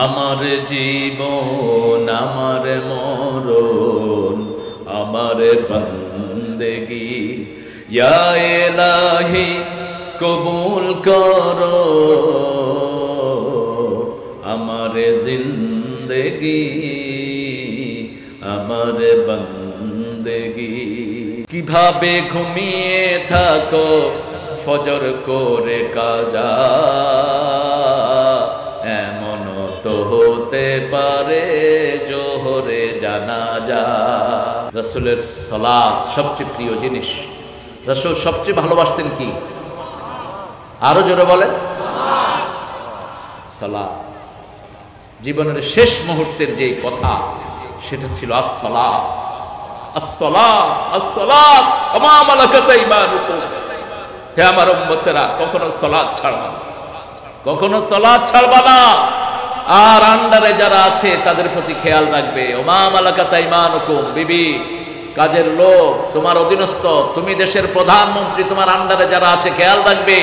আমার জীবন আমার মরণ আমার বন্দেগী ইয়া ইলাহি কবুল করো আমার জিন্দেগি আমার বন্দেগী। কিভাবে ঘুমিয়ে থাকো ফজর করে কাজা, এমন তো হতে পারে জোহরে জানাজা। রাসূলের সালাত সবচেয়ে প্রিয় জিনিস। রাসূল সবচেয়ে ভালোবাসতেন কি? আরো জোরে বলেন। সালাত। জীবনের শেষ মুহূর্তের যে কথা সেটা ছিল আসসালাত আসসালাত আসসালাত ওয়া মা মালাকাত আইমানুকুম। হে আমার উম্মতেরা, কখনো সালাত ছাড়বা না, কখনো সালাত ছাড়বা না। আর আন্ডারে যারা আছে তাদের প্রতি খেয়াল রাখবে। ওয়া মা মালাকাত আইমানুকুম, বিবি কাজের লোক, তোমার অধীনস্থ, তুমি দেশের প্রধানমন্ত্রী, তোমার আন্ডারে যারা আছে খেয়াল রাখবে।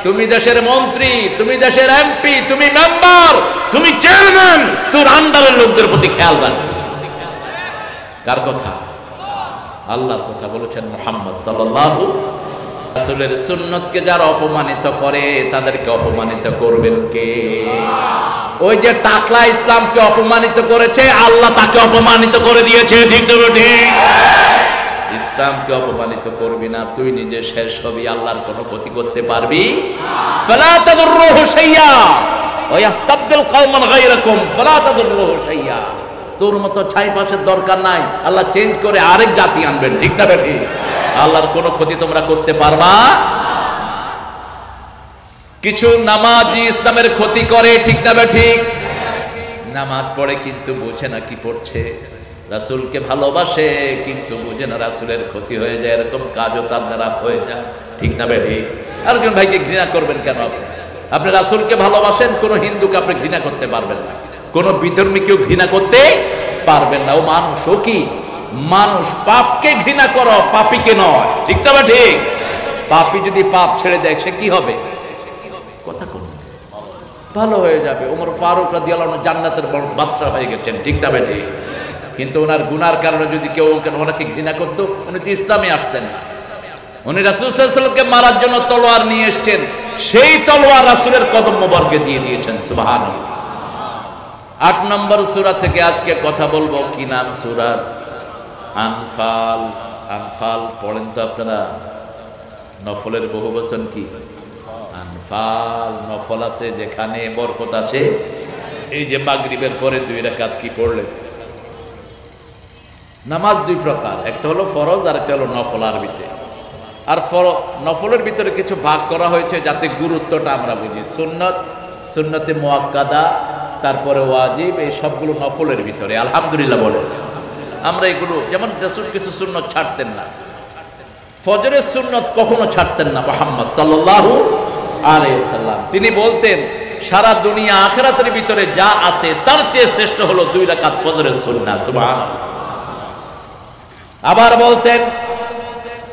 তুমি দেশের মন্ত্রী, তুমি দেশের এমপি, তুমি মেম্বার, তুমি চেয়ারম্যান, তোর আন্ডারের লোকদের প্রতি খেয়াল রাখবে। কার কথা? আল্লাহর কথা বলেছেন মুহাম্মদ সাল্লাল্লাহু। রাসূলের সুন্নতকে যারা অপমানিত করে তাদেরকে অপমানিত করবেন কে? ওই যে টাকলা ইসলামকে অপমানিত করেছে, আল্লাহ তাকে অপমানিত করে দিয়েছে। ঠিক তো ঠিক? ইসলামকে অপমানিত করবি না, তুই নিজে শেষ হবি, আল্লাহর কোনো ক্ষতি করতে পারবি ফালা তাদুররুহু শাইয়া ওয়া ইয়াস্তাবদিল কওমান গায়রাকুম ফালা তাদুররুহু শাইয়া। তোর মতো ছাই পাশের দরকার নাই, আল্লাহ চেঞ্জ করে আরেক জাতি আনবেন। ঠিক না বেঠি? আল্লাহর কোনো ক্ষতি তোমরা করতে পারবা। কিছু নামাজি ইসলামের ক্ষতি করে। ঠিক না বেঠিক? নামাজ পড়ে কিন্তু বোঝে না কি পড়ছে, রাসূলকে ভালোবাসে কিন্তু বুঝে না রাসূলের ক্ষতি হয়ে যায়, এরকম কাজও তার দ্বারা হয়ে যায়। ঠিক না বেঠিক? আরেকজন ভাইকে ঘৃণা করবেন কেন? আপনি রাসূলকে ভালোবাসেন, কোন হিন্দুকে আপনি ঘৃণা করতে পারবেন না, কোন বিধর্মীকেও ঘৃণা করতে পারবেন না। ও মানুষ, ও কি মানুষ। পাপকে ঘৃণা করো, পাপীকে নয়। ঠিক না বেঠিক? পাপী যদি পাপ ছেড়ে দেয় সে কি হবে? কথা কোন ভালো হয়ে যাবে। ওমর ফারুক রাদিয়াল্লাহু আনহু জান্নাতের বড় বাদশা হয়ে গেছেন। ঠিক না বেঠিক? কিন্তু ওনার গুনার কারণে যদি কেউ ওনাকে ঘৃণা করতো, উনি তো ইসলামে আসতেন না। উনি রাসূল সাল্লাল্লাহু আলাইহি ওয়াসাল্লামকে মারার জন্য তলোয়ার নিয়ে এসেছেন, সেই তলোয়ার রাসূলের কদম মোবারকে দিয়ে দিয়েছেন। সুবহানাল্লাহ। 8 নম্বর সূরা থেকে আজকে কথা বলবো। কি নাম সূরার? আনফাল। আনফাল পড়েন তো আপনারা? নফলের বহুবচন কি? আনফাল। নফল আছে যেখানে বরকত আছে। এই যে মাগরিবের পরে 2 রাকাত কি পড়লেন? নামাজ 2 প্রকার, একটা হলো ফরজ আর একটা হলো নফল আরবিতে। আর নফলের ভিতরে কিছু ভাগ করা হয়েছে যাতে গুরুত্বটা আমরা বুঝি। সুন্নত, সুন্নতে মুআক্কাদা, তারপরে ওয়াজিব, এই সবগুলো নফলের ভিতরে। আলহামদুলিল্লাহ বলেন। আমরা এগুলো, যেমন রাসূল কিছু সুন্নত ছাড়তেন না। ফজরের সুন্নত কখনো ছাড়তেন না মুহাম্মদ সাল্লাল্লাহু আলাইহি সাল্লাম। তিনি বলতেন সারা দুনিয়া আখিরাতের ভিতরে যা আছে তার চেয়ে শ্রেষ্ঠ হলো 2 রাকাত ফজরের সুন্নাহ। সুবহানাল্লাহ। আবার বলতেন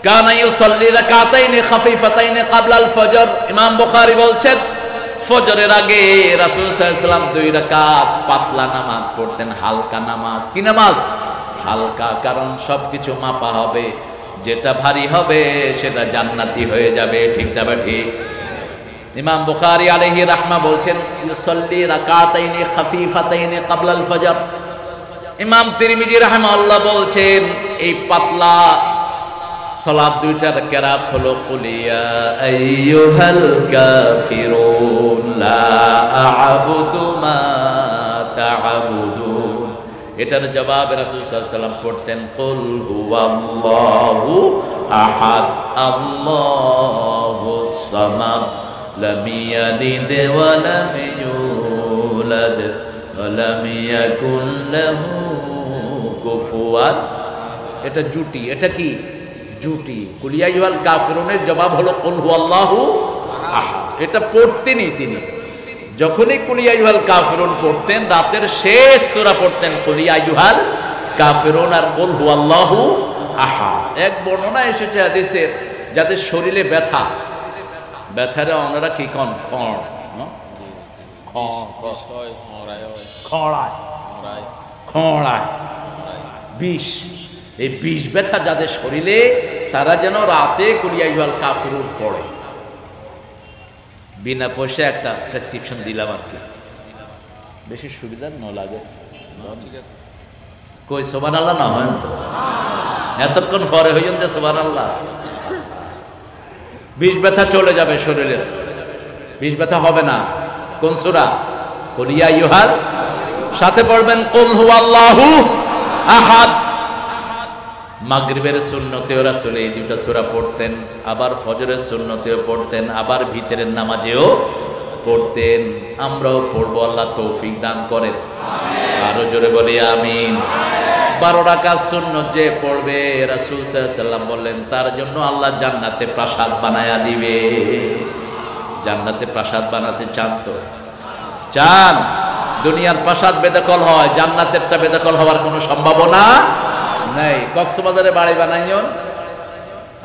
কানা ইউসাল্লি রাকাতাইনি খাফিফাতাইনি ক্বাবলা আল ফজর। ইমাম বুখারী বলছেন ফজরের আগে রাসূল সাল্লাল্লাহু আলাইহি ওয়াসাল্লাম 2 রাকাত পাতলা নামাজ পড়তেন, হালকা নামাজ। কি নামাজ? হালকা, কারণ সবকিছু মাপা হবে, যেটা ভারী হবে সেটা জান্নাতি হয়ে যাবে। ঠিক না ঠিক? ইমাম বুখারী আলাইহি রাহমা বলছেন ইউসাল্লি রাকাতাইনি খাফিফাতাইনি ক্বাবলা আল ফজর। ইমাম তিরমিজি রাহিমাহুল্লাহ বলছেন এই পাতলা সালাত 2টার কেরাত হলো কুল ইয়া আইয়ুহাল কাফিরুন লা আ'বুদু মা তা'বুদুন। এটার জবাবে রাসূল সাল্লাল্লাহু আলাইহি ওয়াসাল্লাম পড়তেন কুল হুয়াল্লাহু আহাদ আল্লাহুস সামাদ লাম ইয়ালিদ ওয়া লাম ইউলাদ ওয়া লাম ইয়াকুল লাহু কুফুয়ান। এটা জুটি। এটা কি? জুটি। কুল ইয়া আইয়ুহাল কাফিরুনের জবাব হলো কুল হুয়াল্লাহু আহাদ। এটা পড়তেনই তিনি। যখনই কুল ইয়া আইয়ুহাল কাফিরুন পড়তেন, রাতের শেষ সূরা পড়তেন কুল ইয়া আইয়ুহাল কাফিরুন আর কুল হুয়াল্লাহু আহাদ। এক বর্ণনা এসেছে হাদিসের, যাদের শরীরে ব্যথা, ব্যথারে ওনারা কি কন? খড়ায় বিষ। এই বিষ ব্যথা যাদের শরীরে, তারা যেন রাতে কুলিয়াইয়াল কাফিরুন পড়ে। বিনা পয়সা একটা প্রেসক্রিপশন দিলাম আর কি, বেশি সুবিধা ন লাগে। কই সুবহানাল্লাহ না হয় তো, এতক্ষণ পরে হইন যে সুবহানাল্লাহ। বিষ ব্যথা চলে যাবে শরীরের, বিষ ব্যথা হবে না। কোন সূরা? কুল ইয়া আইয়ুহাল, সাথে পড়বেন কুল হুয়াল্লাহু আহাদ। মাগরিবের সুন্নতেও রাসূল এই দুটো সূরা পড়তেন, আবার ফজরের সুন্নতেও পড়তেন, আবার ভিতরের নামাজেও পড়তেন। আমরাও পড়বো, আল্লাহ তৌফিক দান করেন। আরো জোরে বলি আমিন। 12 রাকাত সুন্নত যে পড়বে, রাসূল সাল্লাল্লাহু আলাইহি ওয়াসাল্লাম বললেন তার জন্য আল্লাহ জান্নাতে প্রাসাদ বানায়া দিবে। জান্নাতে প্রাসাদ বানাতে চান তো? চান? দুনিয়ার প্রাসাদ বেদখল হয়, জান্নাতেরটা বেদখল হওয়ার কোনো সম্ভাবনা নাই। কক্সবাজারে বাড়ি বানাইন,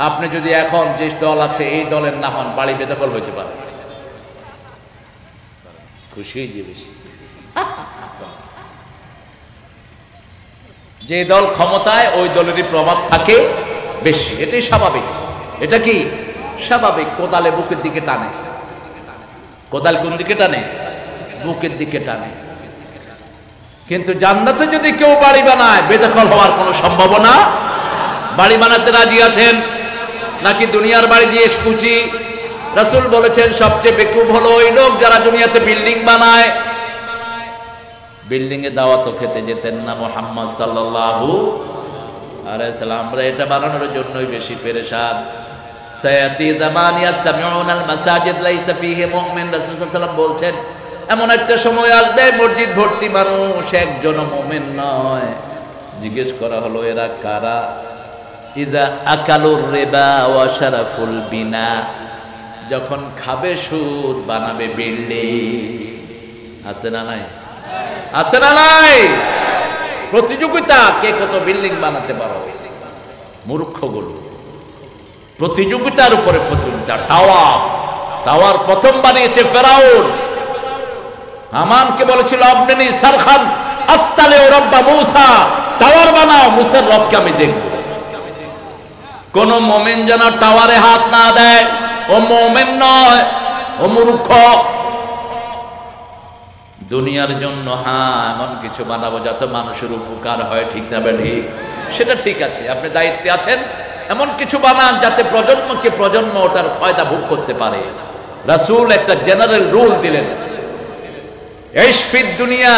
আপনি যদি এখন যে দল আছে এই দলের না হন, বাড়ি বেদখল হইতে পারে। খুশি হয়ে যে বেশি, যে দল ক্ষমতায় ওই দলেরই প্রভাব থাকে বেশি, এটাই স্বাভাবিক। এটা কি স্বাভাবিক? কোদালে বুকের দিকে টানে। কোদাল কোন দিকে টানে? বুকের দিকে টানে। কিন্তু জান্নাতে যদি কেউ বাড়ি বানায়, বেদখল হওয়ার কোনো সম্ভাবনা। বাড়ি বানাতে রাজি আছেন নাকি দুনিয়ার বাড়ি দিয়ে খুশি? রাসূল বলেছেন সবচেয়ে বেকুব হলো ওই লোক যারা দুনিয়াতে বিল্ডিং বানায়। বিল্ডিং এ দাওয়াতও খেতে যেতেন না মুহাম্মদ সাল্লাল্লাহু আলাইহি সাল্লাম। আমরা এটা বানানোর জন্যই বেশি পেরেশান। সায়াতি জামান ইয়াসতামিউনাল মাসাজিদ লাইসা ফীহি মুমিন। রাসূল সাল্লাল্লাহু আলাইহি ওয়াসাল্লাম বলছেন এমন একটা সময় আসবে মসজিদ ভর্তি মানুষ, একজনও মুমিন নয়। জিজ্ঞেস করা হলো এরা কারা? ইযা আকালুর রিবা ওয়া শারাফুল বিনা, যখন খাবে সুদ বানাবে বিল্ডিং। আছে না নাই? আছে না নাই? প্রতিযোগিতা, কে কত বিল্ডিং বানাতে পারো। মূর্খগুলো প্রতিযোগিতার উপরে প্রতিযোগিতা। টাওয়ার প্রথম বানিয়েছে ফেরাউন। হামানকে বলেছিল আপনি সারখান আত্তালে ও রব্বা মূসা, টাওয়ার বানাও, মুসার রবকে আমি দেখব। কোন মুমিন যেন টাওয়ারে হাত না দেয়, ও মুমিন নয়, ও মূর্খ। দুনিয়ার জন্য এমন কিছু বানাবো যাতে মানুষের উপকার হয়, ঠিক না ঠিক? সেটা ঠিক আছে, আপনি দায়িত্বে আছেন, এমন কিছু বানান যাতে প্রজন্মকে প্রজন্ম ওটার ফায়দা ভোগ করতে পারে। রাসূল একটা জেনারেল রুল দিলেন, ইশ ফিদ দুনিয়া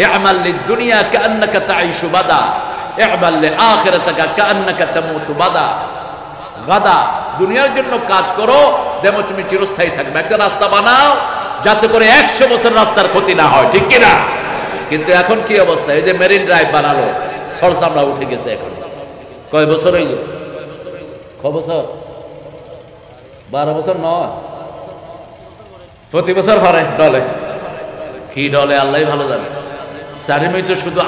ইআমাল লিদ-দুনিয়া কাআন্নাকা তাঈশু বাদা ইআমাল লিআখিরাতিকা কাআন্নাকা তামুতু বাদা গাদা। দুনিয়ার জন্য কাজ করো, যেন তুমি চিরস্থায়ী থাকবে। একটা রাস্তা বানাও যাতে করে 100 বছর রাস্তার ক্ষতি না হয়, ঠিক কিনা? কিন্তু এখন কি অবস্থা? এই যে মেরিন ড্রাইভ বানালো, সরসামরা উঠে গেছে। এখন কয় বছর হইল? কয় বছর? 12 বছর নয়, প্রতি বছর ভরে ডলে। কি ডলে আল্লাহ ভালো জানে। চারিমি তো শুধু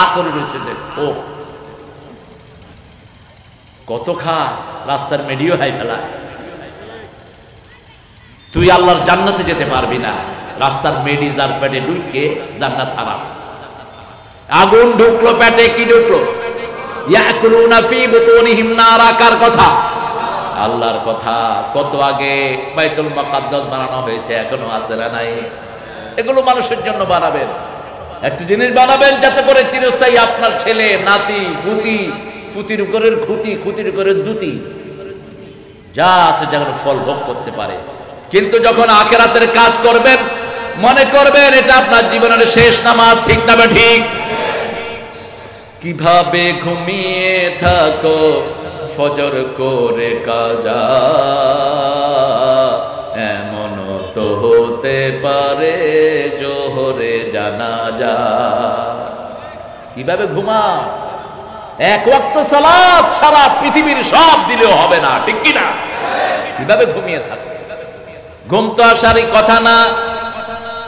আ করে রয়েছে, ও কত খা, রাস্তার মেডিও হাই ফেলা। তুই আল্লাহর জান্নাতে যেতে পারবি না, রাস্তার মেডি যার পেটে ঢুকে জান্নাত হারাম। আগুন ঢুকলো পেটে, কি ঢুকলো? ইয়াকুলুনা ফি বুতুনিহিম নারা। কার কথা? আল্লাহর কথা। কত আগে বাইতুল মুকাদ্দাস বানানো হয়েছে, এখনো আছে না নাই? এগুলো মানুষের জন্য বানাবেন। একটা জিনিস বানাবেন যাতে করে চিরস্থায়ী আপনার ছেলে নাতি ফুতি, ফুতির উপরের খুঁতি, খুঁতির উপরের দুতি, যা আছে যেন ফল ভোগ করতে পারে। কিন্তু যখন আখিরাতের কাজ করবেন, মনে করবেন এটা আপনার জীবনের শেষ নামাজ, ঠিক না ঠিক? কিভাবে ঘুমিয়ে থাকো ফজর করে কাজা, এমন তো হতে পারে জোহরে জানাজা। কিভাবে ঘুমাও? এক ওয়াক্ত সালাত সারা পৃথিবীর সব দিলেও হবে না, ঠিক কিনা? কিভাবে ঘুমিয়ে থাকো? ঘুম তো আসারই কথা না।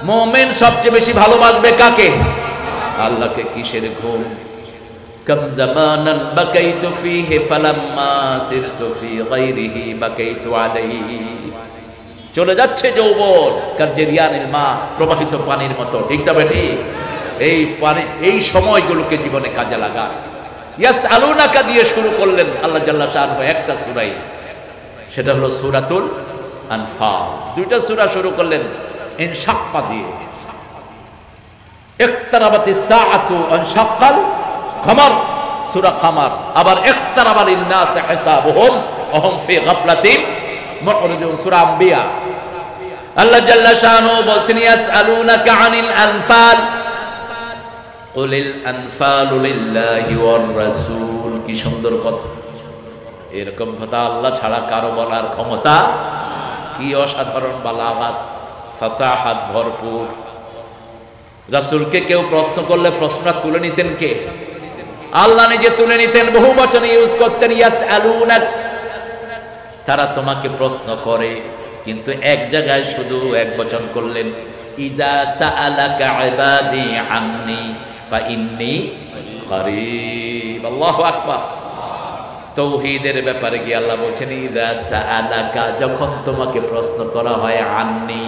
মুমিন সবচেয়ে বেশি ভালোবাসবে কাকে? আল্লাহকে। কিসের ঘুম? কম জামানান বাকাইতু ফীহি ফালাম্মা সিরতু ফী গায়রিহি বাকাইতু আলাইহি। চলে যাচ্ছে যৌবন কার্জেরিয়ানিল মা, প্রবাহিত পানির মতো, ঠিক না বেটি? এই পানি, এই সময়গুলোকে জীবনে কাজে লাগা। ইয়াসআলুনাকা দিয়ে শুরু করলেন আল্লাহ জাল্লা শাআনহু একটা সূরাই, সেটা হলো সূরাতুল আনফাল। দুইটা সূরা শুরু করলেন ইনশাক্কা দিয়ে, ইকতারাবাতিস সাআতু ওয়ানশাক্কাল কমার, সূরা কমার। আবার ইকতারাবা লিন-নাসি হিসাবুহুম ওয়া হুম ফি গাফলাতিন মু'রিদুন, সূরা আম্বিয়া। আল্লাহ জাল্লা শাআনহু বলছেন ইয়াসআলুনাকা আনিল আনফাল কুলিল আনফালু লিল্লাহি ওয়ার রাসূল। কি সুন্দর কথা! এরকম কথা আল্লাহ ছাড়া কারো বলার ক্ষমতা। কি অসাধারণ বালাগাত, ফাসাহাত ভরপুর। রাসূলকে কেউ প্রশ্ন করলে প্রশ্নটা তুলে নিতেন কে? আল্লাহ নিজে তুলে নিতেন, বহু বচনে ইউজ করতেন ইয়াসআলুনাক। তারা তোমাকে প্রশ্ন করে, কিন্তু এক জায়গায় শুধু এক বচন করলেন, ইযা সাআলাকা ইবাদি আন্নি ফাইন্নী করিব। আল্লাহু আকবার। তৌহিদের ব্যাপারে গিয়ে আল্লাহ বলছেন ইযা সাআলাকা, যখন তোমাকে প্রশ্ন করা হয় আন্নি,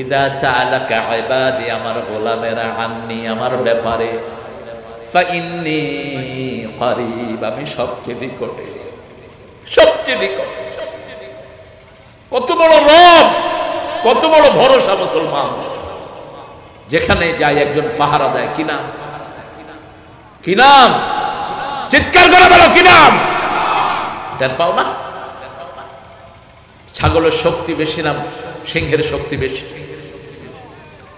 ইযা সাআলাকা ইবাদি, আমার গোলামেরা, আন্নি, আমার ব্যাপারে, ফাইন্নী করিব, আমি সবচেয়ে নিকটে, সবচেয়ে নিকট। কত বড় রব, কত বড় ভরসা মুসলমান। যেখানে যায় একজন পাহারা দেয়, কি নাম? কি নাম? চিৎকার করে বলো, কি নাম? টের পাও না? ছাগলের শক্তি বেশি না সিংহের শক্তি বেশি?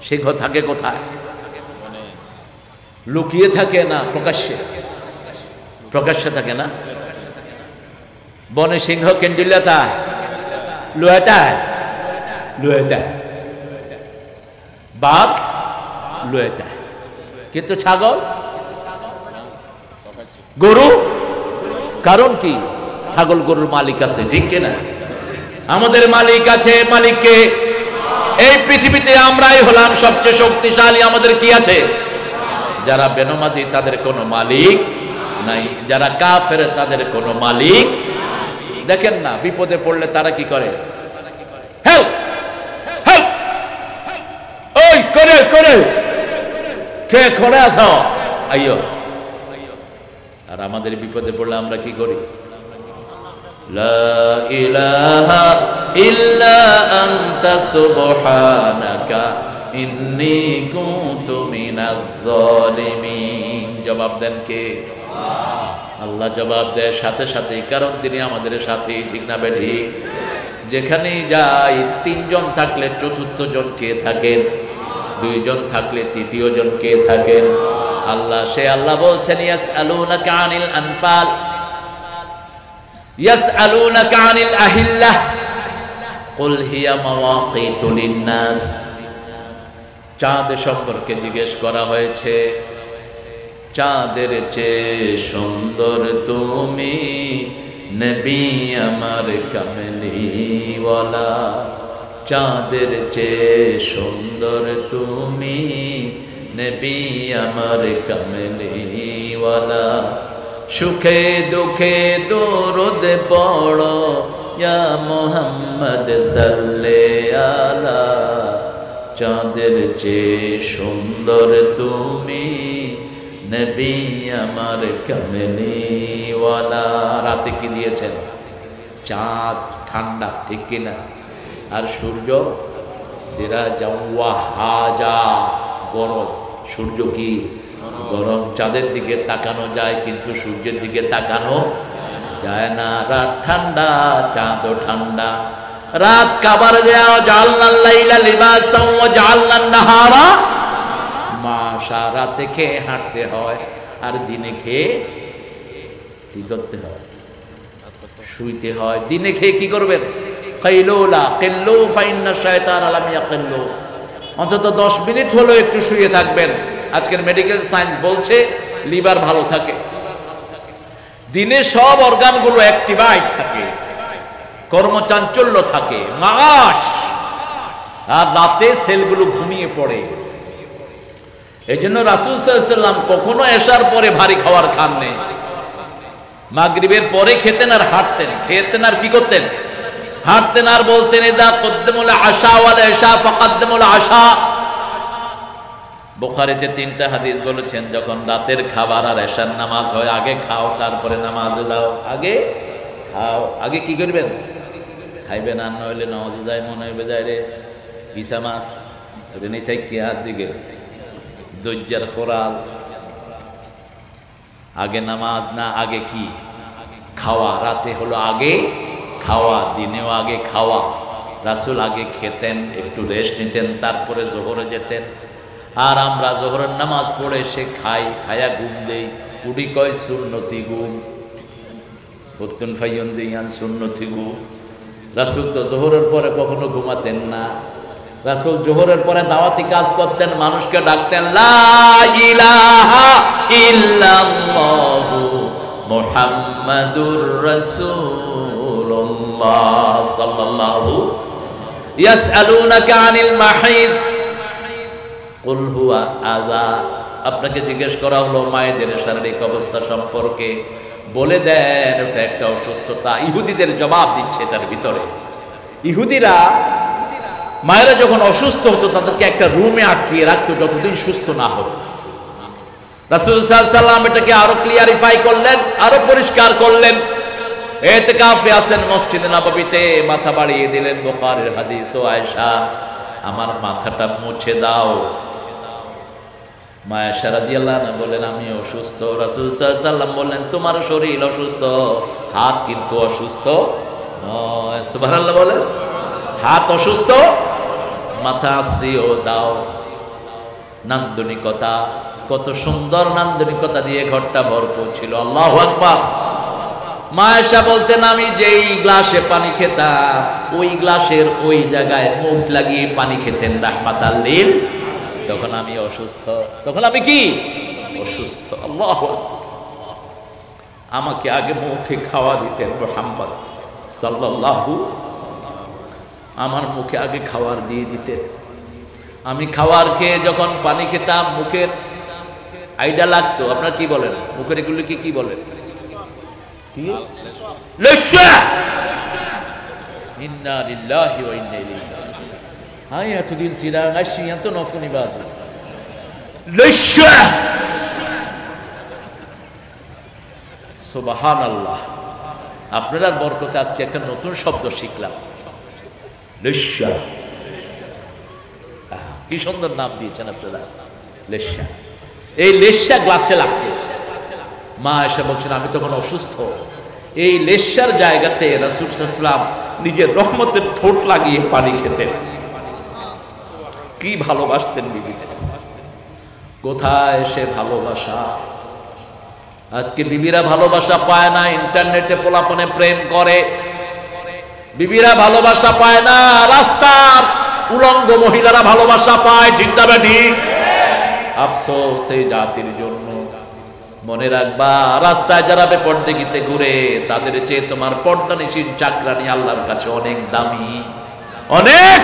সিংহ থাকে কোথায়? লুকিয়ে থাকে না প্রকাশ্যে? প্রকাশ্যে থাকে না। বনে সিংহ কেন্দ্রিলতা লুয়েটা, লুয়েটা, বাঘ লুয়েটা, কিন্তু ছাগল, গরু, কারণ কি? ছাগল গরুর মালিক আছে, ঠিক কিনা? আমাদের মালিক আছে। মালিককে এই পৃথিবীতে আমরাই হলাম সবচেয়ে শক্তিশালী। আমাদের কি আছে? যারা বেনমাজি তাদের কোনো মালিক নাই, যারা কাফের তাদের কোনো মালিক। দেখেন না, বিপদে পড়লে তারা কি করে? হেল্প, হেল্প, ওই করে করে কে করে আছো, আইয়ো। আর আমাদের বিপদে পড়লে আমরা কি করি? লা ইলাহা ইল্লা আনতা সুবহানাকা ইন্নী কুনতু মিনাজ জালিমিন। জবাব দেন কে? আল্লাহ জবাব দেয় সাথে সাথে, কারণ তিনি আমাদের সাথে, ঠিক না বেঠি? যেখানেই যাই, তিনজন থাকলে চতুর্থ জন কে থাকেন? দুইজন থাকলে তৃতীয় জন কে থাকেন? আল্লাহ। সে আল্লাহ বলছেন ইয়াসআলুনাকা আনিল আনফাল, ইয়াসআলুনাকা আনিল আহিল্লাহ কুল হিয়া মাওয়াকিতু লিন-নাস। চাঁদ সম্পর্কে জিজ্ঞেস করা হয়েছে, চাঁদের চেয়ে সুন্দর তুমি নবী আমার কামলিওয়ালা, চাঁদের চেয়ে সুন্দর তুমি নবী আমার কামলিওয়ালা। সুখে দুঃখে দরুদ পড়ো ইয়া মুহাম্মদ সাল্লাল্লাহু আলা, চাঁদের চেয়ে সুন্দর তুমি নবী আমার কামলিওয়ালা। রাতে কি দিয়েছেন? চাঁদ ঠান্ডা, ঠিক কিনা? আর সূর্য সিরাজাও ওয়াহাজা, গরম। সূর্য কি গরম? চাঁদের দিকে তাকানো যায়, কিন্তু সূর্যের দিকে তাকানো যায় না। রাত ঠান্ডা, চাঁদও ঠান্ডা। রাত কাবার দেয়া, জাআলনাল লাইলা লিবাসান ওয়া জাআলনান নাহারা মাশা। রাতে খেয়ে হাঁটতে হয়, আর দিনে খেয়ে কি করতে হয়? শুইতে হয়। দিনে খেয়ে কি করবেন? কাইলুলা কিল্লু ফাইন্না শায়তান লাম ইয়াকিল্লু, অন্তত 10 মিনিট হলো একটু শুয়ে থাকবেন। আজকের মেডিকেল সায়েন্স বলছে লিভার ভালো থাকে। দিনে সব অর্গানগুলো অ্যাক্টিভাইড থাকে, কর্মচাঞ্চল্য থাকে, মাস। আর রাতে সেলগুলো ঘুমিয়ে পড়ে। এই জন্য রাসূল সাল্লাল্লাহু আলাইহি ওয়াসাল্লাম কখনো এশার পরে ভারী খাবার খান নেই। মাগরিবের পরে খেতেন আর হাঁটতেন, খেতেন আর কি করতেন? হাঁটতেন আর বলতেন ইদা কদ্দামুল আশা ওয়াল ইশা ফাকাদ্দামুল আশা। বুখারীতে 3টা হাদিস বলেছেন, যখন রাতের খাবার আর এশার নামাজ হয় আগে খাও তারপরে নামাজে যাও। আগে খাও, আগে কি করবেন? খাইবেন, আর নইলে নামাজে যায় মনে হইবে যায় রে ইসা মাছ রেনি থেকে হাত দিকে দজ্জার খোরাল। আগে নামাজ না, আগে কি? খাওয়া। রাতে হলো আগে খাওয়া, দিনেও আগে খাওয়া। রাসূল আগে খেতেন, একটু রেস্ট নিতেন, তারপরে জোহরে যেতেন। আর আমরা জোহরের নামাজ পড়ে সে খাই, খায়া ঘুম দেই, উডি কয় সুন্নতি ঘুম, হতুন ফাইয়ন দিয়ান সুন্নতি ঘুম। রাসূল তো জোহরের পরে কখনো ঘুমাতেন না। রাসূল জোহরের পরে দাওয়াতি কাজ করতেন, মানুষকে ডাকতেন লা ইলাহা ইল্লাল্লাহু মুহাম্মাদুর রাসূলুল্লাহ সাল্লাল্লাহু ইয়াসআলুনাকা আনিল মাহিদ কুল হুয়া আযা। আপনাকে জিজ্ঞেস করা হলো মায়েদের শারীরিক অবস্থা সম্পর্কে, বলে দেন ওটা একটা অসুস্থতা। ইহুদিদের জবাব দিচ্ছে এটার ভিতরে। ইহুদিরা মায়েরা যখন অসুস্থ হতো তাদেরকে একটা রুমে আটকিয়ে রাখতো যতদিন সুস্থ না হতো। রাসূল সাল্লাল্লাহু আলাইহি ওয়াসাল্লাম এটাকে আরো ক্লিয়ারিফাই করলেন, আরো পরিষ্কার করলেন। ইতিকাফে আছেন মসজিদে নববীতে, মাথা বাড়িয়ে দিলেন। বুখারীর হাদিস, ও আয়েশা আমার মাথাটা মুছে দাও। মা আয়েশা রাদিয়াল্লাহু আনহা বলেন আমি অসুস্থ। রাসূল সাল্লাল্লাহু আলাইহি ওয়াসাল্লাম বললেন তোমার শরীর অসুস্থ, হাত কিন্তু অসুস্থ নয়। সুবহানাল্লাহ বলেন, হাত অসুস্থ, মাথা আশ্রিও দাও। নান্দনিকতা, কত সুন্দর নান্দনিকতা দিয়ে ঘরটা ভরপুর ছিল। আল্লাহু আকবার। মা আয়েশা বলতেন আমি যেই গ্লাসে পানি খেতাম ওই গ্লাসের ওই জায়গায় মুখ লাগিয়ে পানি খেতেন রাহমাতাল লিল। তখন আমি অসুস্থ, তখন আমি কি অসুস্থ। আল্লাহু আকবার। আমাকে আগে মুখে খাওয়া দিতেন মুহাম্মদ সাল্লাল্লাহু, আমার মুখে আগে খাবার দিয়ে দিতেন। আমি খাবার খেয়ে যখন পানি খেতাম মুখের আইডা লাগতো। আপনারা কি বলেন? মুখের এগুলিকে কি বলেন? ইন্না লিল্লাহি ওয়া ইন্না ইলাইহি রাজিউন। হাই এতদিন সিরাং আসি এত নফনি বাজে লস্যা। সুবহানাল্লাহ। আপনার বরকতে আজকে একটা নতুন শব্দ শিখলাম, লস্যা। কি সুন্দর নাম দিয়েছেন আপনারা, লেশা। এই লেশা গ্লাসে লাগতে মা এসে বলছেন আমি তখন অসুস্থ। এই লেশার জায়গাতে রাসূল সাল্লাল্লাহু আলাইহি ওয়াসাল্লাম নিজের রহমতের ঠোঁট লাগিয়ে পানি খেতেন। কি ভালোবাসতেন বিবিদের, কোথায় সে ভালোবাসা? আজকে বিবিরা ভালোবাসা পায় না, ইন্টারনেটে পোলাপনে প্রেম করে। বিবিরা ভালোবাসা পায় না, রাস্তার উলঙ্গ মহিলারা ভালোবাসা পায়। চিন্তা ব্যাধি, আফসোস এই জাতির জন্য। মনে রাখবা রাস্তায় যারা বেপরদেগিতে ঘুরে তাদের চেয়ে তোমার পর্দানিশীন চাকরানি আল্লাহর কাছে অনেক দামি, অনেক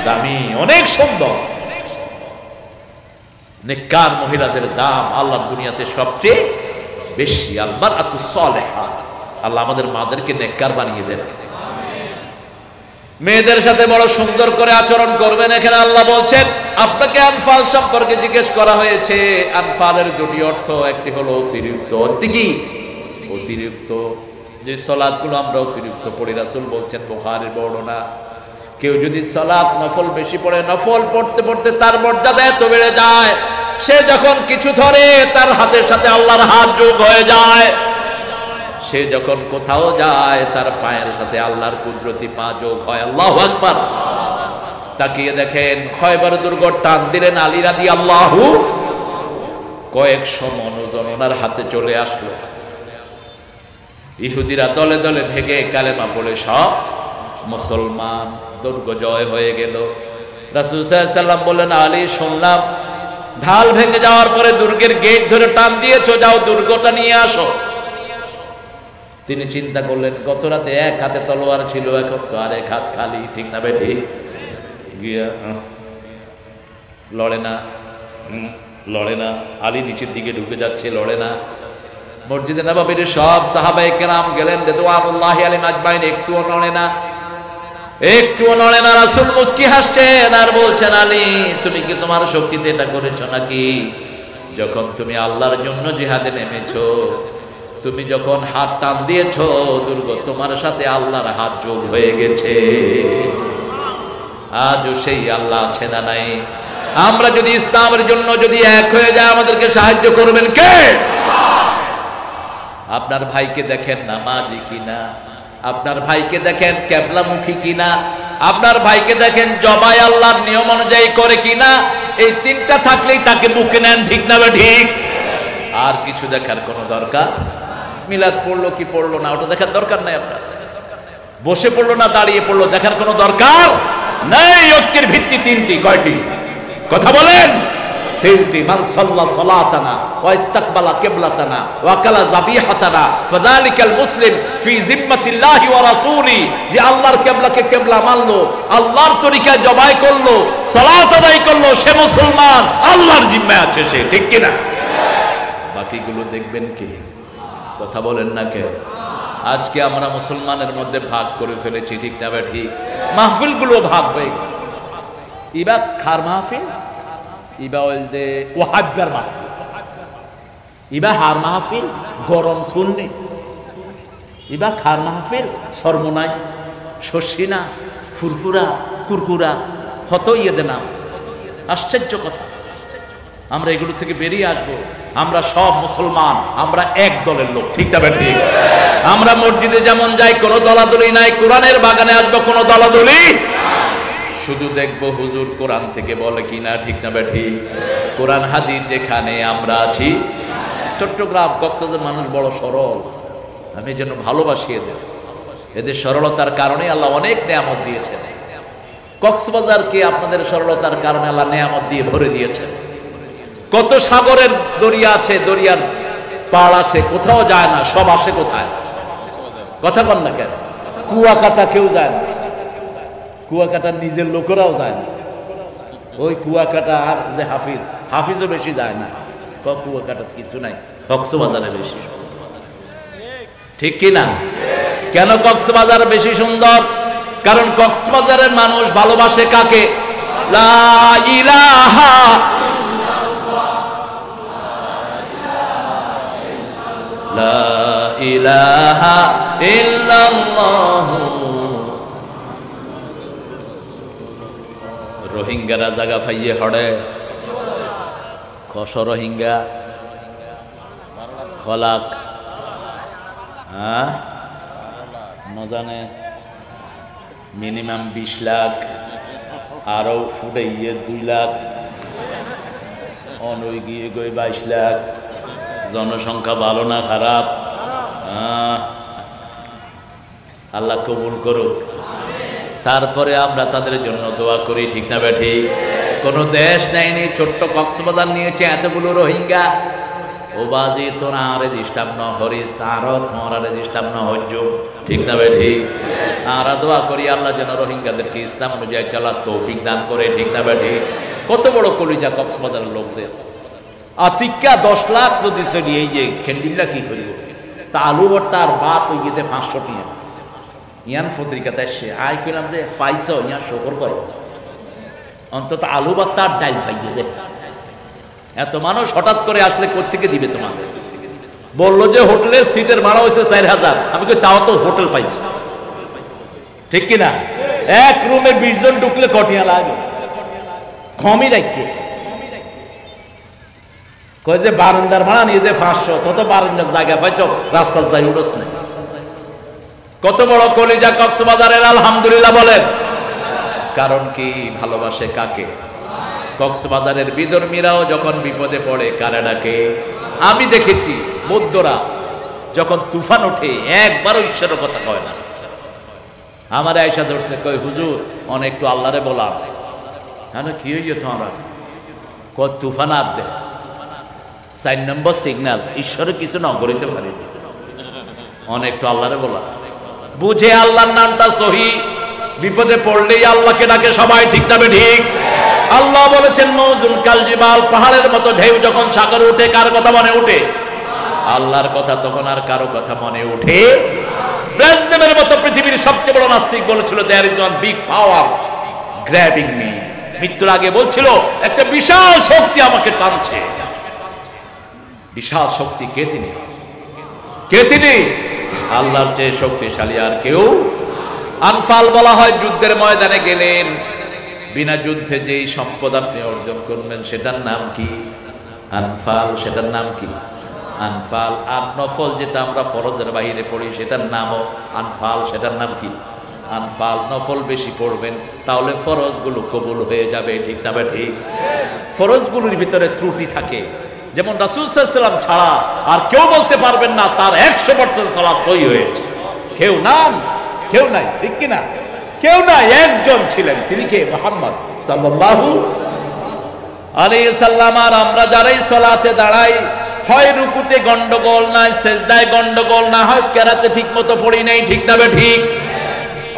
দামি, অনেক সুন্দর। নেককার মহিলাদের দাম আল্লাহর দুনিয়াতে সবচেয়ে বেশি। আল মারআতুস সালিহা। আল্লাহ আমাদের মাদেরকে নেককার বানিয়ে দেন। মেয়েদের সাথে বড় সুন্দর করে আচরণ করবেন। এখানে আল্লাহ বলছেন আপনাকে আনফাল সম্পর্কে জিজ্ঞেস করা হয়েছে। আনফালের দুটি অর্থ, একটি হলো অতিরিক্ত। অর্থ কি? অতিরিক্ত। যে সালাতগুলো আমরা অতিরিক্ত পড়ি, রাসূল বলছেন বুখারীর বর্ণনা, কেউ যদি সালাত নফল বেশি পড়ে, নফল পড়তে পড়তে তার মর্যাদা এত বেড়ে যায়, সে যখন কিছু ধরে তার হাতের সাথে আল্লাহর হাত যোগ হয়ে যায়। সে যখন কোথাও যায় তার পায়ের সাথে আল্লাহর কুদরতি পা যোগ হয়। আল্লাহু আকবার। তাকিয়ে দেখেন খয়বার দুর্গ টান দিলেন আলী রাদিয়াল্লাহু, কয়েকশো মণ ওজন ওনার হাতে চলে আসলো। ইহুদিরা দলে দলে ভেগে কালেমা পড়ে সব মুসলমান। দুর্গ জয় হয়ে গেল। রাসূল সাল্লাল্লাহু আলাইহি ওয়াসাল্লাম বললেন আলী শুনলাম ঢাল ভেঙে যাওয়ার পরে দুর্গের গেট ধরে টান দিয়েছো, যাও দুর্গটা নিয়ে আসো। তিনি চিন্তা করলেন গত রাতে এক হাতে তলোয়ার ছিল, এখন তো আর এক হাত খালি। ঠিক না বেটি? গিয়া লড়ে না, লড়ে না। আলী নিচের দিকে ঢুকে যাচ্ছে, লড়ে না। মসজিদে নববীর সব সাহাবায়ে কেরাম গেলেন রিদওয়ানুল্লাহি আলাইহিম আজমাইন, একটুও নড়ে না। একটু নড়ে না। রাসূল মুস্কি হাসছেন আর বলছেন, আলী তুমি কি তোমার শক্তিতে এটা করেছো নাকি? যখন তুমি আল্লাহর জন্য জিহাদে নেমেছো, তুমি যখন হাত টান দিয়েছো, দুর্গ তোমার সাথে আল্লাহর হাত যোগ হয়ে গেছে। আজও সেই আল্লাহ আছে না নাই? আমরা যদি ইসলামের জন্য যদি এক হয়ে যায়, আমাদেরকে সাহায্য করবেন কে? আপনার ভাইকে দেখেন নামাজি কিনা, আপনার ভাইকে দেখেন কেবলামুখী কিনা, আপনার ভাইকে দেখেন জবাই আল্লাহর নিয়ম অনুযায়ী করে কিনা। এই তিনটা থাকলেই তাকে বুকে নেন, ঠিক না ঠিক? আর কিছু দেখার কোনো দরকার? মিলাদ পড়লো কি পড়লো না ওটা দেখার দরকার নাই। আপনার বসে পড়লো না দাঁড়িয়ে পড়লো দেখার কোনো দরকার নাই। ঐক্যের ভিত্তি তিনটি। কয়টি? কথা বলেন। তিনটি। মান সাল্লা সালাতানা ওয়া ইস্তাকবালা কিবলাতানা ওয়া কালা যাবিহাতানা ফাযালিকাল মুসলিম ফি জিম্মাতিল্লাহি ওয়া রাসূলি। যে আল্লাহর কিবলাকে কিবলা মানলো, আল্লাহর তরিকায় জবাই করলো, সালাত আদায় করলো, সে মুসলমান, আল্লাহর জিম্মায় আছে সে, ঠিক কি না? বাকিগুলো দেখবেন কি? কথা বলেন না কে? আজকে আমরা মুসলমানের মধ্যে ভাগ করে ফেলেছি, ঠিক না ঠিক? মাহফিলগুলো ভাগ হয়ে গেছে। ইবা খার মাহফিল, ইবা ওইদে ওয়াহাব্বার মাহফিল, ইবা হার মাহফিল গরম সুন্নি, ইবা খার মাহফিল সরমনাই শশিনা ফুরফুরা কুরকুরা হত ইয়েদে নাম। আশ্চর্য কথা। আমরা এগুলো থেকে বেরিয়ে আসবো। আমরা সব মুসলমান, আমরা এক দলের লোক, ঠিক না ঠিক? আমরা মসজিদে যেমন যাই, কোনো দলাদলি নাই। কোরআনের বাগানে আসবো, কোনো দলাদলি। শুধু দেখবো হুজুর কোরআন থেকে বলে কিনা, ঠিক না ঠিক? কোরআন হাদিস যেখানে আমরা আছি। চট্টগ্রাম কক্সবাজার মানুষ বড় সরল, আমি যেন ভালোবাসি এদের। এদের সরলতার কারণে আল্লাহ অনেক নেয়ামত দিয়েছেন। কক্সবাজারকে আপনাদের সরলতার কারণে আল্লাহ নেয়ামত দিয়ে ভরে দিয়েছেন। কত সাগরের দরিয়া আছে, দরিয়ার পাড় আছে, কোথাও যায় না, সব আসে কোথায়? কথা বল না কেন? কুয়াকাটা কেউ যায় না, কুয়াকাটার নিজের লোকেরাও যায় না। ওই কুয়াকাটা আর যে হাফিজও বেশি যায় না। কুয়াকাটা কিছু নাই, কক্সবাজারে বেশি, ঠিক কি না? কেন কক্সবাজার বেশি সুন্দর? কারণ কক্সবাজারের মানুষ ভালোবাসে কাকে? লা ইলাহা লা ইলাহা ইল্লাল্লাহ। রোহিঙ্গারা জায়গা পাইয়ে হড়ে কস রোহিঙ্গা খলাক নজানে মিনিমাম 20 লাখ, আরো ফুটে 2 লাখ, অনই গিয়ে গই 22 লাখ। জনসংখ্যা ভালো না খারাপ? আল্লাহ কবুল করুক। তারপরে আমরা তাদের জন্য দোয়া করি, ঠিক না ঠিক? কোন দেশ নেয়নি, ছোট্ট কক্সবাজার নিয়েছে এতগুলো রোহিঙ্গা। ও বাজি তোরা আরে ডিস্টার্ব ন হরিস, আরো তোমার আরে ডিস্টার্ব ন হজ্জ, ঠিক না ঠিক? আমরা দোয়া করি আল্লাহ যেন রোহিঙ্গাদেরকে ইসলাম অনুযায়ী চলার তৌফিক দান করে, ঠিক না ঠিক? কত বড় কলিজা কক্সবাজারের লোকদের। আতিকা 10 লাখ যদি চলি, এই যে খেন্ডিল্লা কি করিব? তা আলু ভর্তা আর ভাত ওই ইয়েতে 500 টাকা। ইয়ান পত্রিকাতে এসে আই কইলাম যে পাইছ, ইয়ান শকর করে অন্তত আলু ভর্তা আর ডাইল পাইয়ে দে। এত মানুষ হঠাৎ করে আসলে কোত্থেকে দিবে তোমাদের? বললো যে হোটেলে সিটের ভাড়া হয়েছে 4000। আমি কই তাও তো হোটেল পাইছো, ঠিক কিনা? এক রুমে 20 জন ঢুকলে কটিয়া লাগে, কমই রাখে। কই যে বারান্দার ভাড়া নিয়ে যে 500, তত বারান্দার জায়গা পাইছ, রাস্তার যাই উঠোস না। কত বড় কলিজা কক্সবাজারের, আলহামদুলিল্লাহ বলেন। কারণ কি? ভালোবাসে কাকে? কক্সবাজারের বিধর্মীরাও যখন বিপদে পড়ে কারে ডাকে? আমি দেখেছি বৌদ্ধরা যখন তুফান ওঠে একবারও ঈশ্বরের কথা কয় না। আমার আয়েশা ধরছে, কই হুজুর অনেক একটু আল্লাহরে বলাম। হ্যাঁ কি হইয় তোমরা? কয় তুফান আর দে 4 নম্বর সিগন্যাল, ঈশ্বরের কিছু না করিতে পারি, অনেক একটু আল্লাহরে বলা। বুঝে আল্লাহর নামটা সহি, বিপদে পড়লেই আল্লাহকে ডাকে সবাই, ঠিক না ঠিক? আল্লাহ বলেছেন মওজুন কাল জিবাল, পাহাড়ের মতো ঢেউ যখন সাগরে উঠে কার কথা মনে উঠে? আল্লাহর কথা তখন আর কারো কথা মনে ওঠে। ব্রেজনেভের মতো পৃথিবীর সবচেয়ে বড় নাস্তিক বলেছিল, there is one big power grabbing me. মৃত্যুর আগে বলছিল, একটা বিশাল শক্তি আমাকে টানছে। বিশাল শক্তি কে তিনি? কে তিনি? আল্লাহর চেয়ে শক্তিশালী আর কেউ। আনফাল বলা হয়, যুদ্ধের ময়দানে গেলেন, বিনা যুদ্ধে যেই সম্পদ আপনি অর্জন করবেন সেটার নাম কি? আনফাল। সেটার নাম কি? আনফাল। আর নফল যেটা আমরা ফরজের বাইরে পড়ি সেটার নামও আনফাল। সেটার নাম কি? আনফাল। নফল বেশি পড়বেন তাহলে ফরজগুলো কবুল হয়ে যাবে, ঠিক না ঠিক? ফরজগুলোর ভিতরে ত্রুটি থাকে, যেমন রাসূল সাল্লাল্লাহু আলাইহি ওয়াসাল্লাম ছাড়া আর কেউ বলতে পারবেন না তার 100% সালাত সহি হয়েছে। কেউ নাই, ঠিক কি না? কেউ নাই, একজন ছিলেন, তিনি কে? মুহাম্মদ সাল্লাল্লাহু আলাইহি সাল্লাম। আর আমরা যারাই সালাতে দাঁড়াই, হয় রুকুতে গন্ডগোল নাই, সেজদায় গন্ডগোল না, হয় কেরাতে ঠিক মতো পড়ি নাই, ঠিক না ঠিক?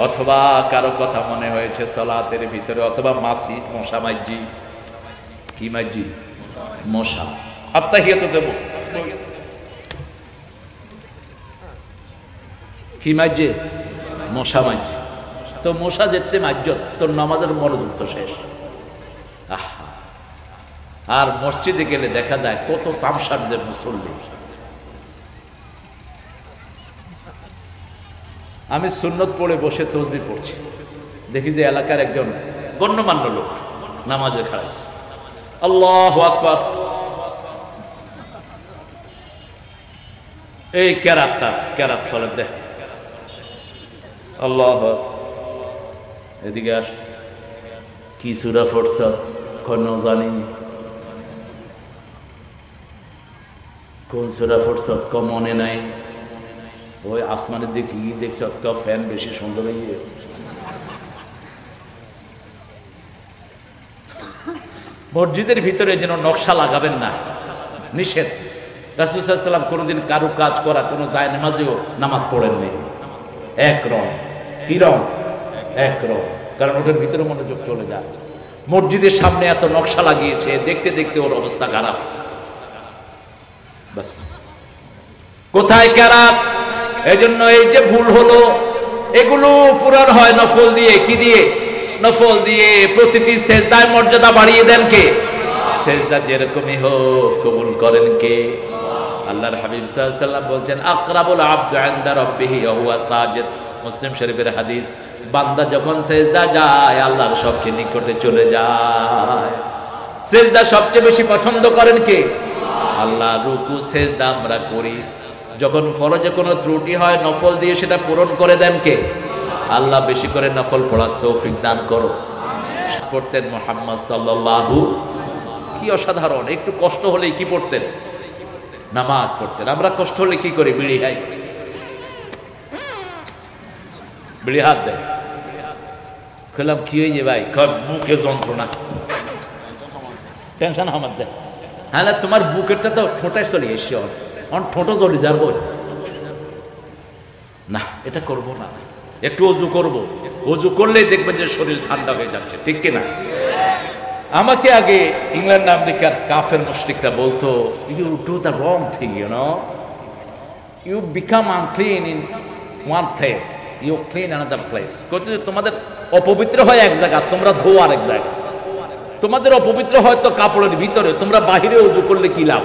অথবা কারো কথা মনে হয়েছে সালাতের ভিতরে, অথবা মাসি মশা মাইজি। কি মাইজি? মশা। আত্তাহিয়াত দেব, কি মাইজে? মশা মাইজি। তো মশা যেতে মাইজত তোর নামাজের মনোযোগ তো শেষ। আর মসজিদে গেলে দেখা যায় কত তামসার যে মুসল্লি। আমি সুন্নত পড়ে বসে তসবিহ পড়ছি, দেখি যে এলাকার একজন গণ্যমান্য লোক নামাজে খাড়াইছে, আল্লাহু আকবার। এই কেরাত চলে দেখ, আল্লাহ। এদিকে আস, কি সূরা পড়ছ? কোন জানি। কোন সূরা পড়ছ? ক মনে নাই। ওই আসমানের দিকে কি দেখছ? ক ফ্যান বেশি সুন্দর হয়ে। মসজিদের ভিতরে যেন নকশা লাগাবেন না, নিষেধ। রাসূল সাল্লাল্লাহু আলাইহি ওয়াসাল্লাম কোনোদিন কারু কাজ করা কোনো যায় নামাজেও নামাজ পড়েননি। এক রং। কি রং? এক রং। কারণ ওটার ভিতরে মনোযোগ চলে যায়। মসজিদের সামনে এত নকশা লাগিয়েছে, দেখতে দেখতে ওর অবস্থা খারাপ। বাস, কোথায় কেরাত? এই জন্য এই যে ভুল হলো, এগুলো পূরণ হয় নফল দিয়ে। কি দিয়ে? নফল দিয়ে। প্রতিটি সেজদায় মর্যাদা বাড়িয়ে দেন কে? সেজদা যেরকমই হোক কবুল করেন কে? আল্লাহর হাবিব সাল্লাল্লাহু আলাইহি ওয়াসাল্লাম বলছেন, আকরাবুল আবদু ইনদা রাব্বিহি ওয়া হুয়া সাজিদ। মুসলিম শরীফের হাদিস। বান্দা যখন সেজদা যায় আল্লাহর সবচেয়ে নিকটে চলে যায়। সেজদা সবচেয়ে বেশি পছন্দ করেন কে? আল্লাহ। রুকু সেজদা আমরা করি, যখন ফরজে কোনো ত্রুটি হয় নফল দিয়ে সেটা পূরণ করে দেন কে? আল্লাহ। বেশি করে নফল পড়ার তৌফিক দান করো। পড়তেন মুহাম্মদ সাল্লাল্লাহু। কি অসাধারণ! একটু কষ্ট হলেই কি পড়তেন? নামাজ পড়তেন। আমরা কষ্ট হলে কি করি? বিড়ি খাই, বিড়ি হাত দেয়। বললাম কি হয়েছে ভাই? বুকে যন্ত্রণা, টেনশন আমার দেয়। হ্যাঁ, তোমার বুকেরটা তো ঠোঁটায় চলে এসছে, ঠোঁটো চলে যাবো না, এটা করব না। একটু অজু করব, অজু করলেই দেখবেন যে শরীর ঠান্ডা হয়ে যাচ্ছে, ঠিক কিনা? আমাকে আগে ইংল্যান্ড আমেরিকার কাফের মুশরিকরা বলতো, you do the wrong thing, you know, you become unclean in one place, you clean another place. তোমাদের অপবিত্র হয় এক জায়গা, তোমরা ধো আরেক জায়গা। তোমাদের অপবিত্র হয়তো কাপড়ের ভিতরে, তোমরা বাহিরে উজু করলে কি লাভ?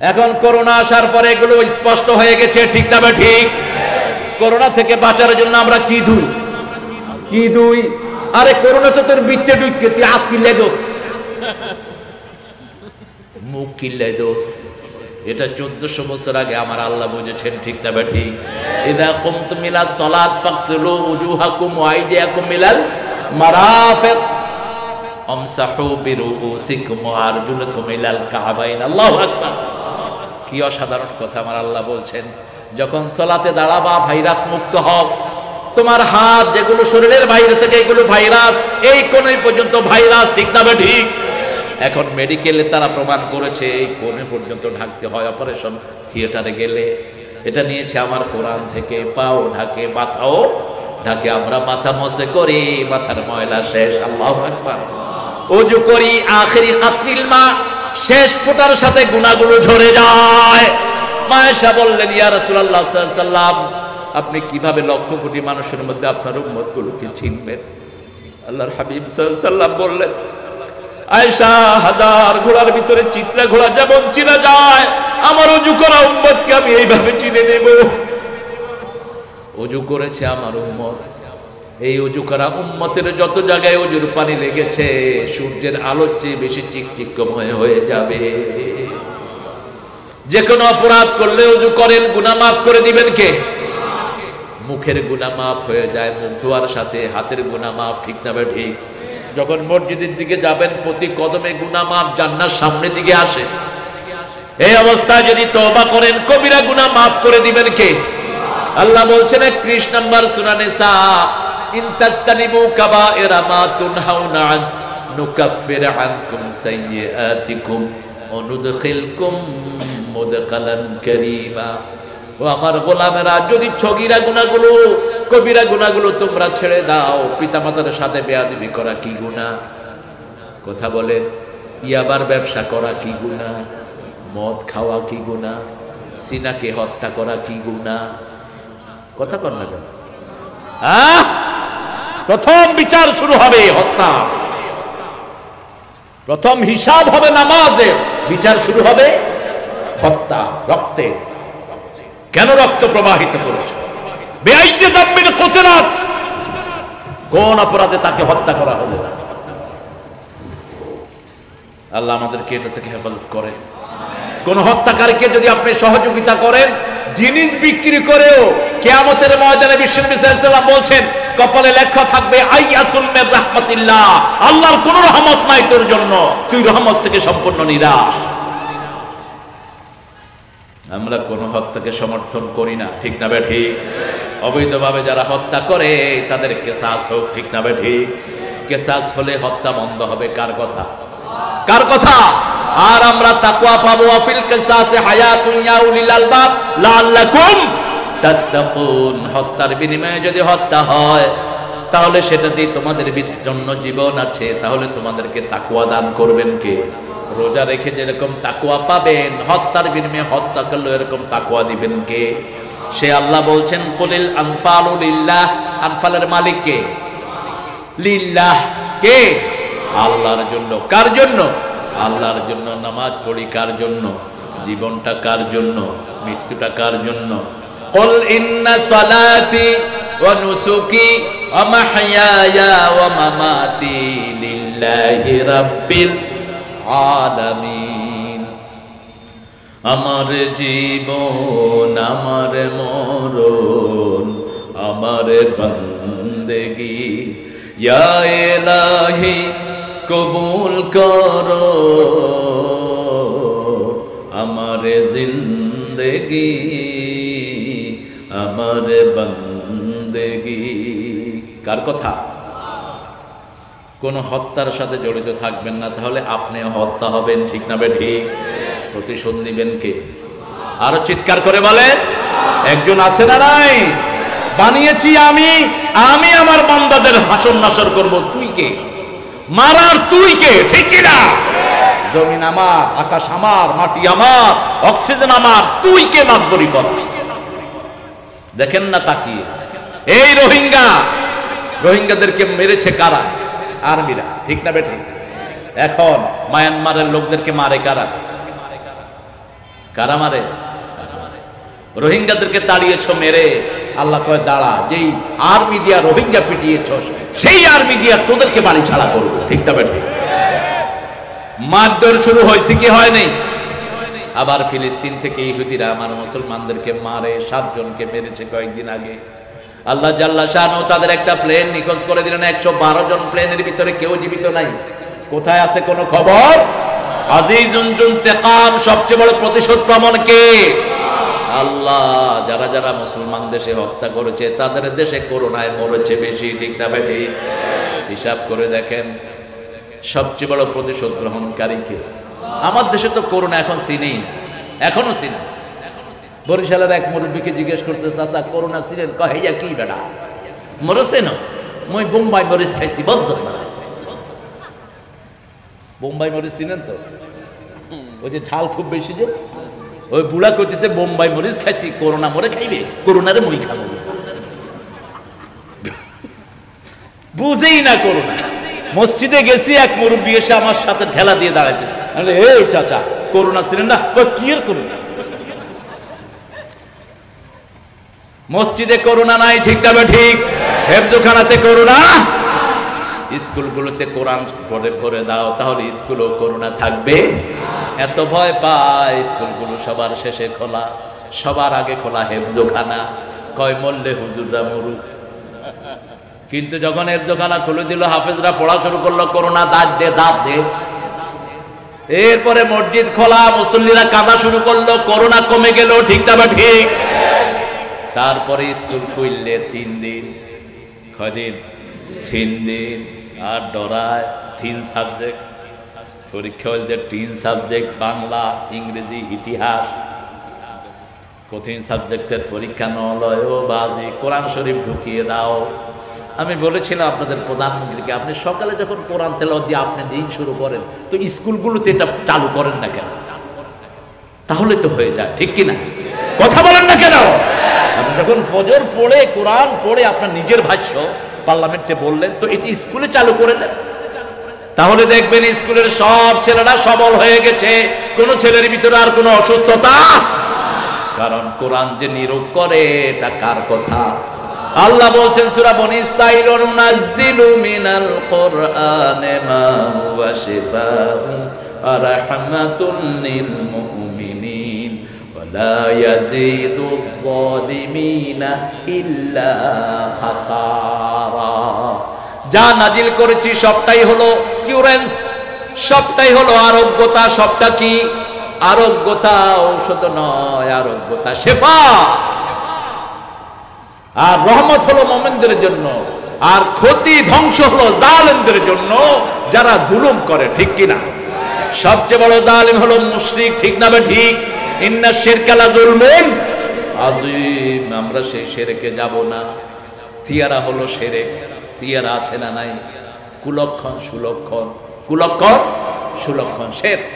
এখন করোনা আসার পরে এগুলো স্পষ্ট হয়ে গেছে, ঠিক না ঠিক? করোনা থেকে বাঁচার জন্য আমরা কি ধুই? কি ধুই? আরে করোনা তো তোর বিচ্ছে ঢুকে, তুই হাত কিনলে দোষ, মুখ কিনলে দোষ। এটা 1400 বছর আগে আমার আল্লাহ বুঝেছেন, ঠিক না ঠিক? ইযা কুমতুম ইলা সালাত ফাগসিলু উজুহাকুম ওয়া আইদিয়াকুম ইলাল মারাফিক আমসাহু বিরুউসিকুম ওয়া আরজুলাকুম ইলাল কাবাইন। আল্লাহু আকবার! কি অসাধারণ কথা আমার আল্লাহ বলছেন। যখন সালাতে দাঁড়াবা ভাইরাস মুক্ত হও। তোমার হাত যেগুলো শরীরের বাইরে থেকে, এগুলো ভাইরাস, এই কোণে পর্যন্ত ভাইরাস, ঠিক না ঠিক? এখন মেডিকেলে তারা প্রমাণ করেছে এই কোণে পর্যন্ত ঢাকতে হয়। অপারেশন থিয়েটারে গেলে এটা নিয়েছে আমার কোরআন থেকে। পাও ঢাকে, মাথাও ঢাকে। আমরা মাথা মসে করি, মাথার ময়লা শেষ। আল্লাহু আকবার! ওযু করি, আখিরি কাতরিল মা, শেষ ফোঁটার সাথে গুনাহগুলো ঝরে যায়। মা আয়েশা বললেন, ইয়া রাসূলুল্লাহ সাল্লাল্লাহু আলাইহি ওয়াসাল্লাম, আপনি কিভাবে লক্ষ কোটি মানুষের মধ্যে আপনার উম্মতগুলোকে চিনবেন? আল্লাহর হাবিব সাল্লাল্লাহু আলাইহি ওয়াসাল্লাম বললেন, আয়েশা, হাজার ঘোড়ার ভিতরে চিত্রা ঘোড়া যেমন চিনা যায়, আমার ওযু করা উম্মতকে আমি এইভাবে চিনে নেব। ওযু করেছে আমার উম্মত, এই ওযু করা উম্মতের যত জায়গায় ওযুর পানি লেগেছে সূর্যের আলোর চেয়ে বেশি চিকচিকময় হয়ে যাবে। যে কোনো অপরাধ করলে ওযু করেন, গুনাহ মাফ করে দিবেন কে? মুখের গুনাহ মাফ হয়ে যায় মুখ ধোয়ার সাথে, হাতের গুনাহ মাফ, ঠিক না ভাই? ঠিক। যখন মসজিদের দিকে যাবেন প্রতি কদমে গুনাহ মাফ জান্নাত সামনের দিকে আসে। এই অবস্থায় যদি তওবা করেন কবিরা গুনাহ মাফ করে দিবেন কে? আল্লাহ বলছেন 31 নম্বর সূরা নিসা, ইন তাজতানিবু কাবাইরা মা তুনহাউনা আন নুকাফির আনকুম সাইয়্যাতিকুম ওয়া নুদখিলকুম মুদখালান কারীমা। ও আমার গোলামেরা, যদি ছগিরা গুনাহগুলো কবিরা গুনাহগুলো তোমরা ছেড়ে দাও, পিতামাতার সাথে বেয়াদবি করা কি গুনাহ? কথা বলেন। ইয়াবার ব্যবসা করা কি গুনাহ? মদ খাওয়া কি গুনাহ? সিনাকে হত্যা করা কি গুনাহ? কথা কর না কেন? প্রথম বিচার শুরু হবে হত্যা, প্রথম হিসাব হবে নামাজে, বিচার শুরু হবে হত্যা, রক্তে। কেন রক্ত প্রবাহিত করেছে? বেআইয়ে যাবেন কোতরাত, কোন অপরাধে তাকে হত্যা করা হলো? আল্লাহ আমাদেরকে এটা থেকে হেফাজত করেন। কোন হত্যাকারীকে যদি আপনি সহযোগিতা করেন, জিনিস বিক্রি করেও কিয়ামতের ময়দানে বিশ্বনবী সাল্লাল্লাহু আলাইহি ওয়াসাল্লাম বলছেন কপালে লেখা থাকবে আইয়াসুল মির রাহমাতিল্লাহ, আল্লাহর কোন রহমত নাই তোর জন্য, তুই রহমত থেকে সম্পূর্ণ নিরাশ। আমরা কোন হত্যাকে সমর্থন করি না, ঠিক না ভাই? ঠিক। অবৈধভাবে যারা হত্যা করে তাদের কিসাস হোক, ঠিক না ভাই? ঠিক। কিসাস হলে হত্যা বন্ধ হবে। কার কথা? কার কথা? আর আমরা তাকওয়া পাবো, আফিল কিসাসে হায়াতুন ইয়া উলিল আলবাব লাআল্লাকুম তাত্তাকুন। হত্যার বিনিময়ে যদি হত্যা হয় তাহলে সেটা দিয়ে তোমাদের জন্য জীবন আছে, তাহলে তোমাদেরকে তাকওয়া দান করবেন কে? রোজা রেখে যেরকম তাকওয়া পাবেন, হত্যার বিনিময়ে হত্যা করলে এরকম তাকওয়া দিবেন কে? সে আল্লাহ বলছেন কুলিল আনফালু লিল্লাহ, আনফালের মালিক কে? লিল্লাহ। কে? আল্লাহর জন্য। কার জন্য? আল্লাহর জন্য। নামাজ পড়ি কার জন্য? জীবনটা কার জন্য? মৃত্যুটা কার জন্য? কুল ইন্না সালাতি ওয়া নুসুকি ওয়া মাহইয়ায়া ওয়া মামাতি লিল্লাহি রাব্বিল আলামিন। আমার জীবন, আমার মরণ, আমার বন্দেগি ইয়া ইলাহি কবুল করো, আমার জিন্দেগি, আমার বন্দেগি। কার কথা? কোন হত্যার সাথে জড়িত থাকবেন না, তাহলে আপনি হত্যা হবেন, ঠিক না ভাই? ঠিক। প্রতিশোধ নিবেন কে? আরো চিৎকার করে বলেন। একজন আছে না নাই? বানিয়েছি আমি, আমি আমার বান্দাদের হাসর নাসর করব। তুই কে? মারার তুই কে? ঠিক কি না? জমিন আমার, আকাশ আমার, মাটি আমার, অক্সিজেন আমার, তুই কে মাতবরি কর? দেখেন না তাকিয়ে। এই রোহিঙ্গাদেরকে মেরেছে কারা? আর্মিরা, ঠিক না বেঠিক? এখন মায়ানমারের লোকদেরকে মারে কারা? কারা মারে? রোহিঙ্গাদেরকে তাড়িয়েছ মেরে, আল্লাহ কয় দাঁড়া, যেই আর্মি দিয়া রোহিঙ্গা পিটিয়েছ সেই আর্মি দিয়া তোদেরকে বাড়ি ছাড়া করবো, ঠিক না বেঠিক? মারধর শুরু হয়েছে কি হয়নি? আবার ফিলিস্তিন থেকে ইহুদিরা আমার মুসলমানদেরকে মারে, 7 জনকে মেরেছে কয়েকদিন আগে। আল্লাহ জাল্লা শানহু তাদের একটা প্লেন নিখোঁজ করে দিলেন। 112 জন প্লেনের ভিতরে কেউ জীবিত নাই। কোথায় আছে কোনো খবর? আজিজুন যুনতাকাম, সবচেয়ে বড় প্রতিশোধ প্রমাণ কে? আল্লাহ। যারা যারা মুসলমান দেশে হত্যা করেছে তাদের দেশে করোনায় মরেছে বেশি, ঠিক না বেশি? হিসাব করে দেখেন সবচেয়ে বড় প্রতিশোধ গ্রহণকারী কে? আমার দেশে তো করোনা এখন চিনি, এখনো চিনি। বরিশালের এক মুরব্বীকে জিজ্ঞেস করছে, চাচা করোনা ছিলেন? কহিয়া কি বেটা মরেছে না? মই বোম্বাই মরিচ খাইছি, বদ্ধ বোম্বাই মরিচ চিনেন তো? ওই যে ঝাল খুব বেশি যে, ওই বুড়া কইতেছে বোম্বাই মরিচ খাইছি, করোনা মরে খাইবে, করোনারে মই খাবো। বুঝেই না করোনা। মসজিদে গেছি, এক মুরব্বী এসে আমার সাথে ঠেলা দিয়ে দাঁড়াইতেছে, এই চাচা করোনা ছিলেন না? কি এর করোনা? মসজিদে করোনা নাই, ঠিক না ঠিক? হেফজোখানাতে করোনা, স্কুলগুলোতে কোরআন ভরে ভরে দাও, তাহলে স্কুলেও করোনা থাকবে। এত ভয় পায়, স্কুলগুলো সবার শেষে খোলা, সবার আগে খোলা হেফজোখানা। কয় মরলে হুজুররা মরুক। কিন্তু যখন হেফজোখানা খুলে দিল, হাফেজরা পড়া শুরু করলো, করোনা দাঁত দে দাঁত দে। এরপরে মসজিদ খোলা, মুসল্লিরা কাঁদা শুরু করলো, করোনা কমে গেল, ঠিক না ঠিক? তারপরে স্কুল খুললে 3 দিন, কয়দিন? 3 দিন। আর ডরায় 3 সাবজেক্ট পরীক্ষা হইলে, 3 সাবজেক্ট, বাংলা, ইংরেজি, ইতিহাস। কঠিন সাবজেক্টের পরীক্ষা নলয় ও বাজি, কোরআন শরীফ ঢুকিয়ে দাও। আমি বলেছিলাম আপনাদের প্রধানমন্ত্রীকে, আপনি সকালে যখন কোরআন তেলাওয়াত দিয়ে আপনি দিন শুরু করেন, তো স্কুলগুলোতে এটা চালু করেন না কেন? তাহলে তো হয়ে যায়, ঠিক কিনা? কথা বলেন না কেন? আপনি যখন ফজর পড়ে, কোরআন পড়ে আপনার নিজের ভাষ্য পার্লামেন্টে বললেন, তো এটি স্কুলে চালু করে দেন। তাহলে দেখবেন স্কুলের সব ছেলেরা সবল হয়ে গেছে, কোন ছেলের ভিতরে আর কোনো অসুস্থতা। কারণ কোরআন যে নিরোগ করে, এটা কার কথা? আল্লাহ বলছেন সূরা বনী ইসরাঈল, নুনাজ্জিলু মিনাল কুরআনি মা হুয়া শিফাউন ওয়া রাহমাতুন লিল মুমিনিন ওয়া লা ইয়াজিদুয যালিমিনা ইল্লা খাসারা। যা নাজিল করেছি সবটাই হলো কিউরেন্স, সবটাই হলো আরোগ্যতা। সবটা কি? আরোগ্যতা, ঔষধ নয়, আরোগ্যতা, শেফা। আর রহমত হলো মুমিনদের জন্য, আর ক্ষতি ধ্বংস হলো জালেমদের জন্য, যারা জুলুম করে, ঠিক কিনা? সবচেয়ে বড় জালিম হলো মুশরিক, ঠিক না ঠিক? ইন্না শিরকা লা যুলমুন আযীম। আমরা সেই শিরকে যাব না। তিয়ারা হলো শিরক। তিয়ারা আছে না নাই? কুলক্ষণ সুলক্ষণ, কুলক্ষণ সুলক্ষণ শিরক।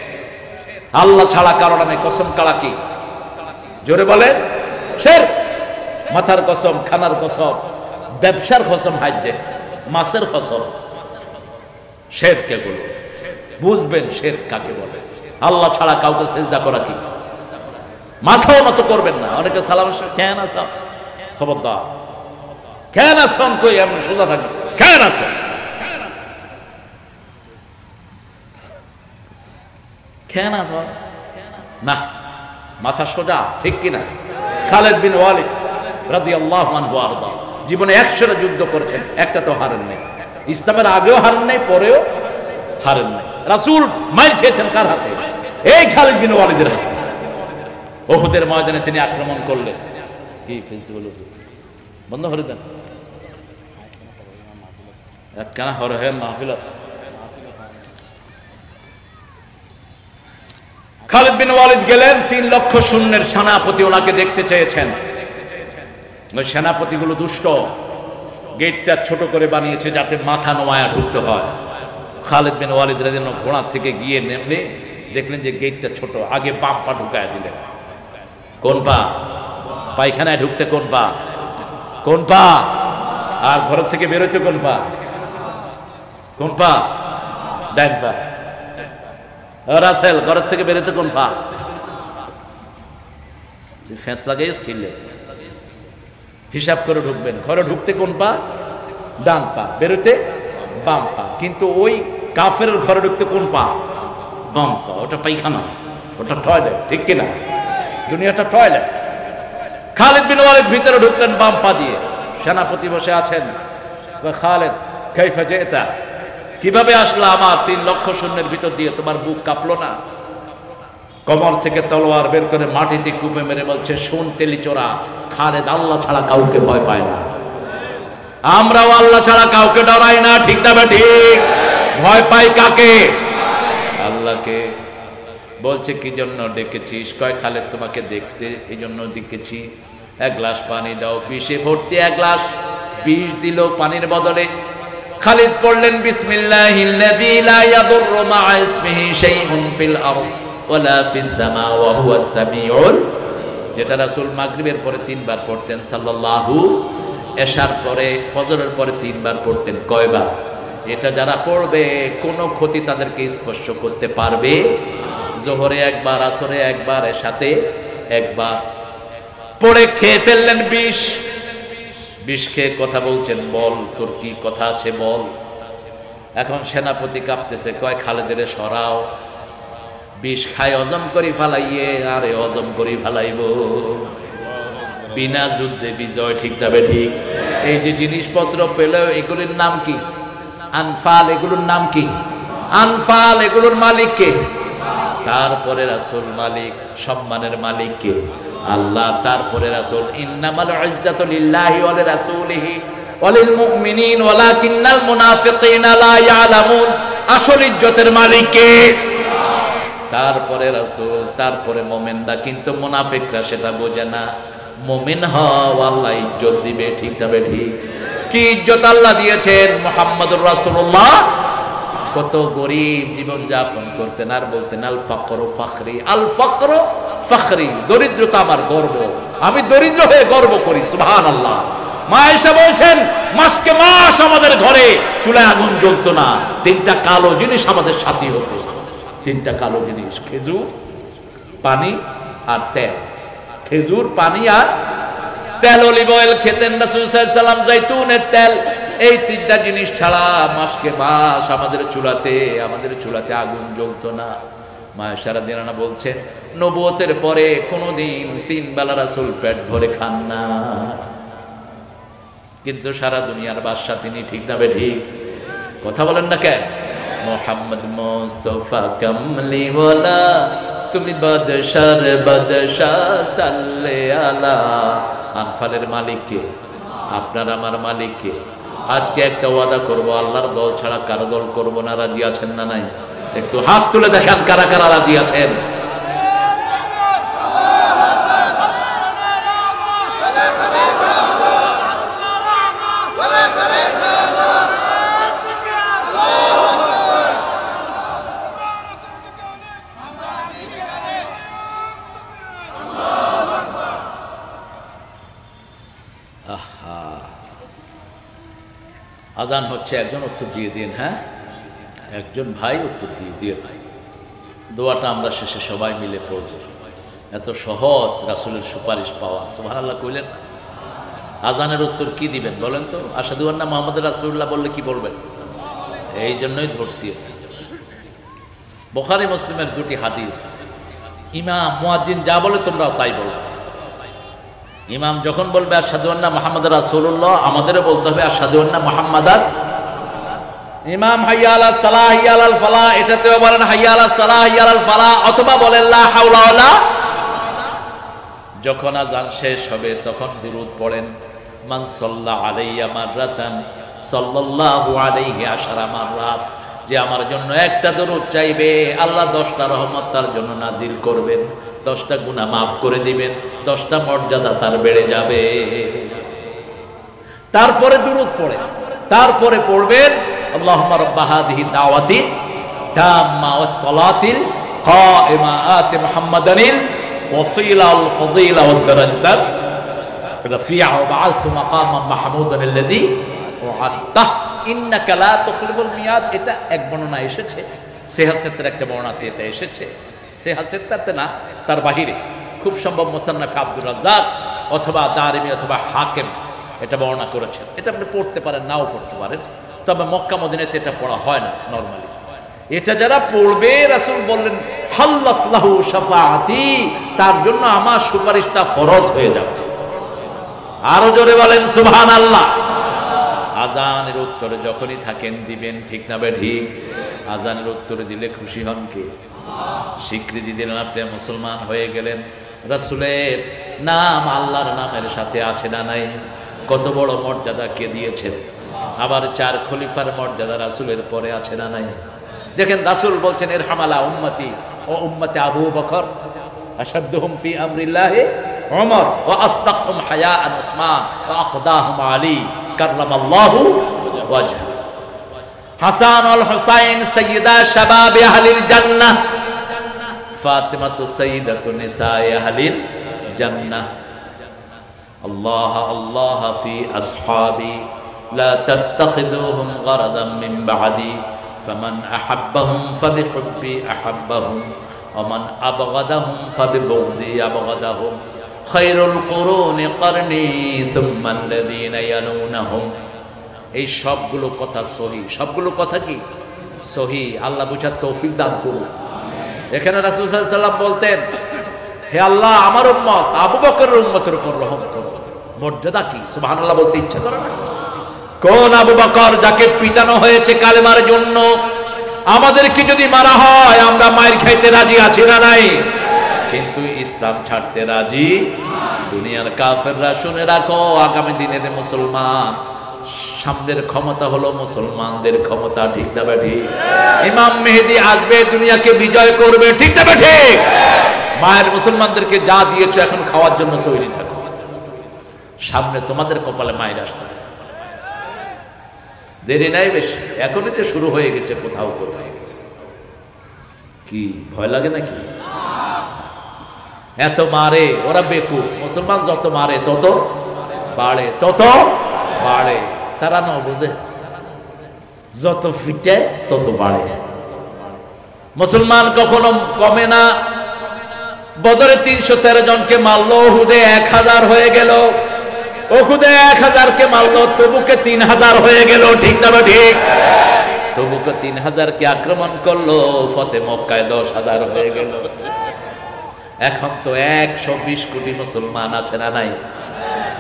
আল্লাহ ছাড়া কারো নামে কসম কাড়া কি? জোরে বলেন, শিরক। মাথার কসম, খানার কসম, ব্যবসার কসম, হাজ্জে মাছের কসম, শিরক এগুলো। বুঝবেন শিরক কাকে বলে। আল্লাহ ছাড়া কাউকে সিজদা করা কি? মাথাও মতো করবেন না। অনেকে সালাম কেন আছেন, খবরদার, কেন আছেন কই, এমন সোজা থাকবেন, কেন আছেন, কেন আছেন না, মাথা সোজা, ঠিক কিনা? খালিদ বিন ওয়ালিদ রাদিয়াল্লাহু আনহু আরদা জীবনে 100টা যুদ্ধ করেছেন, একটা তো হারেন নাই। ইসলামের আগেও হারেন নাই, পরেও হারেন নাই। রাসূল মাইর খেয়েছেন কার হাতে? এই খালিদ বিন ওয়ালিদের হাতে। উহুদের ময়দানে তিনি আক্রমণ করলেন। কি প্রিন্সিপাল বন্ধ করে দেন, একখানা হরে হে মাহফিলত। খালিদ বিন ওয়ালিদ গেলেন, 3 লক্ষ সৈন্যের সেনাপতি ওনাকে দেখতে চেয়েছেন। ওই সেনাপতিগুলো দুষ্ট, গেটটা ছোট করে বানিয়েছে যাতে মাথা নোয়ায়া ঢুকতে হয়। খালিদ বিন ওয়ালিদ রাদিয়াল্লাহু ঘোড়া থেকে গিয়ে নেমে দেখলেন যে গেটটা ছোট, আগে বাম পা ঢুকায় দিলেন। কোন পা? পায়খানায় ঢুকতে কোন পা? কোন পা? আর ঘর থেকে বেরোতে কোন পা? কোন পা? ডান পা। রাসেল, ঘর থেকে বেরোতে কোন পা? ফেঁস লাগাইস কিনলে হিসাব করে ঢুকবেন। ঘরে ঢুকতে কোন পা? ডান পা, বেরোতে বাম পা। কিন্তু ওই কাফের ঘরে ঢুকতে কোন পা? বাম পা। ওটা পায়খানা, ওটা টয়লেট, ঠিক কিনা? দুনিয়াটা টয়লেট। খালিদ বিন ওয়ালিদ ভিতরে ঢুকলেন বাম পা দিয়ে। সেনাপতি বসে আছেন। খালিদ, কাইফা জিতা, কিভাবে আসলা আমার 3 লক্ষ সৈন্যের ভিতর দিয়ে? তোমার বুক কাঁপলো না? কমর থেকে তলোয়ার বের করে মাটিতে কুপে মেরে বলছে, শোন তেলি চোরা, খালিদ আল্লাহ ছাড়া কাউকে ভয় পায় না। আমরাও আল্লাহ ছাড়া কাউকে ডরাই না, ঠিক না ঠিক? ভয় পাই কাকে? আল্লাহকে। বলছে কি জন্য ডেকেছিস? কয় খালিদ তোমাকে দেখতে, এই জন্য ডেকেছি। 1 গ্লাস পানি দাও। বিষে ভর্তি 1 গ্লাস বিষ দিল পানির বদলে। খালিদ পড়লেন বিসমিল্লাহিল্লাযী লা ইয়াদুররু মা'a ইসমিহি শাইউন ফিল আরদ ওয়ালা ফিস সামা ওয়া হুয়াস সামিউল, যেটা রাসূল মাগরিবের পরে 3 বার পড়তেন সাল্লাল্লাহু, এশার পরে ফজরের পরে 3 বার পড়তেন, কয়বার? এটা যারা পড়বে কোনো ক্ষতি তাদেরকে স্পর্শ করতে পারবে। জোহরে একবার, আসরে একবার, এশাতে একবার পড়ে খেয়ে ফেললেন বিষ খেয়ে কথা বলছেন, বল তোর কি কথা আছে বল। এখন সেনাপতি কাঁপতেছে, কয় খালেদের সরাও, বিষ খাই হজম করি ফালাইয়ে, আরে হজম করি ফালাইব, বিনা যুদ্ধে বিজয়, ঠিক তবে ঠিক। এই যে জিনিসপত্র পেল এগুলির নাম কি? আনফাল। এগুলোর নাম কি? আনফাল। এগুলোর মালিক কে? তারপরে রাসূল মালিক, সম্মানের মালিক কে? আল্লাহ। তারপরে রাসূল, ইন্নামাল ইজ্জাতু লিল্লাহি ওয়া লিরাসূলিহি ওয়া লিল মুমিনিন ওয়ালাকিন্নাল মুনাফিকিনা লা ইয়ালামুন। আসল ইজ্জতের মালিক কে? তারপরে রাসূল, তারপরে মুমিনরা, কিন্তু মুনাফিকরা সেটা বোঝে না। মুমিন হও, আল্লাহ ইজ্জত দিবে, ঠিক তবে ঠিক। কি ইজ্জত আল্লাহ দিয়েছেন? মুহাম্মদুর রাসূলুল্লাহ কত গরিব জীবন যাপন করতেন, আর বলতেন আল ফাকরু ফাখরি, আল ফাকরু ফাখরি, দরিদ্রতা আমার গর্ব, আমি দরিদ্র হয়ে গর্ব করি। সুবহানাল্লাহ। মা আয়েশা বলছেন, মাসকে মাস আমাদের ঘরে চুলায় আগুন জ্বলতো না, 3টা কালো জিনিস আমাদের সাথী হতো। 3টা কালো জিনিস, খেজুর, পানি আর তেল। খেজুর, পানি আর তেল। অলিভ অয়েল খেতেন রাসূল সাল্লাল্লাহু আলাইহি ওয়াসাল্লাম, জৈতুনের তেল। এই 3টা জিনিস ছাড়া মাসকে মাস আমাদের চুলাতে আগুন জ্বলতো না। মা আয়েশা রাদিয়াল্লাহু আনহা বলছেন, নবুয়তের পরে কোনোদিন 3 বেলা রাসূল পেট ভরে খান না, কিন্তু সারা দুনিয়ার বাদশা তিনি, ঠিক না ঠিক? কথা বলেন না কেন? মুহাম্মদ মুস্তাফা কামলিওয়ালা, তুমি বাদশার বাদশাহ সাল্লে আলা। আনফালের মালিক কে? আপনার আমার মালিক কে? আজকে একটা ওয়াদা করব, আল্লাহর দল ছাড়া কারো দল করব না। রাজি আছেন না নাই? একটু হাত তুলে দেখেন কারা কারা রাজি আছেন। আজান হচ্ছে, একজন উত্তর দিয়ে দিন। হ্যাঁ, একজন ভাই উত্তর দিয়ে দোয়াটা আমরা শেষে সবাই মিলে পড়ব। এত সহজ রাসূলের সুপারিশ পাওয়া। সুবহানাল্লাহ কইলেন। আজানের উত্তর কি দিবেন বলেন তো? আশহাদু আন্না মুহাম্মাদুর রাসূলুল্লাহ বললে কি বলবেন? এই জন্যই ধরছি। বুখারী মুসলিমের 2টি হাদিস। ইমাম মুয়াজ্জিন যা বলে তোমরাও তাই বলো। ইমাম যখন বলবে আশহাদু আন্না মুহাম্মাদুর রাসূলুল্লাহ, আমাদেরও বলতে হবে আশহাদু আন্না মুহাম্মাদান। ইমাম হাইয়া আলাস সালাহ হাইয়া আলাল ফালাহ, এটাতেও বলেন হাইয়া আলাস সালাহ হাইয়া আলাল ফালাহ, অথবা বলেন লা হাওলা ওয়ালা। যখন আযান শেষ হবে তখন দুরূদ পড়েন, মান সাল্লা আলাইয়া মাররাতান সাল্লাল্লাহু আলাইহি আশারা মাররাত। যে আমার জন্য একটা দরুদ চাইবে, আল্লাহ 10টা রহমত তার জন্য নাজিল করবেন, 10টা গুনাহ মাফ করে দিবেন, 10টা মর্যাদা তার বেড়ে যাবে। তারপরে দুরূদ পড়ে, তারপরে পড়বেন আল্লাহুম্মা রাব্বা হাযিহি দাওয়াতি তাম্মা ওয়াস সালাতিল কাইমা আতি মুহাম্মাদানিল ওয়াসিলা আল ফাদিলা ওয়াদ দারাজাত রাফিআ ওয়া বা'আসহু মাকামান মাহমুদান আল্লাযী ওয়া'আদতা ইন্নাকা লা তুখলিফুল মিয়াদ। এটা এক বর্ণনা এসেছে, সিহাসেতের একটা বর্ণনাতে এটা এসেছে। সিহাসেতাতে না, তার বাহিরে খুব সম্ভব মুসান্নাফে আব্দুর রাজ্জাক অথবা দারিমি অথবা হাকিম এটা বর্ণনা করেছেন। এটা আপনি পড়তে পারেন, নাও পড়তে পারেন, তবে মক্কা মদিনাতে এটা পড়া হয় না নরমালি। এটা যারা পড়বে, রাসূল বললেন হাল্লাত লাহু শাফাআতি, তার জন্য আমার সুপারিশটা ফরজ হয়ে যাবে। আরো জোরে বলেন সুবহানাল্লাহ। আজানের উত্তরে যখনই থাকেন দিবেন, ঠিক না বে ঠিক? আজানের উত্তরে দিলে খুশি হন কে? স্বীকৃতি দিলেন, আপনি মুসলমান হয়ে গেলেন। রাসূলের নাম আল্লাহর নামের সাথে আছে না নাই? কত বড় মর্যাদা কে দিয়েছেন। আবার 4 খলিফার মর্যাদা রাসূলের পরে আছে না নাই? দেখেন রাসূল বলছেন ইরহামালা উম্মতি ও উম্মতে আবু বকর, আশাদ্দুহুম ফি আমরিল্লাহি ওমর ওয়া আসতাকহুম হায়াআন উসমান ওয়া আকদাহুম আলী কাররামাল্লাহু ওয়াজহা। হাসান আল হুসাইন সাইয়্যিদা শাবাব আহলিল জান্নাহ ফাতিমাতু সাইয়্যিদাতু নিসায়ে আহলিল জান্নাহ। আল্লাহ আল্লাহ ফি আসহাবি লা তাত্তাখিযুহুম গারাদাম মিন বা'দি ফামান আহাব্বাহুম ফাবিহুব্বি আহাব্বাহুম ওয়া মান আবগাদাহুম ফাবিবুগদি আবগাদাহুম খায়রুল কুরুনি করনি সুম্মা আল্লাযীনা ইয়ালুনাহুম। এই সবগুলো কথা সহি, সবগুলো কথা কি সহি। আল্লাহ বুঝার তৌফিক দান করুন। এখানে রাসূল সাল্লাল্লাহু আলাইহি ওয়াসাল্লাম বলতেন, হে আল্লাহ আমার উম্মত আবু বকরের উম্মতের উপর রহম করো। মর্যাদা কি সুবহানাল্লাহ বলতে ইচ্ছা করে না? কোন আবু বকর যাকে পিটানো হয়েছে কালেমার জন্য? আমাদেরকে যদি মারা হয় আমরা মায়ের খাইতে রাজি আছি না নাই? কিন্তু ইসলাম ছাড়তে রাজি। দুনিয়ার কাফেররা শুনে রাখো, আগামী দিনের মুসলমান সামনের ক্ষমতা হলো মুসলমানদের ক্ষমতা, ঠিক না ঠিক? ইমাম মেহেদী আসবে, দুনিয়াকে বিজয় করবে, ঠিক না ঠিক? মায়ের মুসলমানদেরকে যা দিয়েছো এখন খাওয়ার জন্য তৈরি থাকো, সামনে তোমাদের কপালে মায়ের আসতেছে। দেরি নাই বেশি, এখনই তো শুরু হয়ে গেছে কোথাও কোথাও। কি ভয় লাগে নাকি? এত মারে ওরা বেকুব। মুসলমান যত মারে তত বাড়ে, তত বাড়ে। তারা না বুঝে, যত ফিটে তত বাড়ে। মুসলমান কখনো কমে না। বদরে 313 জনকে মারলো, উহুদে 1000 হয়ে গেল। উহুদে 1000 কে মারলো, তবুকে 3000 হয়ে গেল, ঠিক না ঠিক? তবুকে 3000 কে আক্রমণ করলো, ফতে মক্কায় 10,000 হয়ে গেল। এখন তো 120 কোটি মুসলমান আছে না নাই?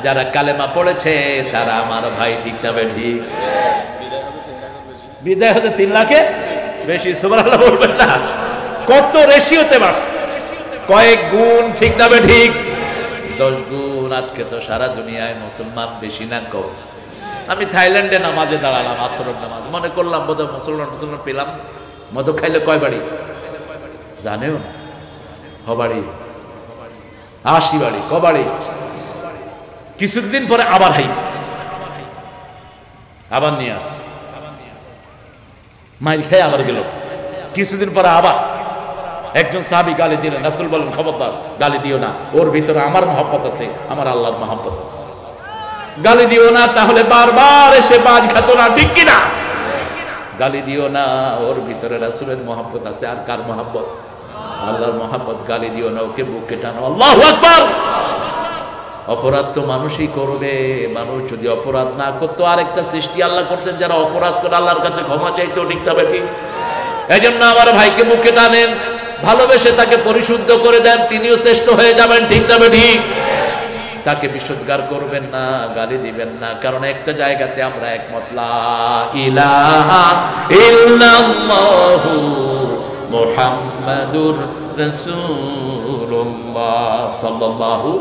যারা কালেমা পড়েছে তারা আমার ভাই, ঠিক না ঠিক? বিদায় হতে 3 লাখের বেশি, সুবহানাল্লাহ বলবেন না? কত রেশিওতে বাড়ছে, কয়েক গুণ, ঠিক না ঠিক? 10 গুণ। আজকে তো সারা দুনিয়ায় মুসলমান বেশি না কম? আমি থাইল্যান্ডে নামাজে দাঁড়ালাম, আসরের নামাজ, মনে করলাম বোধহয় মুসলমান পেলাম। মদ খাইলে কয় বাড়ি জানেও না? বাড়ি 80 বাড়ি, ক বাড়ি? কিছুদিন পরে আবার হাই, আবার নিয়ে আস, মাইল খেয়ে আবার গেল। কিছুদিন পরে আবার একজন সাহাবী গালি দিলেন, রাসূল বলেন খবরদার গালি দিও না, ওর ভিতরে আমার মহব্বত আছে, আমার আল্লাহর মহব্বত আছে, গালি দিও না, তাহলে বারবার এসে বাজ খাতো না, ঠিক কিনা? গালি দিও না, ওর ভিতরে রাসূলের মহব্বত আছে। আর কার মহব্বত? আল্লাহর মহব্বত। গালি দিও না, ওকে বুকে টানো। আল্লাহু আকবার। অপরাধ তো মানুষই করবে। মানুষ যদি অপরাধ না করতো, আরেকটা সৃষ্টি আল্লাহ করতেন যারা অপরাধ করে আল্লাহর কাছে ক্ষমা চাইতো, ঠিক না ঠিক? এই জন্য আমার ভাইকে বুকে টানেন, ভালোবেসে তাকে পরিশুদ্ধ করে দেন, তিনিও শ্রেষ্ঠ হয়ে যাবেন, ঠিক না ঠিক? তাকে বিশুদ্ধগার করবেন না, গালি দিবেন না, কারণ একটা জায়গাতে আমরা একমত, লা ইলাহা ইল্লাল্লাহু মুহাম্মাদুর রাসূলুল্লাহ সাল্লাল্লাহু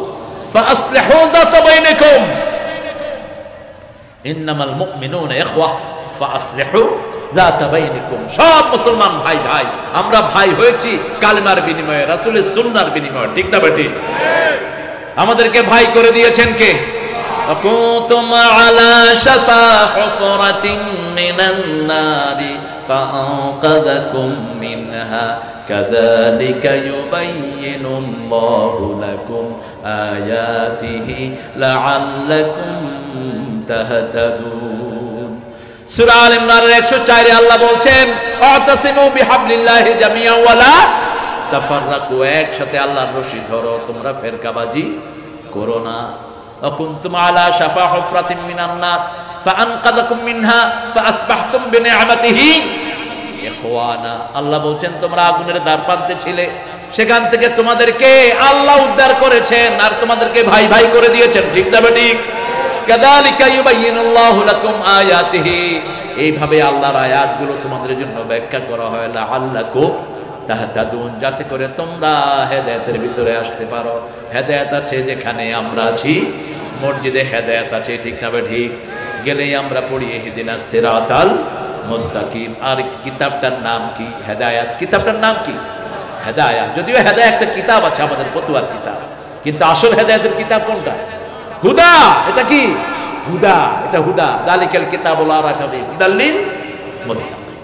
ফাসলিহু যাতা বাইনাকুম ইন্নামাল মুমিনুনা ইখওয়া ফাসলিহু যাতা বাইনাকুম। সব মুসলমান ভাই ভাই, আমরা ভাই হয়েছি কালেমার বিনিময়ে, রাসূলের সুন্নাহর বিনিময়ে, ঠিক না ঠিক? আমাদেরকে ভাই করে দিয়েছেন কে? কুনতুম আলা শাফা হুফরাতিন মিনান নারি ফাআনকাযাকুম মিনহা কাযালিকা ইউবাইয়িনুল্লাহু লাকুম আয়াতিহি লাআল্লাকুম তাহতাদুন। সূরা আল ইমরানের 104 এ আল্লাহ বলছেন, আতাসিমু বিহাবলিল্লাহি জামিআন ওয়া লা তাফাররাকু, একসাথে আল্লাহর রশি ধরো, তোমরা ফেরকাবাজি করো না। কুনতুম আলা শাফা হুফরাতিন মিনান নার ফাআনকাযাকুম মিনহা ফাআসবাহতুম বিনিআমাতিহি ইখওয়ানা। আল্লাহ বলছেন তোমরা আগুনের দ্বারপ্রান্তে ছিলে, সেখান থেকে তোমাদেরকে আল্লাহ উদ্ধার করেছেন আর তোমাদেরকে ভাই ভাই করে দিয়েছেন, ঠিক না ঠিক? কাযালিকা ইউবাইয়িনুল্লাহু লাকুম আয়াতিহি, এইভাবে আল্লাহর আয়াতগুলো তোমাদের জন্য ব্যাখ্যা করা হয়, লাআল্লাকুম তাহতাদুন, যাতে করে তোমরা হেদায়েতের ভিতরে আসতে পারো। হেদায়েত আছে যেখানে আমরা আছি, মসজিদে হেদায়েত আছে, ঠিক না ঠিক? গেলেই আমরা পড়ি ইহদিনাস সিরাতাল মুস্তাকিম। আর কিতাবটার নাম কি? হেদায়েত। কিতাবটার নাম কি? হেদায়েত। যদিও হেদায়েত একটা কিতাব আছে আমাদের ফতোয়ার কিতাব, কিন্তু আসল হেদায়েতের কিতাব কোনটা? হুদা। এটা কি? হুদা। এটা হুদা। যালিকাল কিতাবুল লা রাইবা ফীহি হুদাল লিল মুত্তাকিন।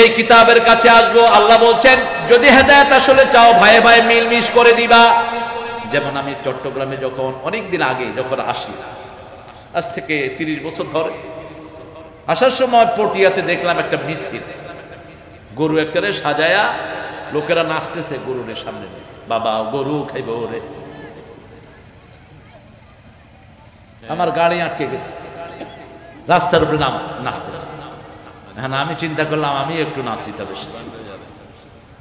এই কিতাবের কাছে আসবো। আল্লাহ বলছেন যদি হেদায়েত আসলে চাও ভাই ভাই মিলমিশ করে দিবা। যেমন আমি চট্টগ্রামে যখন অনেকদিন আগে যখন আসি, আজ থেকে 30 বছর ধরে, আসার সময় পটিয়াতে দেখলাম একটা মিছিল, গরু একটারে সাজায়া লোকেরা নাচতেছে গরুরের সামনে, বাবা গরু খাইব ওরে। আমার গাড়ি আটকে গেছে, রাস্তার উপরে নাম নাচতেছে। হ্যাঁ, আমি চিন্তা করলাম আমি একটু নাচি তবে।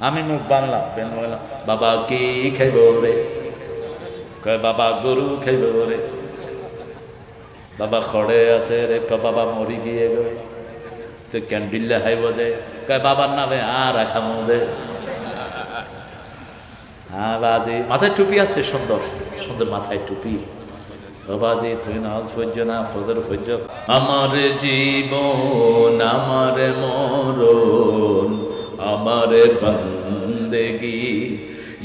আমি মুখ বাংলাম, বাবা কি খাইব রে? কয় বাবা গরু খাইব রে। বাবা খড়ে আছে রে, বাবা মরি গিয়ে গো তো ক্যান্ডিল্লা খাইব দে। কয় বাবার নামে আর খামো দে। হ্যাঁ বাজি, মাথায় টুপি আছে, সুন্দর সুন্দর মাথায় টুপি। বাবাজি তুই নামাজ পড়ছ না, ফজর পড়ছ। আমার জীবন আমার মরণ আমার বন্দেগি,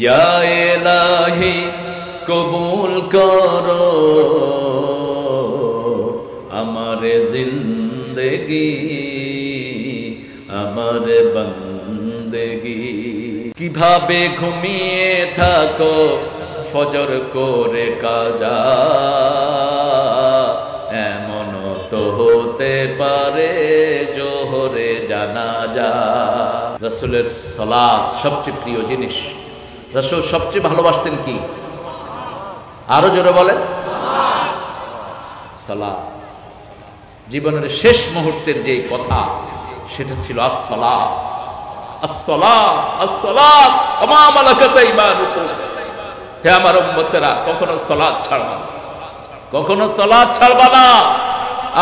ইয়া ইলাহি কবুল করো আমার জিন্দেগি আমার বন্দেগি। কিভাবে ঘুমিয়ে থাকো ফজর করে কাজা, এমন তো হতে পারে জোহরে জানাজা। রাসূলের সালাত সবচেয়ে প্রিয় জিনিস। রাসূল সবচেয়ে ভালোবাসতেন কি? আরো জোরে বলেন, সালাত। জীবনের শেষ মুহূর্তের যে কথা সেটা ছিল আসসালাত, আসসালাত, আসসালাত ওয়া মা মালাকাত আইমানুকুম। হে আমার উম্মতেরা, কখনো সালাত ছাড়বা না, কখনো সালাত ছাড়বা না।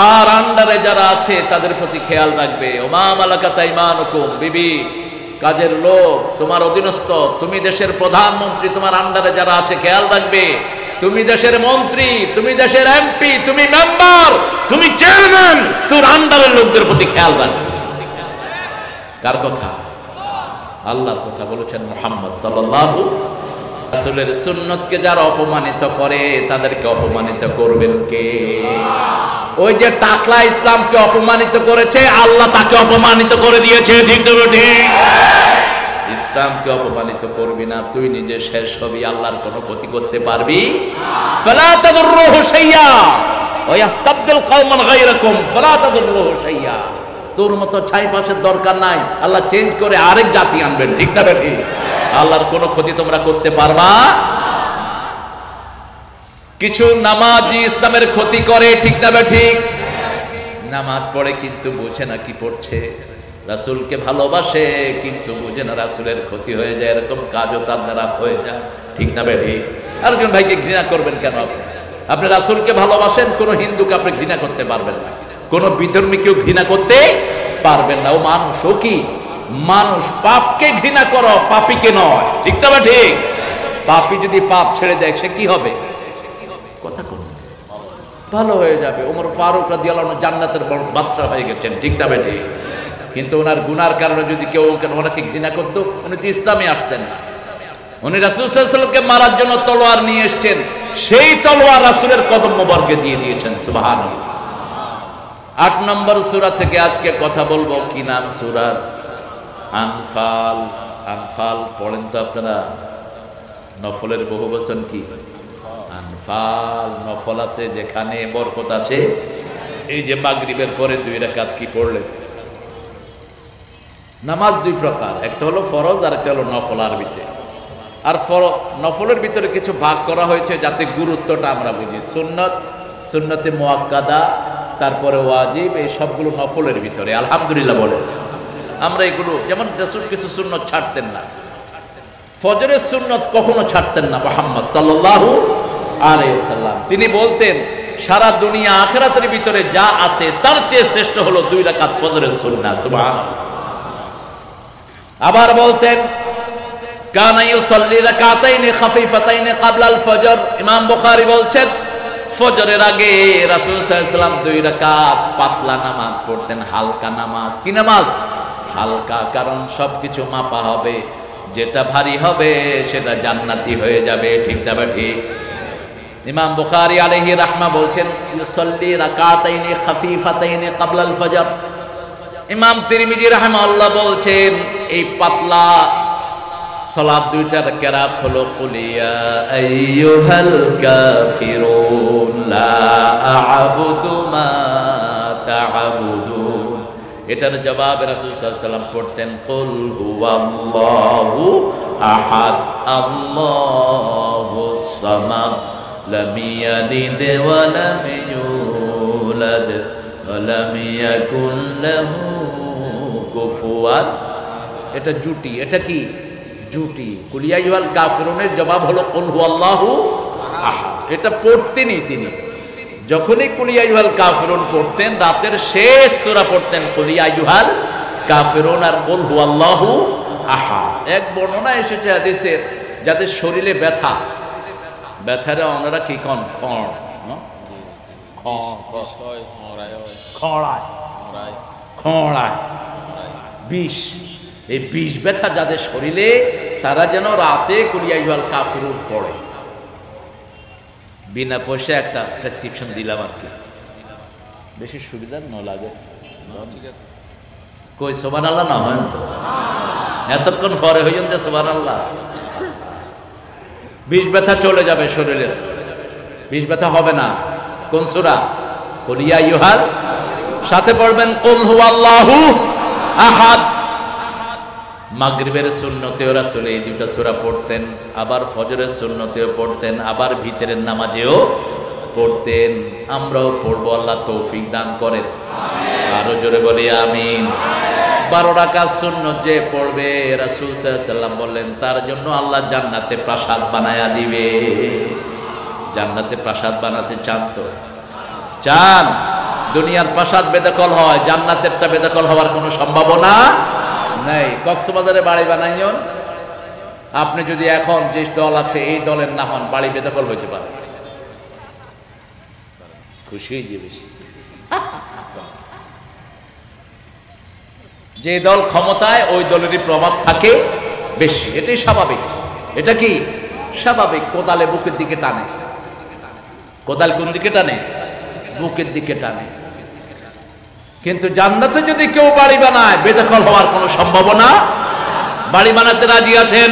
আর আন্ডারে যারা আছে তাদের প্রতি খেয়াল রাখবে। ওয়া মা মালাকাত আইমানুকুম, বিবি কাজের লোক, তোমার অধীনস্থ, তুমি দেশের প্রধানমন্ত্রী, তোমার আন্ডারে যারা আছে খেয়াল রাখবে। তুমি দেশের মন্ত্রী, তুমি দেশের এমপি, তুমি মেম্বার, তুমি চেয়ারম্যান, তোর আন্ডারের লোকদের প্রতি খেয়াল রাখবে। কার কথা? আল্লাহর কথা বলেছেন মুহাম্মদ সাল্লাল্লাহু। রাসূলের সুন্নতকে যারা অপমানিত করে তাদেরকে অপমানিত করবেন কে? ওই যে টাকলা ইসলামকে অপমানিত করেছে, আল্লাহ তাকে অপমানিত করে দিয়েছে। ঠিক তো ঠিক? ইসলামকে অপমানিত করবি না, তুই নিজে শেষ হবি, আল্লাহর কোনো ক্ষতি করতে পারবি ফালা তাদুররুহু শাইয়া ওয়া ইয়াস্তাবদিল কওমান গায়রাকুম ফালা তাদুররুহু শাইয়া। তোর মতো ছাই পাশের দরকার নাই, আল্লাহ চেঞ্জ করে আরেক জাতি আনবেন। ঠিক না বেঠি? আল্লাহর কোনো ক্ষতি তোমরা করতে পারবা। কিছু নামাজি ইসলামের ক্ষতি করে, ঠিক না বেঠিক? নামাজ পড়ে কিন্তু বোঝে না কি পড়ছে, রাসূলকে ভালোবাসে কিন্তু বুঝে না রাসূলের ক্ষতি হয়ে যায়, এরকম কাজও তার দ্বারা হয়ে যায়। ঠিক না বেঠিক? আরেকজন ভাইকে ঘৃণা করবেন কেন? আপনি রাসূলকে ভালোবাসেন, কোন হিন্দুকে আপনি ঘৃণা করতে পারবেন না, কোন বিধর্মীকেও ঘৃণা করতে পারবেন না। ও মানুষ, ও কি মানুষ। পাপকে ঘৃণা করো, পাপীকে নয়। ঠিক না বেঠিক? পাপী যদি পাপ ছেড়ে দেয় সে কি হবে? কথা কোন ভালো হয়ে যাবে। ওমর ফারুক রাদিয়াল্লাহু আনহু জান্নাতের বড় বাদশা হয়ে গেছেন। ঠিক না বেঠিক? কিন্তু ওনার গুনার কারণে যদি কেউ ওনাকে ঘৃণা করতো, উনি তো ইসলামে আসতেন না। উনি রাসূল সাল্লাল্লাহু আলাইহি ওয়াসাল্লামকে মারার জন্য তলোয়ার নিয়ে এসেছেন, সেই তলোয়ার রাসূলের কদম মোবারকে দিয়ে দিয়েছেন। সুবহানাল্লাহ। 8 নম্বর সূরা থেকে আজকে কথা বলবো। কি নাম সূরার? আনফাল। আনফাল পড়েন তো আপনারা? নফলের বহুবচন কি? আনফাল। নফল আছে যেখানে বরকত আছে। এই যে মাগরিবের পরে 2 রাকাত কি পড়লেন? নামাজ 2 প্রকার, একটা হলো ফরজ আর একটা হলো নফল আরবিতে। আর নফলের ভিতরে কিছু ভাগ করা হয়েছে যাতে গুরুত্বটা আমরা বুঝি। সুন্নত, সুন্নতে মুআক্কাদা, তারপরে ওয়াজিব, এই সবগুলো নফলের ভিতরে। আলহামদুলিল্লাহ বলেন। আমরা এগুলো, যেমন রাসূল কিছু সুন্নত ছাড়তেন না, ফজরের সুন্নত কখনো ছাড়তেন না মুহাম্মদ সাল্লাল্লাহু আলাইহি ওয়াসাল্লাম। তিনি বলতেন সারা দুনিয়া আখিরাতের ভিতরে যা আছে তার চেয়ে শ্রেষ্ঠ হলো 2 রাকাত ফজরের সুন্নাহ। সুবহানাল্লাহ। আবার বলতেন কানা ইউসাল্লি রাকাতাইনি খাফিফাতাইনি ক্বাবলা আল ফজর। ইমাম বুখারী বলছেন ফজরের আগে রাসূল সাল্লাল্লাহু আলাইহি ওয়াসাল্লাম 2 রাকাত পাতলা নামাজ পড়তেন, হালকা নামাজ। কি নামাজ? হালকা, কারণ সবকিছু মাপা হবে, যেটা ভারী হবে সেটা জান্নাতি হয়ে যাবে। ঠিক না ঠিক? ইমাম বুখারী আলাইহি রাহমা বলছেন ইউসাল্লি রাকাতাইনি খাফিফাতাইনি ক্বাবলা আল ফজর। ইমাম তিরমিজি রাহিমাহুল্লাহ বলছেন এই পাতলা সালাত দুইটার কেরাত হলো কুল ইয়া আইয়ুহাল কাফিরুন লা আ'বুদু মা তা'বুদুন। এটার জবাবে রাসূল সাল্লাল্লাহু আলাইহি ওয়াসাল্লাম পড়তেন কুল হুয়াল্লাহু আহাদ আল্লাহুস সামাদ লাম ইয়ালিদ ওয়া লাম ইউলাদ ওয়া লাম ইয়াকুল লাহু কুফুয়ান। এটা জুটি, এটা কি জুটি। কুল ইয়া আইয়ুহাল কাফিরুনের জবাব হলো কুল হুয়াল্লাহু আহাদ। এটা পড়তেনই তিনি, যখনই কুল ইয়া আইয়ুহাল কাফিরুন পড়তেন রাতের শেষ সূরা পড়তেন কুল ইয়া আইয়ুহাল কাফিরুন আর কুল হুয়াল্লাহু আহাদ। এক বর্ণনা এসেছে হাদিসের, যাদের শরীরে ব্যথা, ব্যথারে ওনারা কি কন খড় খড়ায় বিষ, এই বিষ ব্যথা যাদের শরীরে তারা যেন রাতে কুল ইয়া আইয়ুহাল কাফিরুন পড়ে। বিনা পয়সা একটা প্রেসক্রিপশন দিলাম আর কি, বেশি সুবিধা না লাগে। কই সুবহানাল্লাহ না হয় তো এতক্ষণ পরে হইন যে সুবহানাল্লাহ। বিষ ব্যথা চলে যাবে শরীরের, বিষ ব্যথা হবে না। কোন সূরা? কুল ইয়া আইয়ুহাল, সাথে পড়বেন কুল হুয়াল্লাহু আহাদ। মাগরিবের সুন্নতেও রাসূল এই দুইটা সূরা পড়তেন, আবার ফজরের সুন্নতেও পড়তেন, আবার ভিতরের নামাজেও পড়তেন। আমরাও পড়বো, আল্লাহ তৌফিক দান করেন। আরো জোরে বলি আমিন। 12 রাকাত সুন্নত যে পড়বে রাসূল সাল্লাল্লাহু আলাইহি ওয়াসাল্লাম বললেন তার জন্য আল্লাহ জান্নাতে প্রাসাদ বানায়া দিবে। জান্নাতে প্রাসাদ বানাতে চান তো? চান? দুনিয়ার প্রাসাদ বেদখল হয়, জান্নাতেরটা বেদখল হওয়ার কোনো সম্ভাবনা নাই। কক্সবাজারে বাড়ি বানাইন, আপনি যদি এখন যে দল আছে এই দলের না হন, বাড়ি বেদখল হইতে পারে। খুশি হয়ে যে বেশি, যে দল ক্ষমতায় ওই দলেরই প্রভাব থাকে বেশি, এটাই স্বাভাবিক। এটা কি স্বাভাবিক? কোদালে বুকের দিকে টানে, কোদাল কোন দিকে টানে? বুকের দিকে টানে। কিন্তু জান্নাতে যদি কেউ বাড়ি বানায় বেদখল হওয়ার কোনো সম্ভাবনা। বাড়ি বানাতে রাজি আছেন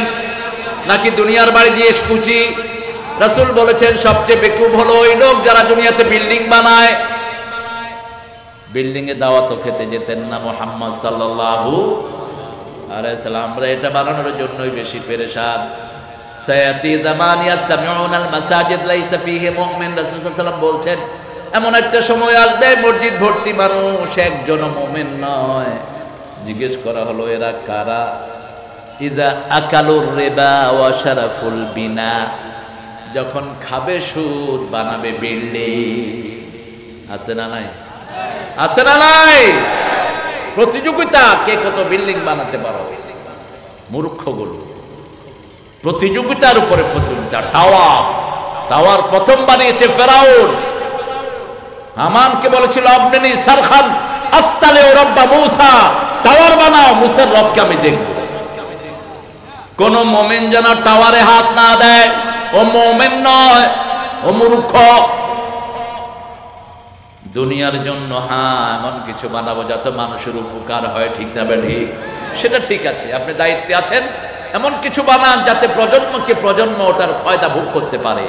নাকি দুনিয়ার বাড়ি দিয়ে খুশি? রাসূল বলেছেন সবচেয়ে বেকুব হলো ওই লোক যারা দুনিয়াতে বিল্ডিং বানায়। বিল্ডিং এ দাওয়াতও খেতে যেতেন না মুহাম্মদ সাল্লাল্লাহু আলাইহি সাল্লাম। আমরা এটা বানানোর জন্যই বেশি পেরেশান। সায়াতি জামান ইয়াসতামিউনাল মাসাজিদ লাইসা ফিহি মুমিন। রাসূল সাল্লাল্লাহু আলাইহি সাল্লাম বলছেন এমন একটা সময় আসবে মসজিদ ভর্তি মানুষ, একজনও মুমিন নয়। জিজ্ঞেস করা হলো এরা কারা? ইদা আকালুর রিবা ওয়া শারাফুল বিনা, যখন খাবে সুদ বানাবে বিল্ডিং। আছে না নাই? আছে না নাই? প্রতিযোগিতা, কে কত বিল্ডিং বানাতে পারো। মূর্খগুলো প্রতিযোগিতার উপরে প্রতিযোগিতা। টাওয়ার, টাওয়ার প্রথম বানিয়েছে ফেরাউন। হামানকে বলেছিল আপনি সারখান আত্তালে ও রব্বা মূসা, টাওয়ার বানাও, মুসার রবকে আমি দেখব। কোন মুমিন যেন টাওয়ারে হাত না দেয়, ও মুমিন নয়, ও মূর্খ। দুনিয়ার জন্য হ্যাঁ এমন কিছু বানাবো যাতে মানুষের উপকার হয়, ঠিক না ঠিক? সেটা ঠিক আছে, আপনি দায়িত্বে আছেন। এমন কিছু বানান যাতে প্রজন্মকে প্রজন্ম ওটার ফায়দা ভোগ করতে পারে।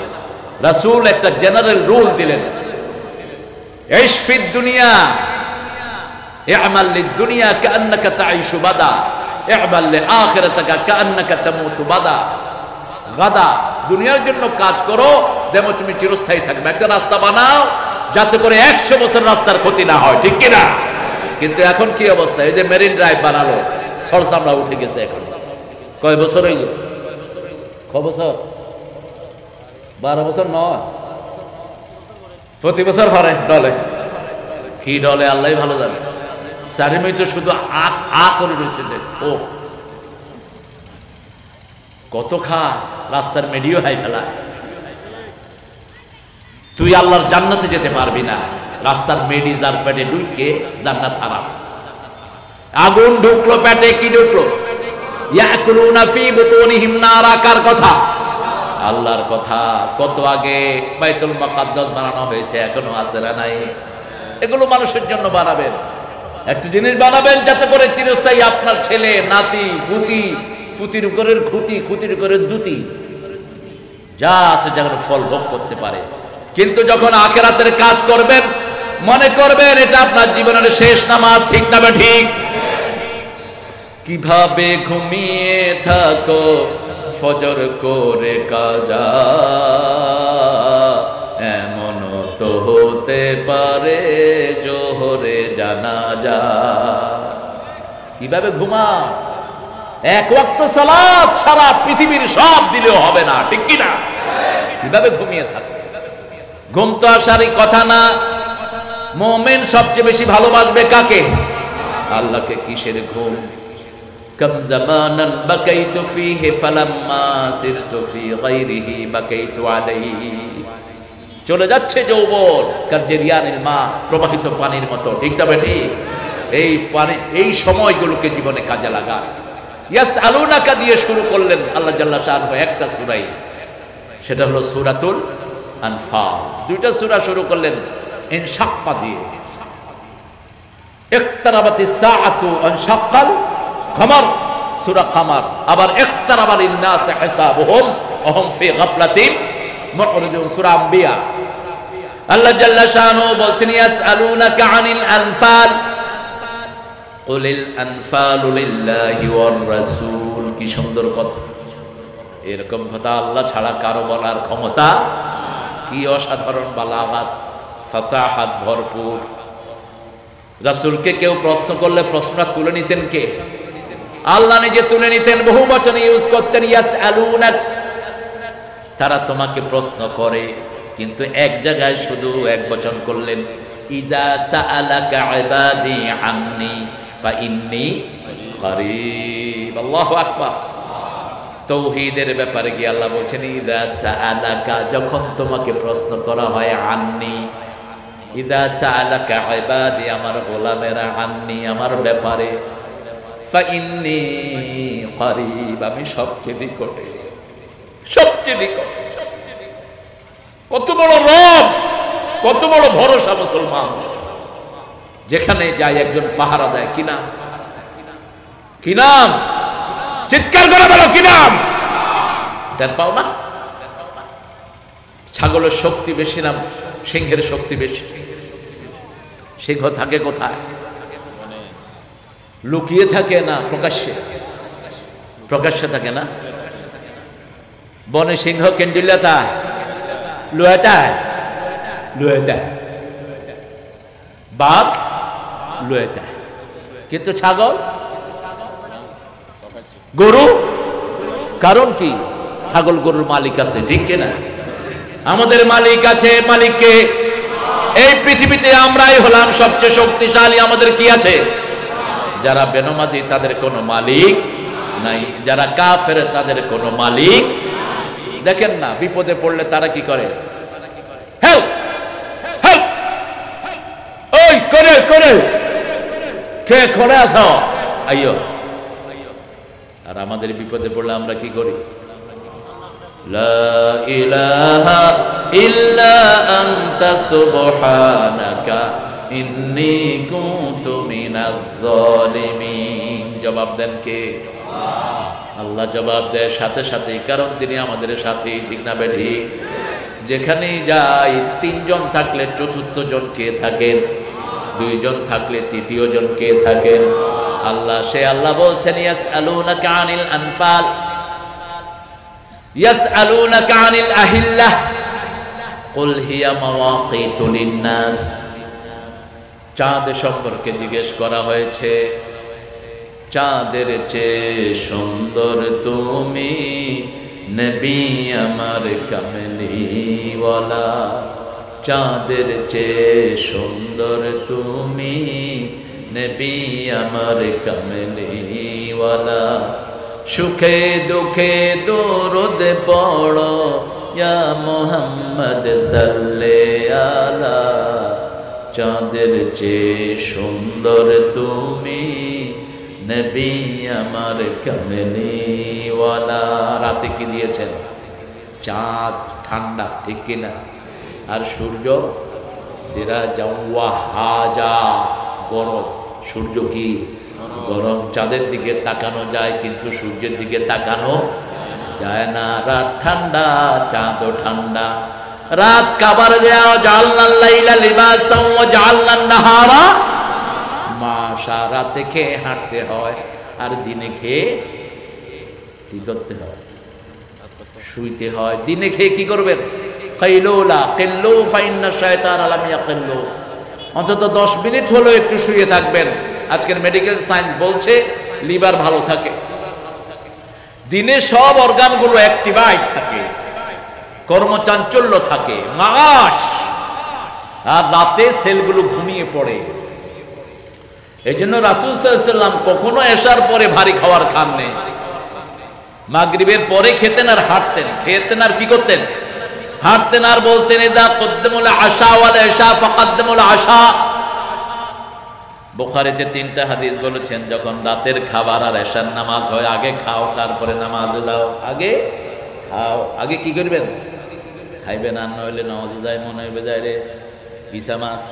রাসূল একটা জেনারেল রুল দিলেন, ইশ ফিদ দুনিয়া ইআমাল লিদ-দুনিয়া কাআন্নাকা তাঈশু বাদা ইআমাল লিআখিরাতিকা কাআন্নাকা তামুতু বাদা গাদা। দুনিয়ার জন্য কাজ করো যেন তুমি চিরস্থায়ী থাকবে। একটা রাস্তা বানাও যাতে করে 100 বছর রাস্তার ক্ষতি না হয়, ঠিক কিনা? কিন্তু এখন কি অবস্থা? এই যে মেরিন ড্রাইভ বানালো, সরসামরা উঠে গেছে। এখন কয় বছর হইল? কয় বছর? 12 বছর নয়, প্রতি বছর ভরে ডলে। কি ডলে আল্লাহ ভালো জানে। চারিমি তো শুধু আ করে রয়েছে, ও কত খা, রাস্তার মেডিও হাই ফেলা। তুই আল্লাহর জান্নাতে যেতে পারবি না, রাস্তার মেডি যার পেটে ঢুকে জান্নাত হারাম। আগুন ঢুকলো পেটে, কি ঢুকলো? ইয়াকুলুনা ফি বুতুনিহিম নারা। কার কথা? আল্লাহর কথা। কত আগে বাইতুল মুকাদ্দাস বানানো হয়েছে, এখনো আছে না নাই? এগুলো মানুষের জন্য বানাবেন। একটা জিনিস বানাবেন যাতে করে চিরস্থায়ী আপনার ছেলে নাতি ফুতি, ফুতির উপরের খুঁতি, খুঁতির উপরের দুতি, যা আছে যেন ফল ভোগ করতে পারে। কিন্তু যখন আখিরাতের কাজ করবেন মনে করবেন এটা আপনার জীবনের শেষ নামাজ, ঠিক না ঠিক? কিভাবে ঘুমিয়ে থাকো ফজর করে কাজা, এমন তো হতে পারে জোহরে জানাজা। কিভাবে ঘুমা? এক ওয়াক্ত সালাত সারা পৃথিবীর সব দিলেও হবে না, ঠিক কি না? কিভাবে ঘুমিয়ে থাকো? ঘুম তো আসারই কথা না। মুমিন সবচেয়ে বেশি ভালোবাসবে কাকে? আল্লাহকে। কিসের ঘুম? কম জামানান বাকাইতু ফীহি ফালাম্মা সিরতু ফী গায়রিহি বাকাইতু আলাইহি। চলে যাচ্ছে যৌবন কারজেরিয়ানিল মা, প্রবাহিত পানির মতো, ঠিক না বেটি? এই পানি, এই সময়গুলোকে জীবনে কাজে লাগা। ইয়াসআলুনাকা দিয়ে শুরু করলেন আল্লাহ জাল্লা শাআনহু একটা সূরাই, সেটা হলো সূরাতুল আনফাল। দুইটা সূরা শুরু করলেন ইনশাক্কা দিয়ে, ইকতারাবাতিস সাআতু ওয়ানশাক্কাল কমর, সূরা কমর। আবার ইকতারাবা লিন-নাসি হিসাবুহুম ওয়া হুম ফি গাফলাতিন মু'রিদুন, সূরা আম্বিয়া। আল্লাহ জাল্লা শাআনহু বলছেন ইয়াসআলুনাকা আনিল আনফাল কুলিল আনফালু লিল্লাহি ওয়ার রাসূল। কি সুন্দর কথা! এরকম কথা আল্লাহ ছাড়া কারো বলার ক্ষমতা। কি অসাধারণ বালাগাত, ফাসাহাত ভরপুর। রাসূলকে কেউ প্রশ্ন করলে প্রশ্নটা তুলে নিতেন কে? আল্লাহ নিজে তুলে নিতেন, বহু বচনে ইউজ করতেন ইয়াসআলুনাক। তারা তোমাকে প্রশ্ন করে, কিন্তু এক জায়গায় শুধু এক বচন করলেন, ইযা সাআলাকা ইবাদি আন্নি ফাইন্নী করিব। আল্লাহু আকবার। তৌহিদের ব্যাপারে গিয়ে আল্লাহ বলছেন ইযা সাআলাকা, যখন তোমাকে প্রশ্ন করা হয় আন্নি, ইযা সাআলাকা ইবাদি, আমার গোলামেরা, আন্নি, আমার ব্যাপারে, ফাইন্নী করিব, আমি সবচেয়ে নিকটে, সবচেয়ে নিকট। কত বড় রব, কত বড় ভরসা মুসলমান। যেখানে যায় একজন পাহারা দেয়। কি নাম? কি নাম? চিৎকার করে বলো, কি নাম? টের পাও না? ছাগলের শক্তি বেশি না সিংহের শক্তি বেশি? সিংহ থাকে কোথায়? লুকিয়ে থাকে না প্রকাশ্যে? প্রকাশ্যে থাকে না। বনে সিংহ কেন্দ্রিলাতা লুয়েটা, লুয়েটা, বাঘ লুয়েটা, কিন্তু ছাগল, গরু, কারণ কি? ছাগল গরুর মালিক আছে, ঠিক কিনা? আমাদের মালিক আছে। মালিককে এই পৃথিবীতে আমরাই হলাম সবচেয়ে শক্তিশালী। আমাদের কি আছে? যারা বেনমাজি তাদের কোনো মালিক নাই, যারা কাফের তাদের কোনো মালিক। দেখেন না, বিপদে পড়লে তারা কি করে? হেল্প হেল্প, ওই করে করে কে করে আছো, আইয়ো। আর আমাদের বিপদে পড়লে আমরা কি করি? লা ইলাহা ইল্লা আনতা সুবহানাকা ইন্নী কুনতু মিনাজ জালিমিন। জবাব দেন কে? আল্লাহ জবাব দেয় সাথে সাথে, কারণ তিনি আমাদের সাথে, ঠিক না বেঠি? যেখানেই যাই, তিনজন থাকলে চতুর্থ জন কে থাকেন? দুইজন থাকলে তৃতীয় জন কে থাকেন? আল্লাহ। সে আল্লাহ বলছেন ইয়াসআলুনাকা আনিল আনফাল, ইয়াসআলুনাকা আনিল আহিল্লাহ কুল হিয়া মাওয়াকিতু লিন-নাস। চাঁদ সম্পর্কে জিজ্ঞেস করা হয়েছে। চাঁদের চেয়ে সুন্দর তুমি, নবী আমার কামলিওয়ালা। চাঁদের চেয়ে সুন্দর তুমি, নবী আমার কামলিওয়ালা। সুখে দুঃখে দরুদ পড়ো, ইয়া মুহাম্মদ সাল্লি আলা। চাঁদের চেয়ে সুন্দর তুমি, নবী আমার কামলিওয়ালা। রাতে কি দিয়েছেন? চাঁদ ঠান্ডা, ঠিক কিনা? আর সূর্য সিরাজাম ওয়াহাজা, গরম, সূর্য কি গরম, চাঁদের দিকে তাকানো যায় কিন্তু সূর্যের দিকে তাকানো যায় না। রাত ঠান্ডা, চাঁদও ঠান্ডা। রাত কাবার দেয়া, জাআলনাল লাইলা লিবাসান ওয়া জাআলনান নাহারা মাশা। রাতে খেয়ে হাঁটতে হয় আর দিনে খেয়ে কি করতে হয়? শুইতে হয়। দিনে খেয়ে কি করবেন? কাইলুলা কিল্লু ফাইন্না শায়তান লাম ইয়াকিল্লু, অন্তত 10 মিনিট হলো একটু শুয়ে থাকবেন। আজকের মেডিকেল সায়েন্স বলছে লিভার ভালো থাকে, দিনে সব অর্গানগুলো অ্যাক্টিভাইড থাকে, কর্মচাঞ্চল্য থাকে, মাস। আর রাতে সেলগুলো ঘুমিয়ে পড়ে। এই জন্য রাসূল সাল্লাল্লাহু আলাইহি ওয়াসাল্লাম কখনো এশার পরে ভারী খাবার খান নেই। মাগরিবের পরে খেতেন আর হাঁটতেন, খেতেন আর কি করতেন? হাঁটতেন আর বলতেন ইদা কদ্দামুল আশা ওয়াল ইশা ফাকাদ্দামুল আশা। বুখারীতে 3টা হাদিস বলেছেন, যখন রাতের খাবার আর এশার নামাজ হয় আগে খাও তারপরে নামাজে যাও। আগে খাও, আগে কি করবেন? খাইবেন, আর নইলে নামাজে যায় মনে হইবে যায় রে ইসা মাছ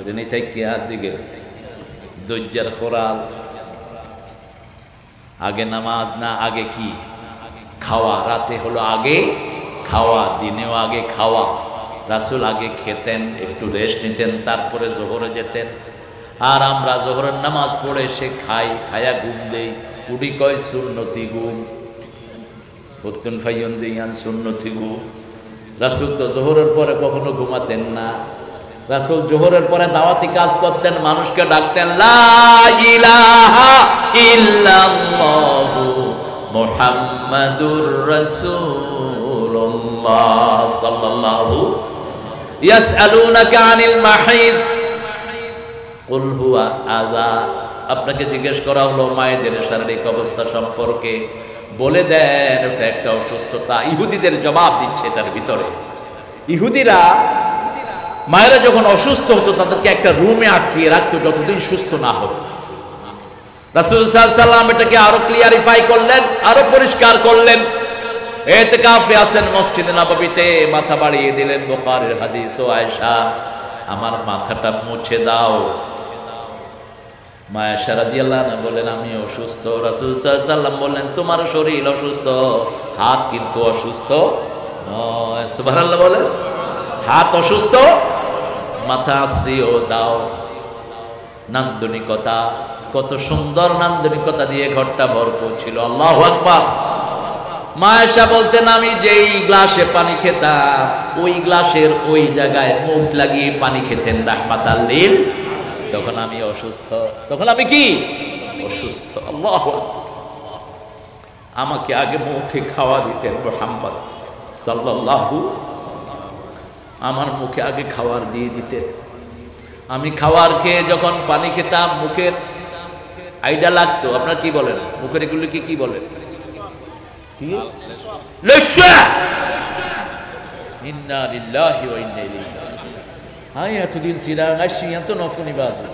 রেনি থেকে হাত দিকে দজ্জার খোরাল। আগে নামাজ না, আগে কি? খাওয়া। রাতে হলো আগে খাওয়া, দিনেও আগে খাওয়া। রাসূল আগে খেতেন, একটু রেস্ট নিতেন, তারপরে জোহরে যেতেন। আর আমরা জোহরের নামাজ পড়ে সে খাই, খায়া ঘুম দেই, উডি কয় সুন্নতি ঘুম, হতুন ফাইয়ন দিয়ান সুন্নতি ঘুম। রাসূল তো জোহরের পরে কখনো ঘুমাতেন না। রাসূল জোহরের পরে দাওয়াতি কাজ করতেন, মানুষকে ডাকতেন লা ইলাহা ইল্লাল্লাহু মুহাম্মাদুর রাসূলুল্লাহ সাল্লাল্লাহু ইয়াসআলুনাকা আনিল মাহিদ কুল হুয়া আযা। আপনাকে জিজ্ঞেস করা হলো মায়েদের শারীরিক অবস্থা সম্পর্কে, বলে দেন ওটা একটা অসুস্থতা। ইহুদিদের জবাব দিচ্ছে এটার ভিতরে। ইহুদিরা মায়েরা যখন অসুস্থ হতো তাদেরকে একটা রুমে আটকিয়ে রাখতো যতদিন সুস্থ না হতো। রাসূল সাল্লাল্লাহু আলাইহি ওয়াসাল্লাম এটাকে আরো ক্লিয়ারিফাই করলেন, আরো পরিষ্কার করলেন। ইতিকাফে আছেন মসজিদে নববীতে, মাথা বাড়িয়ে দিলেন। বুখারীর হাদিস, ও আয়েশা আমার মাথাটা মুছে দাও। মা আয়েশা রাদিয়াল্লাহু আনহা বলেন আমি অসুস্থ। রাসূল সাল্লাল্লাহু আলাইহি ওয়াসাল্লাম বললেন তোমার শরীর অসুস্থ, হাত কিন্তু অসুস্থ নয়। সুবহানাল্লাহ বলেন। হাত অসুস্থ, মাথা আশ্রিও দাও। নান্দনিকতা, কত সুন্দর নান্দনিকতা দিয়ে ঘরটা ভরপুর ছিল। আল্লাহু আকবার। মা আয়েশা বলতেন আমি যেই গ্লাসে পানি খেতাম ওই গ্লাসের ওই জায়গায় মুখ লাগিয়ে পানি খেতেন রাহমাতাল লিল। তখন আমি অসুস্থ, তখন আমি কি অসুস্থ। আল্লাহু আকবার। আমাকে আগে মুখে খাওয়া দিতেন মুহাম্মদ সাল্লাল্লাহু, আমার মুখে আগে খাবার দিয়ে দিতেন। আমি খাবার খেয়ে যখন পানি খেতাম মুখের আইডা লাগতো। আপনারা কি বলেন? মুখের এগুলিকে কি বলেন? ইন্না লিল্লাহি ওয়া ইন্না ইলাইহি রাজিউন। হাই এতদিন ছিলাম আসি এত নফনি বাজে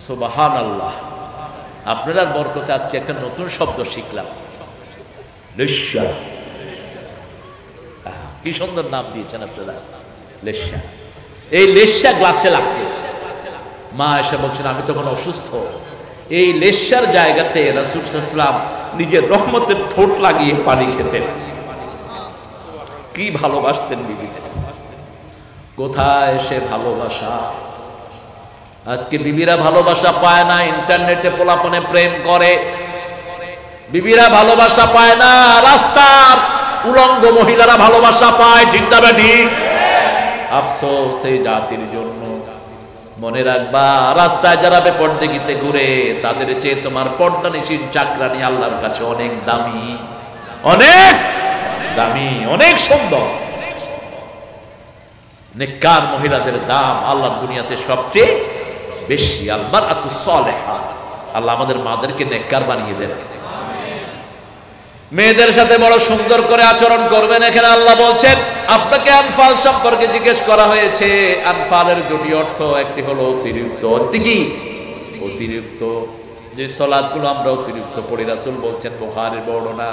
সুবহানাল্লাহ। আপনার বরকতে আজকে একটা নতুন শব্দ শিখলাম, লেশা। কি সুন্দর নাম দিয়েছেন আপনারা, লেশা। এই লেশা গ্লাসে লাগতে মা এসে বলছেন আমি তখন অসুস্থ। এই লেশার জায়গাতে রাসূল সাল্লাল্লাহু আলাইহি ওয়াসাল্লাম নিজের রহমতের ঠোঁট লাগিয়ে পানি খেতেন। কি ভালোবাসতেন বিবিদের, কোথায় সে ভালোবাসা। আজকে বিবিরা ভালোবাসা পায় না, ইন্টারনেটে পোলাপনে প্রেম করে। বিবিরা ভালোবাসা পায় না, রাস্তার উলঙ্গ মহিলারা ভালোবাসা পায়। চিন্তা ব্যাধি, আফসোস এই জাতির জন্য। মনে রাখবা রাস্তায় যারা বেপরদেগিতে ঘুরে তাদের চেয়ে তোমার পর্দানিশীন চাকরানি আল্লাহর কাছে অনেক দামি, অনেক দামি, অনেক সুন্দর। নেককার মহিলাদের দাম আল্লাহর দুনিয়াতে সবচেয়ে বেশি। আল মারআতুস সালিহা। আল্লাহ আমাদের মাদেরকে নেককার বানিয়ে দেন। মেয়েদের সাথে বড় সুন্দর করে আচরণ করবেন। এখানে আল্লাহ বলছেন আপনাকে আনফাল সম্পর্কে জিজ্ঞেস করা হয়েছে। আনফালের দুটি অর্থ, একটি হলো অতিরিক্ত। অতি কি? অতিরিক্ত। যে সালাতগুলো আমরা অতিরিক্ত পড়ি, রাসূল বলছেন বুখারীর বর্ণনা,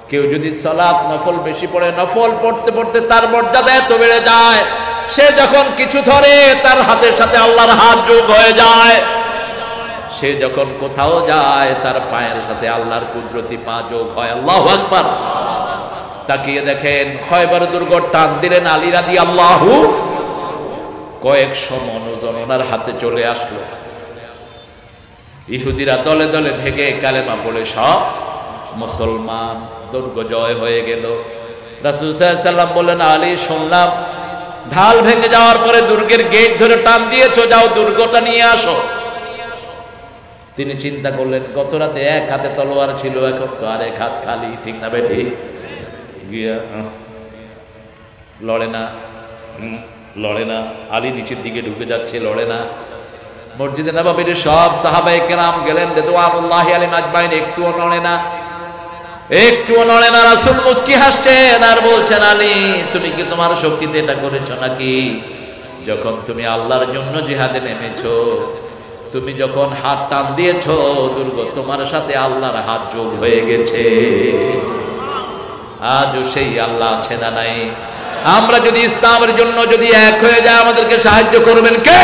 কেউ যদি সালাত নফল বেশি পড়ে, নফল পড়তে পড়তে তার মর্যাদা এত বেড়ে যায় সে যখন কিছু ধরে তার হাতের সাথে আল্লাহর হাত যোগ হয়ে যায়। সে যখন কোথাও যায় তার পায়ের সাথে আল্লাহর কুদরতি পা যোগ হয়। আল্লাহু আকবার। তাকিয়ে দেখেন খয়বার দুর্গ টান দিলেন আলী রাদিয়াল্লাহু, কয়েকশো মণ ওজন ওনার হাতে চলে আসলো। ইহুদিরা দলে দলে ভেগে কালেমা পড়ে সব মুসলমান, দুর্গ জয় হয়ে গেল। রাসূল সাল্লাল্লাহু আলাইহি ওয়াসাল্লাম বললেন, আলী শুনলাম ঢাল ভেঙে যাওয়ার পরে দুর্গের গেট ধরে টান দিয়েছো, যাও দুর্গটা নিয়ে আসো। তিনি চিন্তা করলেন, গত রাতে এক হাতে তলোয়ার ছিল, এখন তো আর এক হাত খালি, ঠিক না বেঠি? গিয়া লড়ে না, লড়ে না। আলী নিচের দিকে ঢুকে যাচ্ছে, লড়ে না। মসজিদে নববীর সব সাহাবায়ে কেরাম গেলেন রিদওয়ানুল্লাহি আলাইহিম আজমাইন, একটুও নড়ে না, একটুও নড়ে না। রাসূল মুস্কি হাসছেন আর বলছেন, আলী তুমি কি তোমার শক্তিতে এটা করেছো নাকি? যখন তুমি আল্লাহর জন্য জিহাদে নেমেছো, তুমি যখন হাত টান দিয়েছো, দুর্গ তোমার সাথে আল্লাহর হাত যোগ হয়ে গেছে। আজও সেই আল্লাহ আছে না নাই? আমরা যদি ইসলামের জন্য যদি এক হয়ে যায়, আমাদেরকে সাহায্য করবেন কে?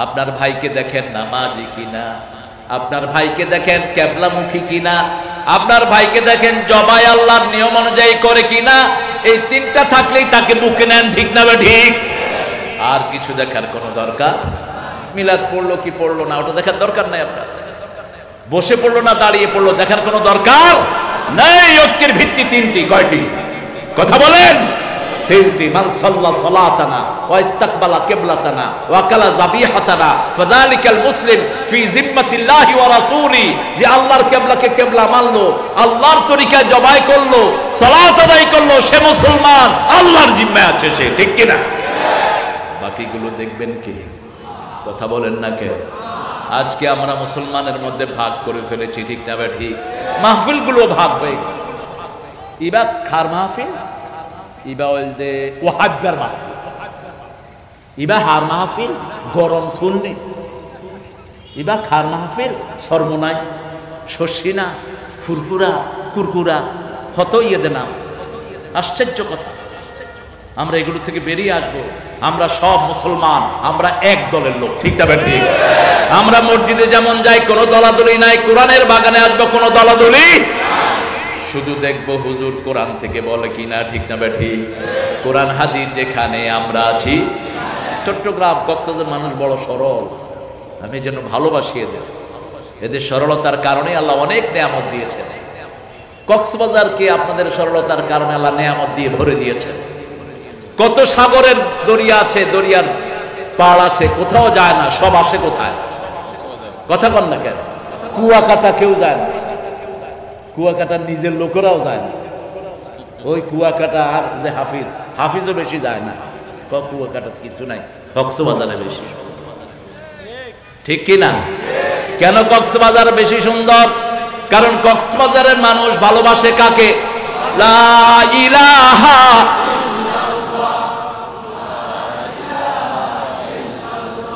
আপনার ভাইকে দেখেন নামাজি কিনা, আপনার ভাইকে দেখেন কেবলামুখী কিনা, আপনার ভাইকে দেখেন জবাই আল্লাহর নিয়ম অনুযায়ী করে কিনা। এই তিনটা থাকলেই তাকে বুকে নেন, ঠিক না ঠিক? আর কিছু দেখার কোনো দরকার? মিলাদ পড়লো কি পড়লো না ওটা দেখার দরকার নাই। আপনার বসে পড়লো না দাঁড়িয়ে পড়লো দেখার কোনো দরকার নাই। ঐক্যের ভিত্তি তিনটি। কয়টি? কথা বলেন। তিনটি। মান সাল্লা সালাতানা ওয়া ইস্তাকবালা কিবলাতানা ওয়া কালা যাবিহাতানা ফাযালিকাল মুসলিম ফি জিম্মাতিল্লাহি ওয়া রাসূলি। যে আল্লাহর কিবলাকে কিবলা মানলো, আল্লাহর তরিকায় জবাই করলো, সালাত আদায় করলো, সে মুসলমান, আল্লাহর জিম্মায় আছে সে, ঠিক কি না? বাকিগুলো দেখবেন কি? কথা বলেন না কে? আজকে আমরা মুসলমানের মধ্যে ভাগ করে ফেলেছি, ঠিক না ঠিক? মাহফিলগুলো ভাগ হয়ে গেছে। ইবা খার মাহফিল, ইবা ওলদে ওয়াহাব্বার মাহফিল, ইবা হার মাহফিল গরম সুন্নি, ইবা খার মাহফিল সরমনাই, শশিনা, ফুরফুরা, কুরকুরা, হত ইয়েদে নাম। আশ্চর্য কথা। আমরা এগুলো থেকে বেরিয়ে আসবো। আমরা সব মুসলমান, আমরা এক দলের লোক, ঠিক না ঠিক? আমরা মসজিদে যেমন যাই, কোনো দলাদলি নাই। কোরআনের বাগানে আসবো, কোনো দলাদলি। শুধু দেখবো হুজুর কোরআন থেকে বলে কিনা, ঠিক না ঠিক? কোরআন হাদিস যেখানে আমরা আছি। চট্টগ্রাম কক্সবাজার মানুষ বড় সরল, আমি যেন ভালোবাসি এদের। এদের সরলতার কারণে আল্লাহ অনেক নেয়ামত দিয়েছেন। কক্সবাজারকে আপনাদের সরলতার কারণে আল্লাহ নেয়ামত দিয়ে ভরে দিয়েছেন। কত সাগরের দরিয়া আছে, দরিয়ার পাড় আছে, কোথাও যায় না, সব আসে কোথায়? কথা কন না কেন? কুয়াকাটা কেউ যায় না, কুয়াকাটার নিজের লোকেরাও যায় না। ওই কুয়াকাটা আর যে হাফিজ, হাফিজও বেশি যায় না। কুয়াকাটা কিছু নাই, কক্সবাজারে বেশি, ঠিক কি না? কেন কক্সবাজার বেশি সুন্দর? কারণ কক্সবাজারের মানুষ ভালোবাসে কাকে? লা ইলাহা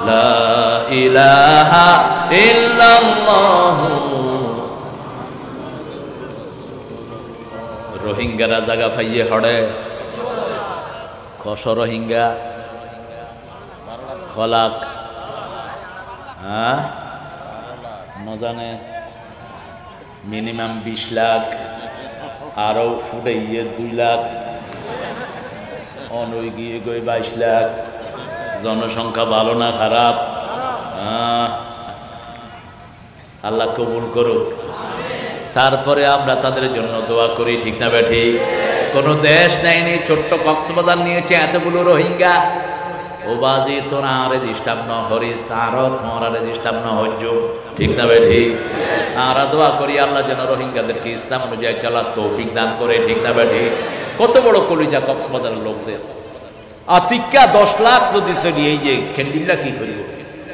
লা ইলাহা ইল্লাল্লাহ। রোহিঙ্গারা জায়গা পাইয়ে হড়ে, কস রোহিঙ্গা খলাক, হ্যাঁ নজানে মিনিমাম 20 লাখ, আরো ফুটে 2 লাখ, অনই গিয়ে গই 22 লাখ। জনসংখ্যা ভালো না খারাপ? আল্লাহ কবুল করুক। তারপরে আমরা তাদের জন্য দোয়া করি, ঠিক না ঠিক? কোন দেশ নেয়নি, ছোট্ট কক্সবাজার নিয়েছে এতগুলো রোহিঙ্গা। ও বাজি তোরা আরে ডিস্টার্ব ন হরিস, আরো তোমরা ডিস্টার্ব ন হজ্জ, ঠিক না ঠিক? আমরা দোয়া করি আল্লাহ যেন রোহিঙ্গাদেরকে ইসলাম অনুযায়ী চলার তৌফিক দান করে, ঠিক না ঠিক? কত বড় কলিজা কক্সবাজারের লোকদের। আতিকা 10 লাখ যদি সরি, এই যে খেন্ডিল্লা কি করিব?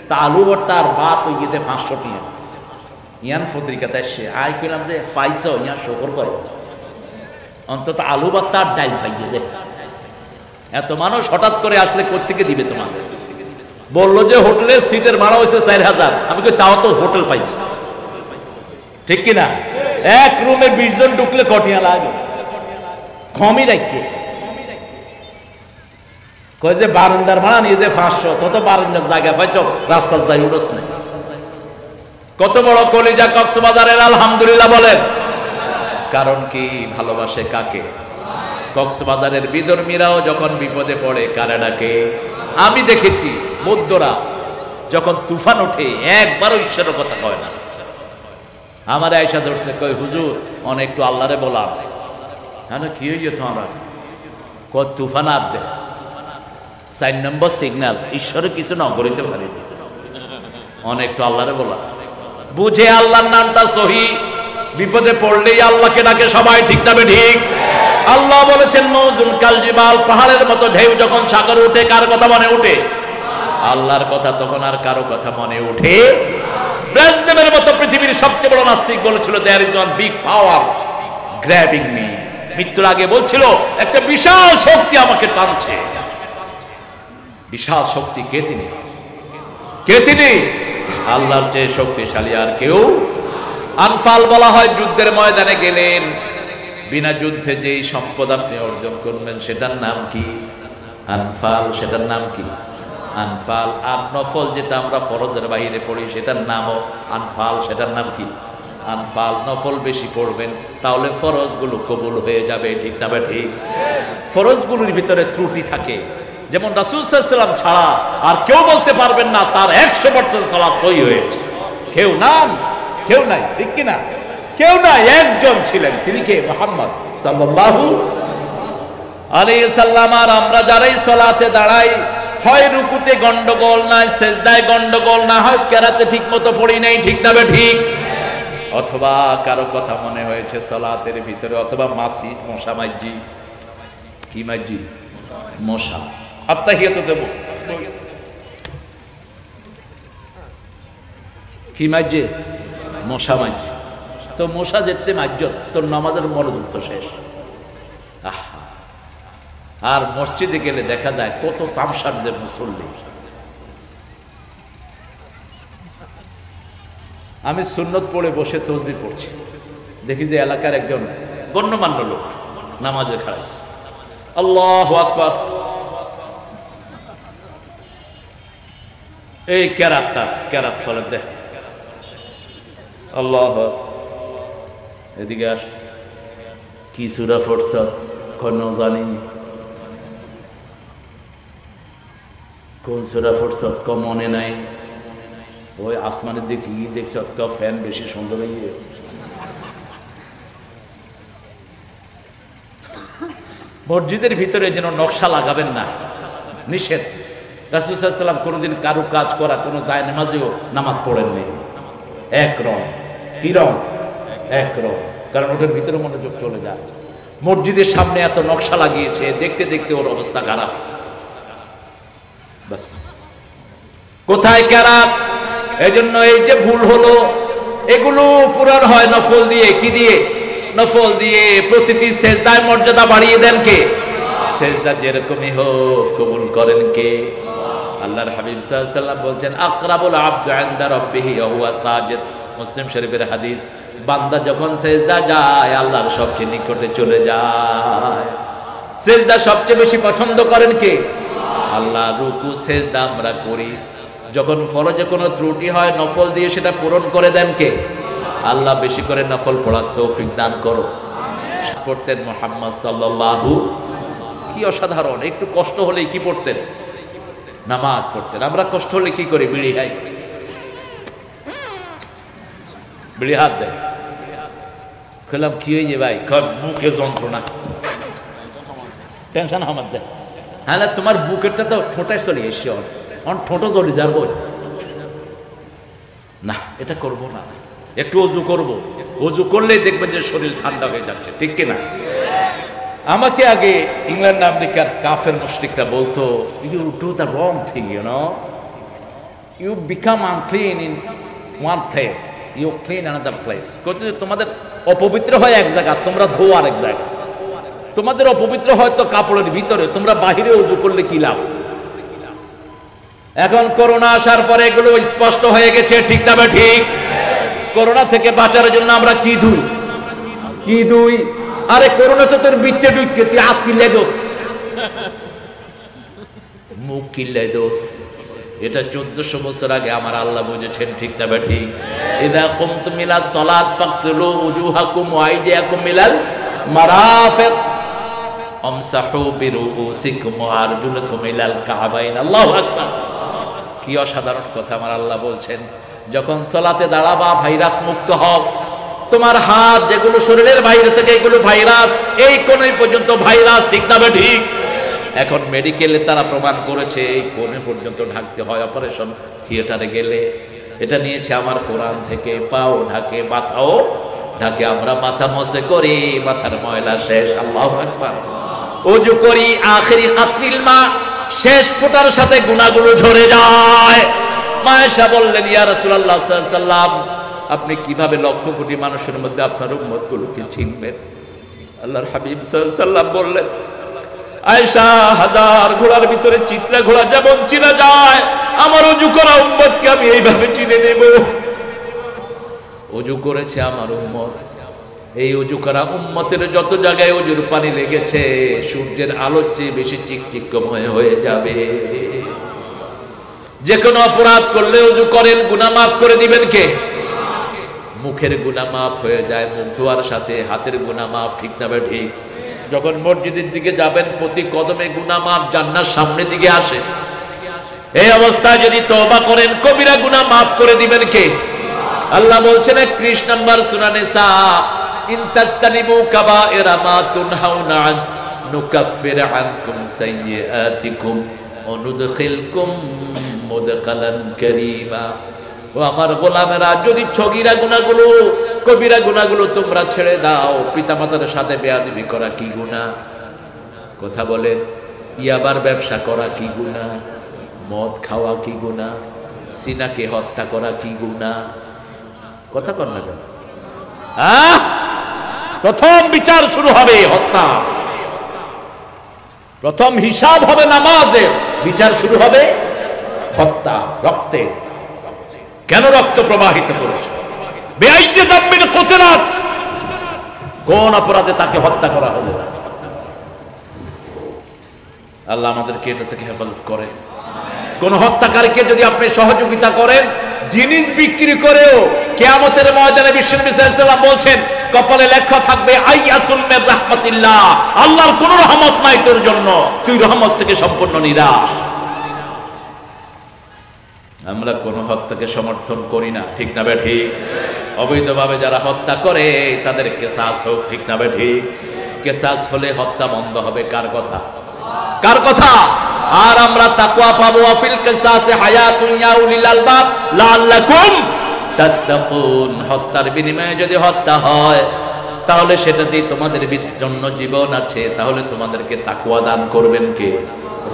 তা আলু ভর্তা আর ভাত ওই গিয়ে 500 টাকা। ইয়ান পত্রিকাতে আসছে, আই কইলাম যে পাইছো, ইয়ান শকর করো, অন্তত আলু ভর্তা আর ডাল পাইয়ে দে। এত মানুষ হঠাৎ করে আসলে কোত্থেকে দিবে তোমাকে? বললো যে হোটেলে সিটের ভাড়া হয়েছে 4000। আমি কই তাও তো হোটেল পাইছো, ঠিক কিনা? এক রুমে 20 জন ঢুকলে কটিয়া লাগে, কমই রাখে। কয় যে বারান্দার ভাড়া নিয়ে যে 500, তত বারান্দার জায়গা পাইছ, রাস্তার যাই উঠোস না। কত বড় কলিজা কক্সবাজারের, আলহামদুলিল্লাহ বলেন। কারণ কি? ভালোবাসে কাকে? কক্সবাজারের বিধর্মীরাও যখন বিপদে পড়ে কারে ডাকে? আমি দেখেছি বৌদ্ধরা যখন তুফান ওঠে একবারও ঈশ্বরের কথা কয় না। আমার আয়েশা ধরছে, কই হুজুর অনেক একটু আল্লাহরে বলাম। হ্যাঁ, কি হইছে তোমার? কয় তুফান আর দে 4 নম্বর সিগন্যাল, ঈশ্বরে কিছু না করিতে পারি, অনেক একটু আল্লাহরে বলা। বুঝে আল্লাহর নামটা সহি, বিপদে পড়লেই আল্লাহকে ডাকে সবাই, ঠিক না ঠিক? আল্লাহ বলেছেন মওজুন কাল জিবাল, পাহাড়ের মতো ঢেউ যখন সাগরে উঠে কার কথা মনে উঠে? আল্লাহর কথা। তখন আর কারো কথা মনে উঠে? ব্রেজনেভের মতো পৃথিবীর সবচেয়ে বড় নাস্তিক বলেছিল, there is one big power grabbing me. মৃত্যুর আগে বলছিল, একটা বিশাল শক্তি আমাকে টানছে। বিশাল শক্তি কে? তিনি। কে তিনি? আল্লাহর চেয়ে শক্তিশালী আর কেউ। আনফাল বলা হয়, যুদ্ধের ময়দানে গেলেন, বিনা যুদ্ধে যেই সম্পদ আপনি অর্জন করবেন সেটার নাম কি? আনফাল। সেটার নাম কি? আনফাল। আর নফল, যেটা আমরা ফরজের বাইরে পড়ি, সেটার নামও আনফাল। সেটার নাম কি? আনফাল। নফল বেশি পড়বেন, তাহলে ফরজগুলো কবুল হয়ে যাবে, ঠিক না ঠিক? ফরজগুলোর ভিতরে ত্রুটি থাকে, যেমন রাসূল সাল্লাল্লাহু আলাইহি ওয়াসাল্লাম ছাড়া আর কেউ বলতে পারবেন না তার 100% সালাত সহি হয়েছে। কেউ নাম, কেউ নাই, ঠিক কি না? কেউ নাই, একজন ছিলেন, তিনি কে? মুহাম্মদ সাল্লাল্লাহু আলাইহি সাল্লাম। আর আমরা যারাই সালাতে দাঁড়াই, হয় রুকুতে গন্ডগোল নাই, সেজদায় গন্ডগোল না, হয় কেরাতে ঠিক মতো পড়ি নাই, ঠিক না ঠিক? অথবা কারো কথা মনে হয়েছে সালাতের ভিতরে, অথবা মাসি মশা মাইজি। কি মাইজি? মশা। আত্তাহিয়াত দেব, কি মাইজে? মশা মাইজি। তো মশা যেতে মাইজত, তোর নামাজের মনোযোগ তো শেষ। আর মসজিদে গেলে দেখা যায় কত তামসার যে মুসল্লি। আমি সুন্নত পড়ে বসে তসবিহ পড়ছি, দেখি যে এলাকার একজন গণ্যমান্য লোক নামাজে খাড়াইছে, আল্লাহু আকবার। এই কেরাত চলে দেখ, আল্লাহ। এদিকে আস, কি সূরা পড়ছ? কোন জানি। কোন সূরা পড়ছ? ক মনে নাই। ওই আসমানের দিকে কি দেখছ? ক ফ্যান বেশি সুন্দর হয়ে। মসজিদের ভিতরে যেন নকশা লাগাবেন না, নিষেধ। রাসূল সাল্লাল্লাহু আলাইহি ওয়াসাল্লাম কোনোদিন কারো কাজ করা, কোনো যায় নামাজেও নামাজ পড়েননি। এক রং। কি রং? এক রং। কারণ ওটার ভিতরে মনোযোগ চলে যায়। মসজিদের সামনে এত নকশা লাগিয়েছে, দেখতে দেখতে ওর অবস্থা খারাপ। বাস, কোথায় কেরাত? এই জন্য এই যে ভুল হলো, এগুলো পূরণ হয় নফল দিয়ে। কি দিয়ে? নফল দিয়ে। প্রতিটি সেজদায় মর্যাদা বাড়িয়ে দেন কে? সেজদা যেরকমই হোক কবুল করেন কে? আল্লাহর হাবিব সাল্লাল্লাহু আলাইহি ওয়াসাল্লাম বলছেন, আকরাবুল আবদু ইনদা রাব্বিহি ওয়া হুয়া সাজিদ। মুসলিম শরীফের হাদিস। বান্দা যখন সেজদা যায়, আল্লাহর সবচেয়ে নিকটে চলে যায়। সেজদা সবচেয়ে বেশি পছন্দ করেন কে? আল্লাহ। রুকু সেজদা আমরা করি, যখন ফরজে কোনো ত্রুটি হয় নফল দিয়ে সেটা পূরণ করে দেন কে? আল্লাহ। বেশি করে নফল পড়ার তৌফিক দান করো। পড়তেন মুহাম্মদ সাল্লাল্লাহু। কি অসাধারণ! একটু কষ্ট হলেই কি পড়তেন? নামাজ পড়তেন। আমরা কষ্ট হলে কি করি? বিড়ি খাই, বিড়ি হাত দেয়। বললাম কি হয়েছে ভাই? বুকে যন্ত্রণা, টেনশন আমার দেয়। হ্যাঁ, তোমার বুকেরটা তো ঠোঁটায় চলে এসছে, ঠোঁটো চলে যাবো না, এটা করব না। একটু অজু করব, অজু করলেই দেখবেন যে শরীর ঠান্ডা হয়ে যাচ্ছে, ঠিক কিনা? আমাকে আগে ইংল্যান্ড আমেরিকার কাফের মুশরিকরা বলতো, you do the wrong thing, you know, you become unclean in one place, you clean another place. তোমাদের অপবিত্র হয় এক জায়গা, তোমরা ধো আরেক জায়গা। তোমাদের অপবিত্র হয়তো কাপড়ের ভিতরে, তোমরা বাহিরে উযু করলে কি লাভ? এখন করোনা আসার পরে এগুলো স্পষ্ট হয়ে গেছে, ঠিক না ঠিক? করোনা থেকে বাঁচার জন্য আমরা কি ধুই? কি ধুই? আরে করোনা তো তোর বিচ্ছে ডুইকে, তুই হাত কি লেগোস? মুখ কিল্লাই দোষ। এটা 1400 বছর আগে আমার আল্লাহ বুঝেছেন, ঠিক না বেঠি? ইযা কুমতুম ইলা সালাত ফাগসিলু উজুহাকুম ওয়া আইদিয়াকুম ইলাল মারাফিক আমসাহু বিরুউসিকুম ওয়া আরজুলাকুম ইলাল কাবাইন। আল্লাহু আকবার। কি অসাধারণ কথা আমার আল্লাহ বলছেন, যখন সালাতে দাঁড়াবা ভাইরাস মুক্ত হও। তোমার হাত যেগুলো শরীরের বাইরে থেকে, এগুলো ভাইরাস, এই কোণে পর্যন্ত ভাইরাস, ঠিক না বেঠি? এখন মেডিকেলে তারা প্রমাণ করেছে এই কোণে পর্যন্ত ঢাকতে হয় অপারেশন থিয়েটারে গেলে। এটা নিয়েছে আমার কোরআন থেকে। পাও ঢাকে, মাথাও ঢাকে। আমরা মাথা মসে করি, মাথার ময়লা শেষ। আল্লাহু আকবার। ওযু করি, আখিরি কাতরিল মা, শেষ ফোঁটার সাথে গুনাহগুলো ঝরে যায়। মা আয়েশা বললেন, ইয়া রাসূলুল্লাহ সাল্লাল্লাহু আলাইহি ওয়াসাল্লাম, আপনি কিভাবে লক্ষ কোটি মানুষের মধ্যে আপনার উম্মতগুলোকে চিনবেন? আল্লাহর হাবিব সাল্লাল্লাহু আলাইহি ওয়াসাল্লাম বললেন, আয়েশা, হাজার ঘোড়ার ভিতরে চিত্রা ঘোড়া যেমন চিনা যায়, আমার ওযু করা উম্মতকে আমি এইভাবে চিনে নেব। ওযু করেছে আমার উম্মত, এই ওযু করা উম্মতের যত জায়গায় ওযুর পানি লেগেছে, সূর্যের আলোর চেয়ে বেশি চিকচিকময় হয়ে যাবে। যে কোনো অপরাধ করলে ওযু করেন, গুনাহ মাফ করে দিবেন কে? মুখের গুনাহ মাফ হয়ে যায় মুখ ধোয়ার সাথে, হাতের গুনাহ মাফ, ঠিক না ঠিক? যখন মসজিদের দিকে যাবেন, প্রতি কদমে গুনাহ মাফ জান্নাত সামনের দিকে আসে। এই অবস্থায় যদি তওবা করেন, কবিরা গুনাহ মাফ করে দিবেন কে? আল্লাহ বলছেন 31 নম্বর সূরা নিসা, ইন তাজতানিবু কাবাইরা মা তুনহাউনা আন নুকাফির আনকুম সাইয়্যাতিকুম ওয়া নুদখিলকুম মুদখালান কারীমা। ও আমার গোলামেরা, যদি ছগিরা গুনাহগুলো, কবিরা গুনাহগুলো তোমরা ছেড়ে দাও। পিতামাতার সাথে বেয়াদবি করা কি গুনাহ? কথা বলেন। ইয়াবার ব্যবসা করা কি গুনাহ? মদ খাওয়া কি গুনাহ? সিনাকে হত্যা করা কি গুনাহ? কথা কর না কেন? প্রথম বিচার শুরু হবে হত্যা, প্রথম হিসাব হবে নামাজের, বিচার শুরু হবে হত্যা, রক্তে। কেন রক্ত প্রবাহিত করেছে? বেআইয়ে যামিন কুতরাত, কোন অপরাধে তাকে হত্যা করা হলো? আল্লাহ আমাদেরকে এটা থেকে হেফাজত করেন। কোন হত্যাকারীকে যদি আপনি সহযোগিতা করেন, জিনিস বিক্রি করেও, কিয়ামতের ময়দানে বিশ্বনবী সাল্লাল্লাহু আলাইহি ওয়াসাল্লাম বলছেন, কপালে লেখা থাকবে আইয়াসুল মির রাহমাতিল্লাহ, আল্লাহর কোন রহমত নাই তোর জন্য, তুই রহমত থেকে সম্পূর্ণ নিরাশ। আমরা কোন হত্যাকে সমর্থন করি না, ঠিক না বেঠি? অবৈধভাবে যারা হত্যা করে তাদের কিসাস হোক, ঠিক না বেঠি? কিসাস হলে হত্যা বন্ধ হবে। কার কথা? কার কথা? আর আমরা তাকওয়া পাবো, আফিল কিসাসে হায়াতুন ইয়া উলিল আলবাব লাআল্লাকুম তাত্তাকুন। হত্যার বিনিময়ে যদি হত্যা হয়, তাহলে সেটাতেই তোমাদের জন্য জীবন আছে। তাহলে তোমাদেরকে তাকওয়া দান করবেন কে?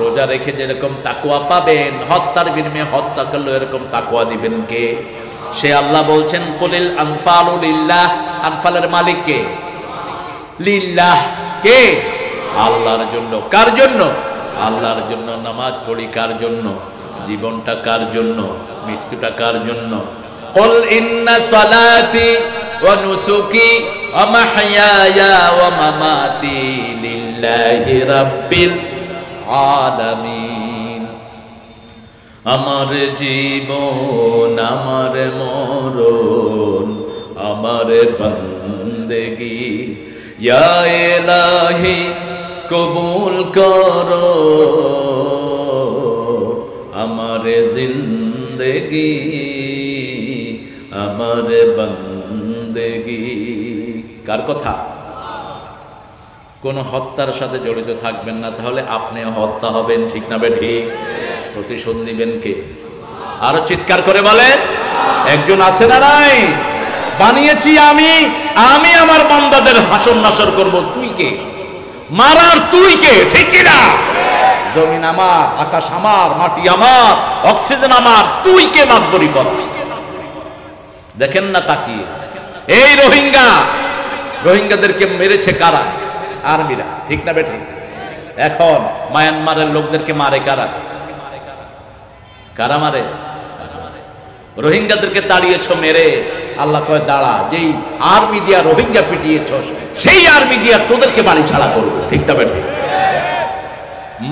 রোজা রেখে যেরকম তাকওয়া পাবেন, হত্যার বিনিময়ে হত্যা করলে এরকম তাকওয়া দিবেন কে? সে আল্লাহ বলছেন, কুলিল আনফালু লিল্লাহ। আনফালের মালিক কে? লিল্লাহ। কে? আল্লাহর জন্য। কার জন্য? আল্লাহর জন্য। নামাজ পড়ি কার জন্য? জীবনটা কার জন্য? মৃত্যুটা কার জন্য? কুল ইন্না সালাতি ওয়া নুসুকি ওয়া মাহইয়ায়া ওয়া মামাতি লিল্লাহি রাব্বিল আলামিন। আমার জীবন, আমার মরণ, আমার বন্দেগি ইয়া ইলাহি কবুল করো। আমার জিন্দেগি, আমার বন্দেগি। কার কথা? কোন হত্যার সাথে জড়িত থাকবেন না, তাহলে আপনি হত্যা হবেন, ঠিক না ঠিক? প্রতিশোধ নিবেন কে? আরো চিৎকার করে বলেন। একজন আছে না নাই? বানিয়েছি আমি, আমি আমার বান্দাদের হাসর নাসর করব। তুই কে? মারার তুই কে? ঠিক কিনা? জমিন আমার, আকাশ আমার, মাটি আমার, অক্সিজেন আমার, তুই কে মাতবরি কর? দেখেন না তাকিয়ে, এই রোহিঙ্গাদেরকে মেরেছে কারা? আর্মিরা, ঠিক না বেঠিক? এখন মায়ানমারের লোকদেরকে মারে কারা? কারা মারে? রোহিঙ্গাদেরকে তাড়িয়েছ মেরে। আল্লাহ কয় দাঁড়া, যেই আর্মি দিয়া রোহিঙ্গা পিটিয়েছ, সেই আর্মি দিয়া তোদেরকে বাড়ি ছাড়া করবো, ঠিক না বেঠিক?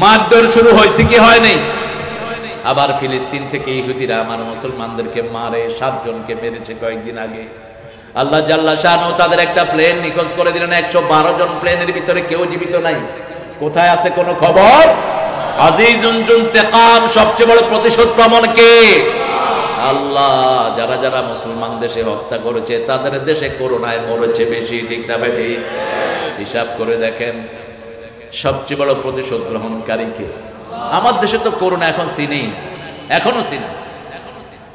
মারধর শুরু হয়েছে কি হয়নি? আবার ফিলিস্তিন থেকে ইহুদিরা আমার মুসলমানদেরকে মারে, 7 জনকে মেরেছে কয়েকদিন আগে। আল্লাহ জাল্লা শানহু তাদের একটা প্লেন নিখোঁজ করে দিলেন। 112 জন প্লেনের ভিতরে কেউ জীবিত নাই। কোথায় আছে কোনো খবর? আজিজুন যুনতাকাম, সবচেয়ে বড় প্রতিশোধ প্রমাণ কে? আল্লাহ। যারা যারা মুসলমান দেশে হত্যা করেছে তাদের দেশে করোনায় মরেছে বেশি, ঠিক না বেশি? হিসাব করে দেখেন সবচেয়ে বড় প্রতিশোধ গ্রহণকারী কে? আমার দেশে তো করোনা এখন চিনি, এখনো চিনি।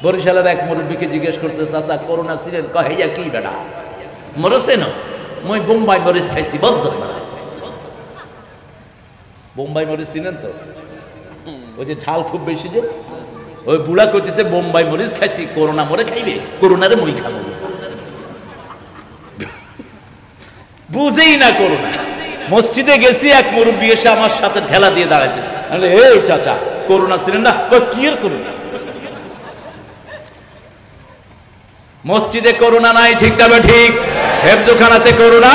বরিশালের এক মুরব্বীকে জিজ্ঞেস করছে, চাচা করোনা ছিলেন? কহিয়া কি বেটা মরেছে না? মই বোম্বাই মরিচ খাইছি। বদ্ধ বোম্বাই মরিচ চিনেন তো? ওই যে ঝাল খুব বেশি, যে ওই বুড়া কইতেছে বোম্বাই মরিচ খাইছি, করোনা মরে খাইবে, করোনারে মই খাবো। বুঝেই না করোনা। মসজিদে গেছি, এক মুরব্বী এসে আমার সাথে ঠেলা দিয়ে দাঁড়াইতেছে। এই চাচা করোনা ছিলেন না? কি এর করোনা? মসজিদে করোনা নাই, ঠিক না ঠিক? হেফজোখানাতে করোনা,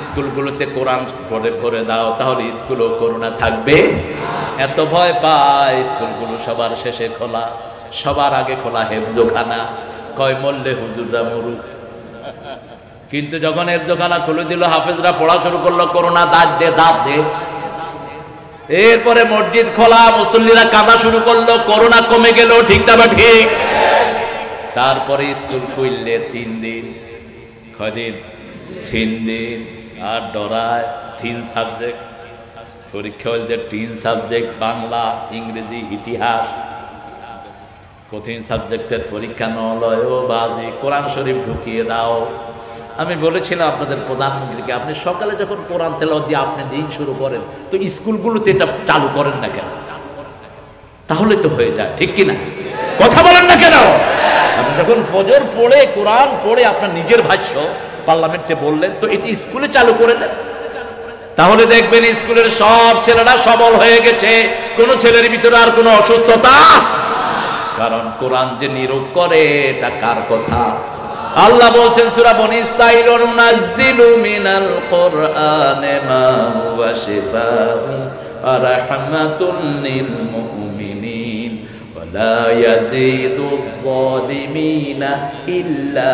স্কুলগুলোতে কোরআন পড়ে ভরে দাও, তাহলে স্কুলেও করোনা থাকবে। এত ভয় পায় স্কুলগুলো সবার শেষে খোলা, সবার আগে খোলা হেফজোখানা। কয় মরলে হুজুররা মরুক। কিন্তু যখন হেফজোখানা খুলে দিল, হাফেজরা পড়া শুরু করলো, করোনা দাঁত দে দাঁত দে। এরপরে মসজিদ খোলা, মুসল্লিরা কাঁদা শুরু করলো, করোনা কমে গেল, ঠিক না ঠিক? তারপরে স্কুল খুললে 3 দিন। কয়দিন? 3 দিন। আর ডরায় 3 সাবজেক্ট পরীক্ষা হইলে, 3 সাবজেক্ট, বাংলা, ইংরেজি, ইতিহাস। কঠিন সাবজেক্টের পরীক্ষা নলয় ও বাজি, কোরআন শরীফ ঢুকিয়ে দাও। আমি বলেছিলাম আপনাদের প্রধানমন্ত্রীকে, আপনি সকালে যখন কোরআন তেলাওয়াত দিয়ে আপনি দিন শুরু করেন, তো স্কুলগুলোতে এটা চালু করেন না কেন? তাহলে তো হয়ে যায়, ঠিক কিনা? কথা বলেন না কেন? আপনি যখন ফজর পড়ে কোরআন পড়ে আপনার নিজের ভাষ্য পার্লামেন্টে বললেন, তো এটি স্কুলে চালু করে দেন। তাহলে দেখবেন স্কুলের সব ছেলেরা সবল হয়ে গেছে, কোন ছেলের ভিতরে আর কোনো অসুস্থতা। কারণ কোরআন যে নিরোগ করে, এটা কার কথা? আল্লাহ বলছেন সূরা বনী ইসরাঈল, নুনাজ্জিলু মিনাল কুরআনি মা হুয়া শিফাউন ওয়া রাহমাতুন লিল মুমিনিন ওয়া লা ইয়াজিদুয যালিমিনা ইল্লা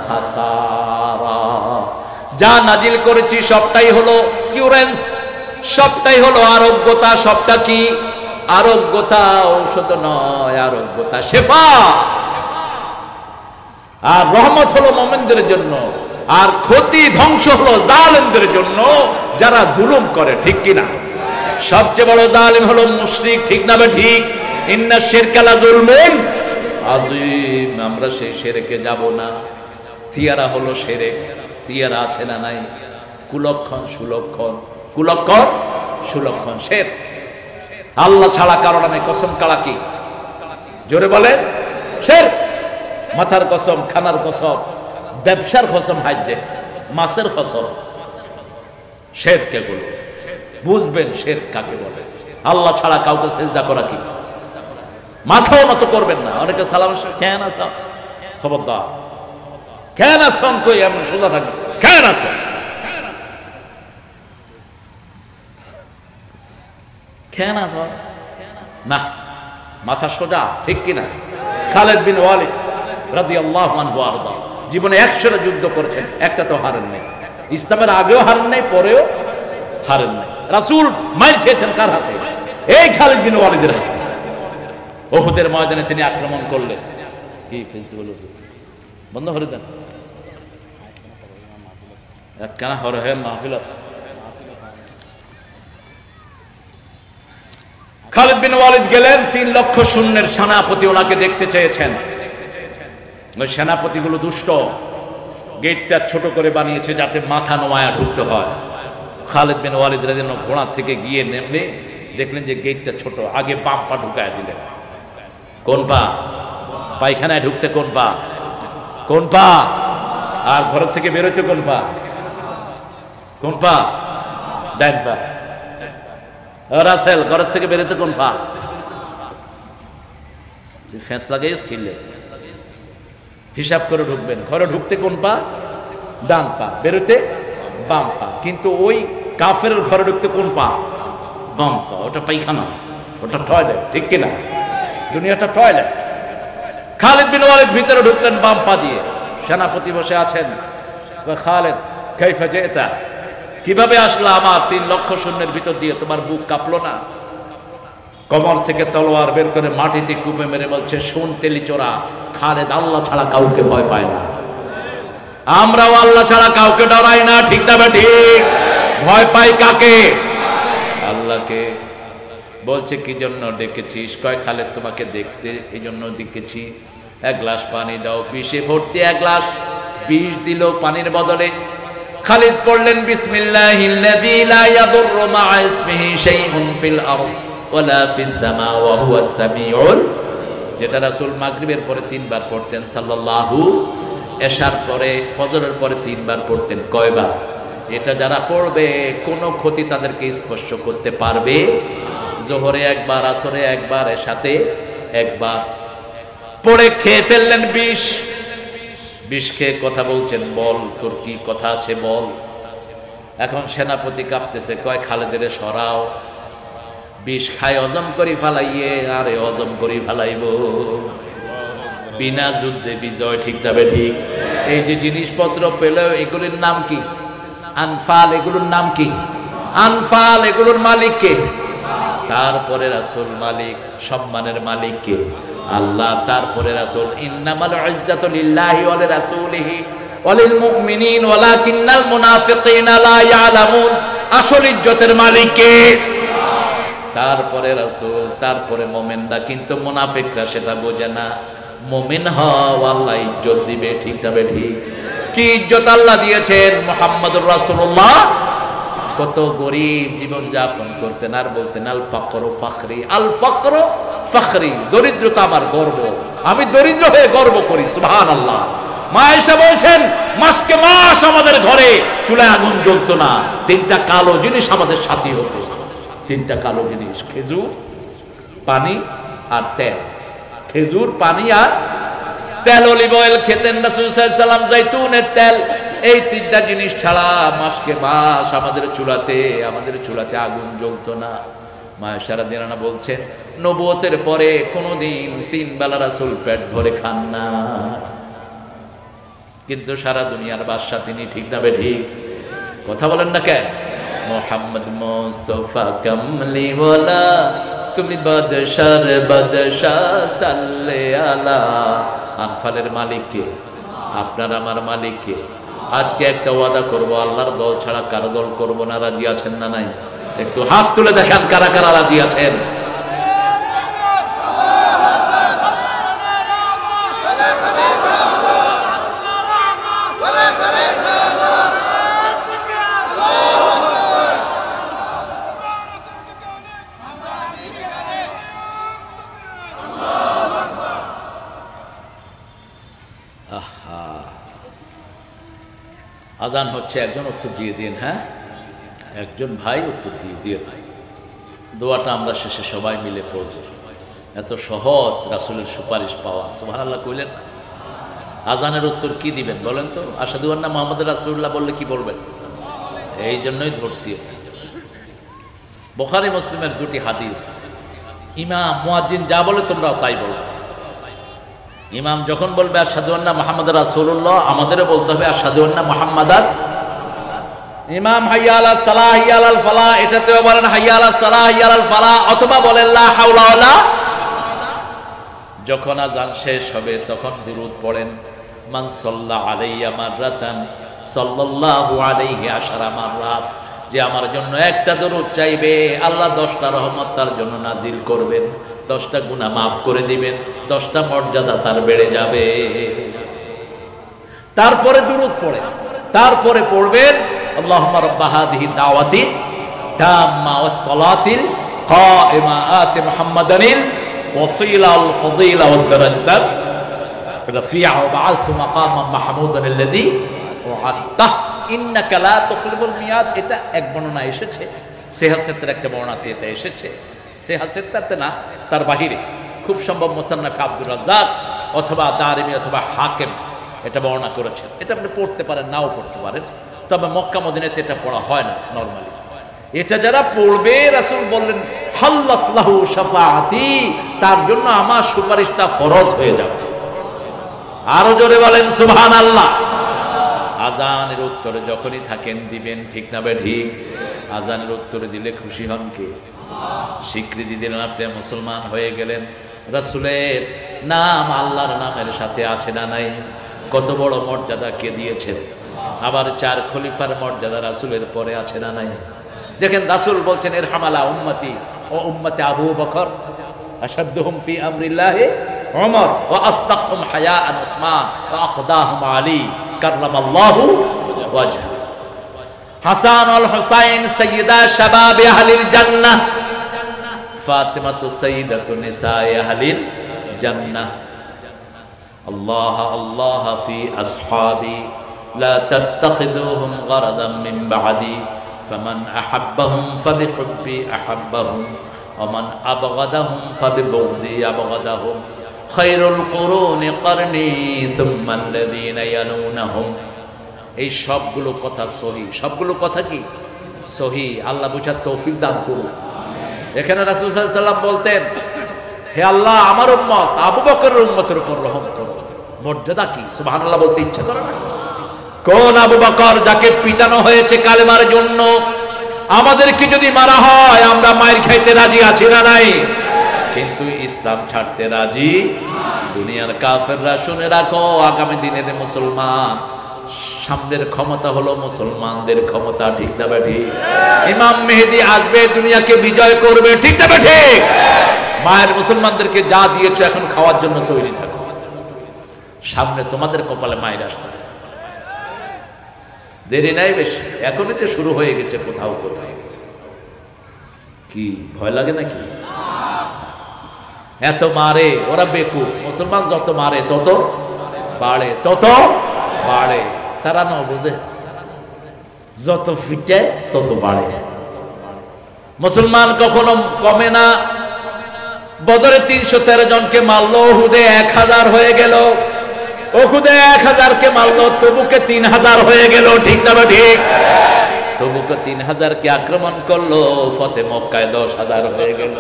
খাসারা। যা নাজিল করেছি সবটাই হলো কিউরেন্স, সবটাই হলো আরোগ্যতা। সবটা কি? আরোগ্যতা, ঔষধ নয়, আরোগ্যতা, শেফা। আর রহমত হলো মুমিনদের জন্য, আর ক্ষতি ধ্বংস হলো জালেমদের জন্য, যারা জুলুম করে, ঠিক কিনা? সবচেয়ে বড় জালিম হলো মুশরিক, ঠিক না ঠিক? ইন্না শিরকা লা যুলমুন আযীম। আমরা সেই শিরকে যাব না। থিয়ারা হলো শিরক। থিয়ারা আছে না নাই? কুলক্ষণ সুলক্ষণ, কুলক্ষণ সুলক্ষণ শিরক। আল্লাহ ছাড়া কারো নামে কসম কাড়া কি? জোরে বলেন। শিরক। মাথার কসম, খানার কসম, ব্যবসার কসম, হাজ্জে মাছের কসম, শিরক এগুলো। বুঝবেন শিরক কাকে বলে। আল্লাহ ছাড়া কাউকে সিজদা করা কি? মাথাও মতো করবেন না। অনেকে সালাম কেন আস, খবরদার, কেন আসন কই এমন সোজা থাকবে, কেন আস কেন আস না, মাথা সোজা, ঠিক কিনা? খালিদ বিন ওয়ালিদ রাদিয়াল্লাহু আনহু আরদা জীবনে 100টা যুদ্ধ করেছেন, একটা তো হারেন নাই। ইসলামের আগেও হারেন নাই, পরেও হারেন নাই। রাসূল মাইর খেয়েছেন কার হাতে? এই খালিদ বিন ওয়ালিদের হাতে। উহুদের ময়দানে তিনি আক্রমণ করলেন। কি প্রিন্সিপাল বন্ধ করে দেন, একখানা হরে হে মাহফিলত। খালিদ বিন ওয়ালিদ গেলেন, 3 লক্ষ সৈন্যের সেনাপতি ওনাকে দেখতে চেয়েছেন। ওই সেনাপতিগুলো দুষ্ট, গেটটা ছোট করে বানিয়েছে যাতে মাথা নোয়া ঢুকতে হয়। খালিদ বিন ওয়ালিদ রাদিয়াল্লাহু ঘোড়া থেকে গিয়ে নেমে দেখলেন যে গেটটা ছোট, আগে বাম পা ঢুকায় দিলেন। কোন পা? পায়খানায় ঢুকতে কোন পা? কোন পা? আর ঘর থেকে বেরোতে কোন পা? কোন পা? ডান পা। রাসেল ঘর থেকে বেরোতে কোন পা? ফেঁস লাগাইস কিনলে হিসাব করে ঢুকবেন। ঘরে ঢুকতে কোন পা? ডান পা, বেরোতে বাম পা। কিন্তু ওই কাফের ঘরে ঢুকতে কোন পা? বাম পা, ওটা পায়খানা, ওটা টয়লেট, ঠিক কিনা? দুনিয়াটা টয়লেট। খালিদ বিন ওয়ালিদ ভিতরে ঢুকলেন বাম পা দিয়ে, সেনাপতি বসে আছেন। খালিদ কাইফা জিতা, কিভাবে আসলা আমার 3 লক্ষ সৈন্যের ভিতর দিয়ে? তোমার বুক কাঁপলো না? কমর থেকে তলোয়ার বের করে মাটিতে কুপে মেরে বলছে, শোন তেলিচোরা, খালিদ আল্লাহ ছাড়া কাউকে ভয় পায় না, আমরাও আল্লাহ ছাড়া কাউকে ডরাই না, ঠিক না ঠিক? ভয় পাই কাকে? আল্লাহকে। বলছে কি জন্য ডেকেছিস? কয় খালিদ তোমাকে দেখতে এই জন্য ডেকেছি। 1 গ্লাস পানি দাও। বিষে ভর্তি 1 গ্লাস বিষ দিল পানির বদলে। খালিদ পড়লেন বিসমিল্লাহিল্লাযী লা ইয়াদুররু মা'a ইসমিহি শাইউন ফিল আরদ ওয়ালা ফিস সামা ওয়া হুয়াস সামিউল, যেটা রাসূল মাগরিবের পরে 3 বার পড়তেন সাল্লাল্লাহু, এশার পরে ফজরের পরে 3 বার পড়তেন। কয়বার? এটা যারা পড়বে কোনো ক্ষতি তাদেরকে স্পর্শ করতে পারবে। জোহরে 1 বার, আসরে 1 বার, এশাতে 1 বার। পড়ে খেয়ে ফেললেন বিষ। বিষ খেয়ে কথা বলছেন, বল তোর কি কথা আছে বল। এখন সেনাপতি কাঁপতেছে, কয় খালেদের সরাও, বিষ খায় হজম করি ফালাইয়ে, আরে হজম করি ফালাইব, বিনা যুদ্ধে বিজয়, ঠিক তবে ঠিক? এই যে জিনিসপত্র পেল এগুলির নাম কি? আনফাল। এগুলোর নাম কি? আনফাল। এগুলোর মালিক কে? তারপরে রাসূল মালিক, সম্মানের মালিক কে? আল্লাহ। তারপরে রাসূল, ইন্নামাল ইজ্জাতু লিল্লাহি ওয়া লিরাসূলিহি ওয়া লিল মুমিনিন ওয়ালাকিন্নাল মুনাফিকিনা লা ইয়ালামুন। আসল ইজ্জতের মালিক কে? তারপরে রাসূল, তারপরে মুমিনরা, কিন্তু মুনাফিকরা সেটা বোঝে না। মুমিন হও, আল্লাহ ইজ্জত দিবে, ঠিক তবে ঠিক? কি ইজ্জত আল্লাহ দিয়েছেন? মুহাম্মদুর রাসূলুল্লাহ কত গরিব জীবন যাপন করতেন, আর বলতেন আল ফাকরু ফাখরি, আল ফাকরু ফাখরি, দরিদ্রতা আমার গর্ব, আমি দরিদ্র হয়ে গর্ব করি। সুবহানাল্লাহ। মা আয়েশা বলছেন, মাসকে মাস আমাদের ঘরে চুলায় আগুন জ্বলতো না, 3টা কালো জিনিস আমাদের সাথী হতো। 3টা কালো জিনিস, খেজুর, পানি আর তেল। খেজুর, পানি আর তেল। অলিভ অয়েল খেতেন রাসূল সাল্লাল্লাহু আলাইহি ওয়াসাল্লাম, জৈতুনের তেল। এই 3টা জিনিস ছাড়া মাসকে মাস আমাদের চুলাতে আগুন জ্বলতো না। মা আয়েশা রাদিয়াল্লাহু আনহা বলছেন, নবুয়তের পরে কোনোদিন 3 বেলা রাসূল পেট ভরে খান না, কিন্তু সারা দুনিয়ার বাদশা তিনি, ঠিক না ঠিক? কথা বলেন না কেন? মুহাম্মদ মুস্তাফা কামলিওয়ালা, তুমি বাদশার বাদশাহ সাল্লে আলা। আনফালের মালিক কে? আপনার আমার মালিক কে? আজকে একটা ওয়াদা করব, আল্লাহর দল ছাড়া কারো দল করব না। রাজি আছেন না নাই? একটু হাত তুলে দেখেন কারা কারা রাজি আছেন। আজান হচ্ছে, একজন উত্তর দিয়ে দিন। হ্যাঁ, একজন ভাই উত্তর দিয়ে দোয়াটা আমরা শেষে সবাই মিলে পড়ব। এত সহজ রাসূলের সুপারিশ পাওয়া। সুবহানাল্লাহ কইলেন। আজানের উত্তর কি দিবেন বলেন তো? আশহাদু আন্না মুহাম্মাদুর রাসূলুল্লাহ বললে কি বলবেন? এই জন্যই ধরছি। বুখারী মুসলিমের 2টি হাদিস। ইমাম মুয়াজ্জিন যা বলে তোমরাও তাই বলো। ইমাম যখন বলবে আশহাদু আন্না মুহাম্মাদুর রাসূলুল্লাহ, আমাদেরও বলতে হবে আশহাদু আন্না মুহাম্মাদান। ইমাম হাইয়া আলাস সালাহ হাইয়া আলাল ফালাহ, এটাতেও বলেন হাইয়া আলাস সালাহ হাইয়া আলাল ফালাহ, অথবা বলেন লা হাওলা ওয়ালা। যখন আযান শেষ হবে তখন দুরূদ পড়েন, মান সাল্লা আলাইয়া মাররাতান সাল্লাল্লাহু আলাইহি আশারা মাররাত। যে আমার জন্য একটা দরুদ চাইবে, আল্লাহ 10টা রহমত তার জন্য নাজিল করবেন, 10টা গুনাহ মাফ করে দিবেন, 10টা মর্যাদা তার বেড়ে যাবে। তারপরে দুরূদ পড়েন, তারপরে পড়বেন আল্লাহুম্মা রাব্বা হাযিহি দাওয়াতি তাম্মা ওয়াস সালাতিল কাইমা আতি মুহাম্মাদানিল ওয়াসিলা আল ফাদিলা ওয়াদ দারাজাত রাফিআ ওয়া বা'আসহু মাকামান মাহমুদান আল্লাযী ওয়া'আদতা ইন্নাকা লা তুখলিফুল মিয়াদ। এটা এক বর্ণনা এসেছে, সিহাসেতের একটা বর্ণনাতে এটা এসেছে। সিহাসেতাতে না, তার বাহিরে খুব সম্ভব মুসান্নাফে আব্দুর রাজ্জাক অথবা দারিমি অথবা হাকিম এটা বর্ণনা করেছেন। এটা আপনি পড়তে পারেন, নাও পড়তে পারেন, তবে মক্কা মদিনাতে এটা পড়া হয় না নরমালি। এটা যারা পড়বে রাসূল বললেন হাল্লাত লাহু শাফাআতি, তার জন্য আমার সুপারিশটা ফরজ হয়ে যাবে। আরো জোরে বলেন সুবহানাল্লাহ। আজানের উত্তরে যখনই থাকেন দিবেন, ঠিক না বে ঠিক? আজানের উত্তরে দিলে খুশি হন কে? স্বীকৃতি দিলেন, আপনি মুসলমান হয়ে গেলেন। রাসূলের নাম আল্লাহর নামের সাথে আছে না নাই? কত বড় মর্যাদা কে দিয়েছেন। আবার 4 খলিফার মর্যাদা রাসূলের পরে আছে না নাই? দেখেন রাসূল বলছেন ইরহামালা উম্মতি ও উম্মতে আবু বকর, আশাদ্দুহুম ফি আমরিল্লাহি ওমর ওয়া আসতাকহুম হায়াআন উসমান ওয়া আকদাহুম আলী কাররামাল্লাহু ওয়াজহা। হাসান আল হুসাইন সাইয়্যিদা শাবাব আহলিল জান্নাহ, ফাতিমাতু সাইয়্যিদাতু নিসায়ে আহলিল জান্নাহ। আল্লাহ আল্লাহ ফি আসহাবি লা তাত্তাখিযুহুম গারাদাম মিন বা'দি ফামান আহাব্বাহুম ফাবিহুব্বি আহাব্বাহুম ওয়া মান আবগাদাহুম ফাবিবুগদি আবগাদাহুম খায়রুল কুরুনি করনি সুম্মা আল্লাযীনা ইয়ালুনাহুম। এই সবগুলো কথা সহি, সবগুলো কথা কি সহি। আল্লাহ বুঝার তৌফিক দান করুন। এখানে রাসূল সাল্লাল্লাহু আলাইহি ওয়াসাল্লাম বলতেন, হে আল্লাহ আমার উম্মত আবু বকরের উম্মতের উপর রহম করো। মর্যাদা কি সুবহানাল্লাহ বলতে ইচ্ছা করে না? কোন আবু বকর যাকে পিটানো হয়েছে কালেমার জন্য? আমাদেরকে যদি মারা হয় আমরা মায়ের খাইতে রাজি আছি না নাই? কিন্তু ইসলাম ছাড়তে রাজি। দুনিয়ার কাফেররা শুনে রাখো, আগামী দিনের মুসলমান সামনের ক্ষমতা হলো মুসলমানদের ক্ষমতা, ঠিক না বেঠি? ইমাম মেহেদী আসবে, দুনিয়াকে বিজয় করবে, ঠিক না বেঠি? মায়ের মুসলমানদেরকে যা দিয়েছো এখন খাওয়ার জন্য তৈরি থাকো। সামনে তোমাদের কপালে মায়ের আসতেছে, দেরি নাই বেশি, এখনই তো শুরু হয়ে গেছে কোথাও কোথাও। কি ভয় লাগে নাকি? এত মারে ওরা বেকুব। মুসলমান যত মারে তত বাড়ে, তত বাড়ে। তারা না বুঝে, যত ফিটে তত বাড়ে। মুসলমান কখনো কমে না। বদরে 313 জনকে মারলো, উহুদে 1000 হয়ে গেল। উহুদে 1000 কে মারলো, তবুকে 3000 হয়ে গেল, ঠিক না ঠিক? তবুকে 3000 কে আক্রমণ করলো, ফতে মক্কায় 10,000 হয়ে গেল।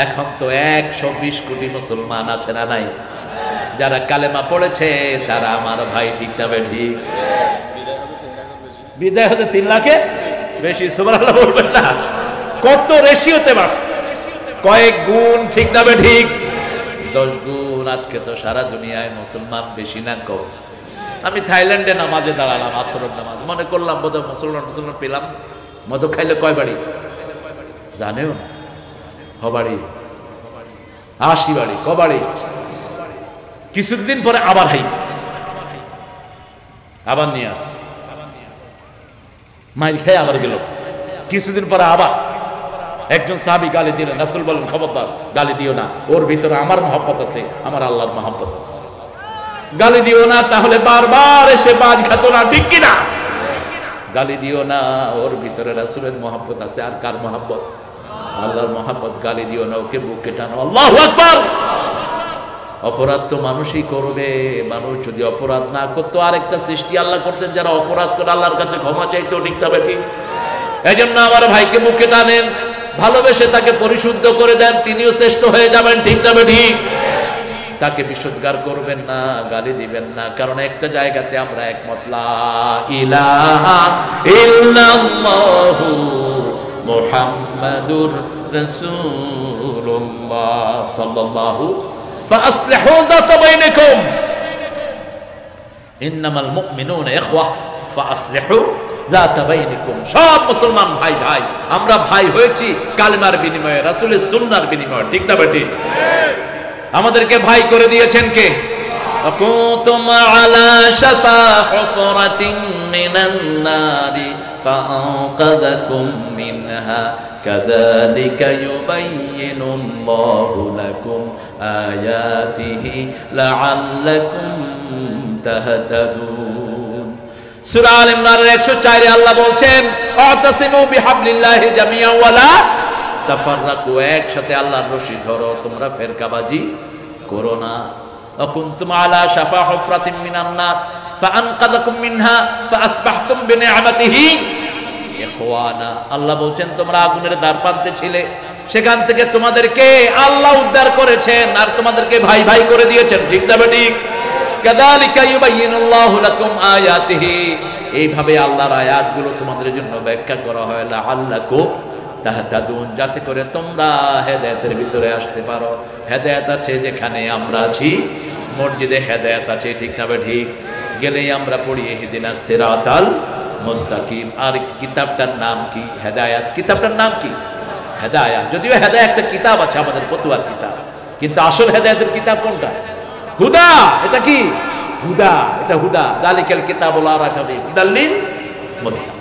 এখন তো 120 কোটি মুসলমান আছে না নাই? যারা কালেমা পড়েছে তারা আমার ভাই, ঠিক না ঠিক? বিদায় হতে 3 লাখে বেশি, সুবহানাল্লাহ বলবেন না? কত রেশিওতে বাড়ছে, কয়েক গুণ, ঠিক না ঠিক? 10 গুণ। আজকে তো সারা দুনিয়ায় মুসলমান বেশি না কম? আমি থাইল্যান্ডে নামাজে দাঁড়ালাম, আসরের নামাজ, মনে করলাম বোধহয় মুসলমান পেলাম। মদ খাইলে কয় বাড়ি জানেও না? বাড়ি 80 বাড়ি, ক বাড়ি? কিছুদিন পরে আবার হাই, আবার নিয়ে আস, মাইল খেয়ে আবার গেল। কিছুদিন পরে আবার একজন সাহাবী গালি দিলেন, রাসূল বলেন খবরদার গালি দিও না, ওর ভিতরে আমার মহব্বত আছে, আমার আল্লাহর মহব্বত আছে, গালি দিও না, তাহলে বারবার এসে বাজ খাতো না, ঠিক কিনা? গালি দিও না, ওর ভিতরে রাসূলের মহব্বত আছে। আর কার মহব্বত? আল্লাহর মহব্বত। গালি দিও না, ওকে বুকে টানো। আল্লাহু আকবার। অপরাধ তো মানুষই করবে। মানুষ যদি অপরাধ না করতো, আরেকটা সৃষ্টি আল্লাহ করতেন যারা অপরাধ করে আল্লাহর কাছে ক্ষমা চাইতো, ঠিক না ঠিক? এই জন্য আমার ভাইকে বুকে টানেন, ভালোবেসে তাকে পরিশুদ্ধ করে দেন, তিনিও শ্রেষ্ঠ হয়ে যাবেন, ঠিক না ঠিক? তাকে বিশুদ্ধগার করবেন না, গালি দিবেন না, কারণ একটা জায়গাতে আমরা একমত, লা ইলাহা ইল্লাল্লাহু মুহাম্মাদুর রাসূলুল্লাহ সাল্লাল্লাহু ফাসলিহু যাতা বাইনাকুম ইন্নামাল মুমিনুনা ইখওয়া ফাসলিহু যাতা বাইনাকুম। সব মুসলমান ভাই ভাই, আমরা ভাই হয়েছি কালেমার বিনিময়ে, রাসূলের সুন্নাহর বিনিময়ে, ঠিক না ঠিক? আমাদেরকে ভাই করে দিয়েছেন কে? কুনতুম আলা শাফা হুফরাতিন মিনান নারি ফাআনকাযাকুম মিনহা কাযালিকা ইউবাইয়িনুল্লাহু লাকুম আয়াতিহি লাআল্লাকুম তাহতাদুন। সূরা আল ইমরানের 104 এ আল্লাহ বলছেন আতাসিমু বিহাবলিল্লাহি জামিআন ওয়া লা তাফাররাকু, একসাথে আল্লাহর রশি ধরো, তোমরা ফেরকাবাজি করো না। কুনতুম আলা শাফা হুফরাতিন মিনান নার ফাআনকাযাকুম মিনহা ফাআসবাহতুম বিনি'মাতিহি ইখওয়ানা, আল্লাহ বলছেন তোমরা আগুনের দ্বার প্রান্তে ছিলে, সেখান থেকে তোমাদেরকে আল্লাহ উদ্ধার করেছেন আর তোমাদেরকে ভাই ভাই করে দিয়েছেন। ঠিক না ঠিক? কাযালিকা ইউবাইয়িনুল্লাহু লাকুম আয়াতিহি, এইভাবে আল্লাহর আয়াতগুলো তোমাদের জন্য ব্যাখ্যা করা হয়। লাআল্লাকুম তাহতাদুন, যাতে করে তোমরা হেদায়েতের ভিতরে আসতে পারো। হেদায়েত আছে যেখানে আমরা আছি, মসজিদে হেদায়েত আছে। ঠিক না ঠিক? গেলেই আমরা পড়ি ইহদিনাস সিরাতাল মুস্তাকিম। আর কিতাবটার নাম কি? হেদায়েত। কিতাবটার নাম কি? হেদায়েত। যদিও হেদায়েত একটা কিতাব আছে আমাদের ফতোয়ার কিতাব, কিন্তু আসল হেদায়েতের কিতাব কোনটা? হুদা। এটা কি? হুদা। এটা হুদা। যালিকাল কিতাবুল লা রাইবা ফীহি হুদাল লিল মুত্তাকিন।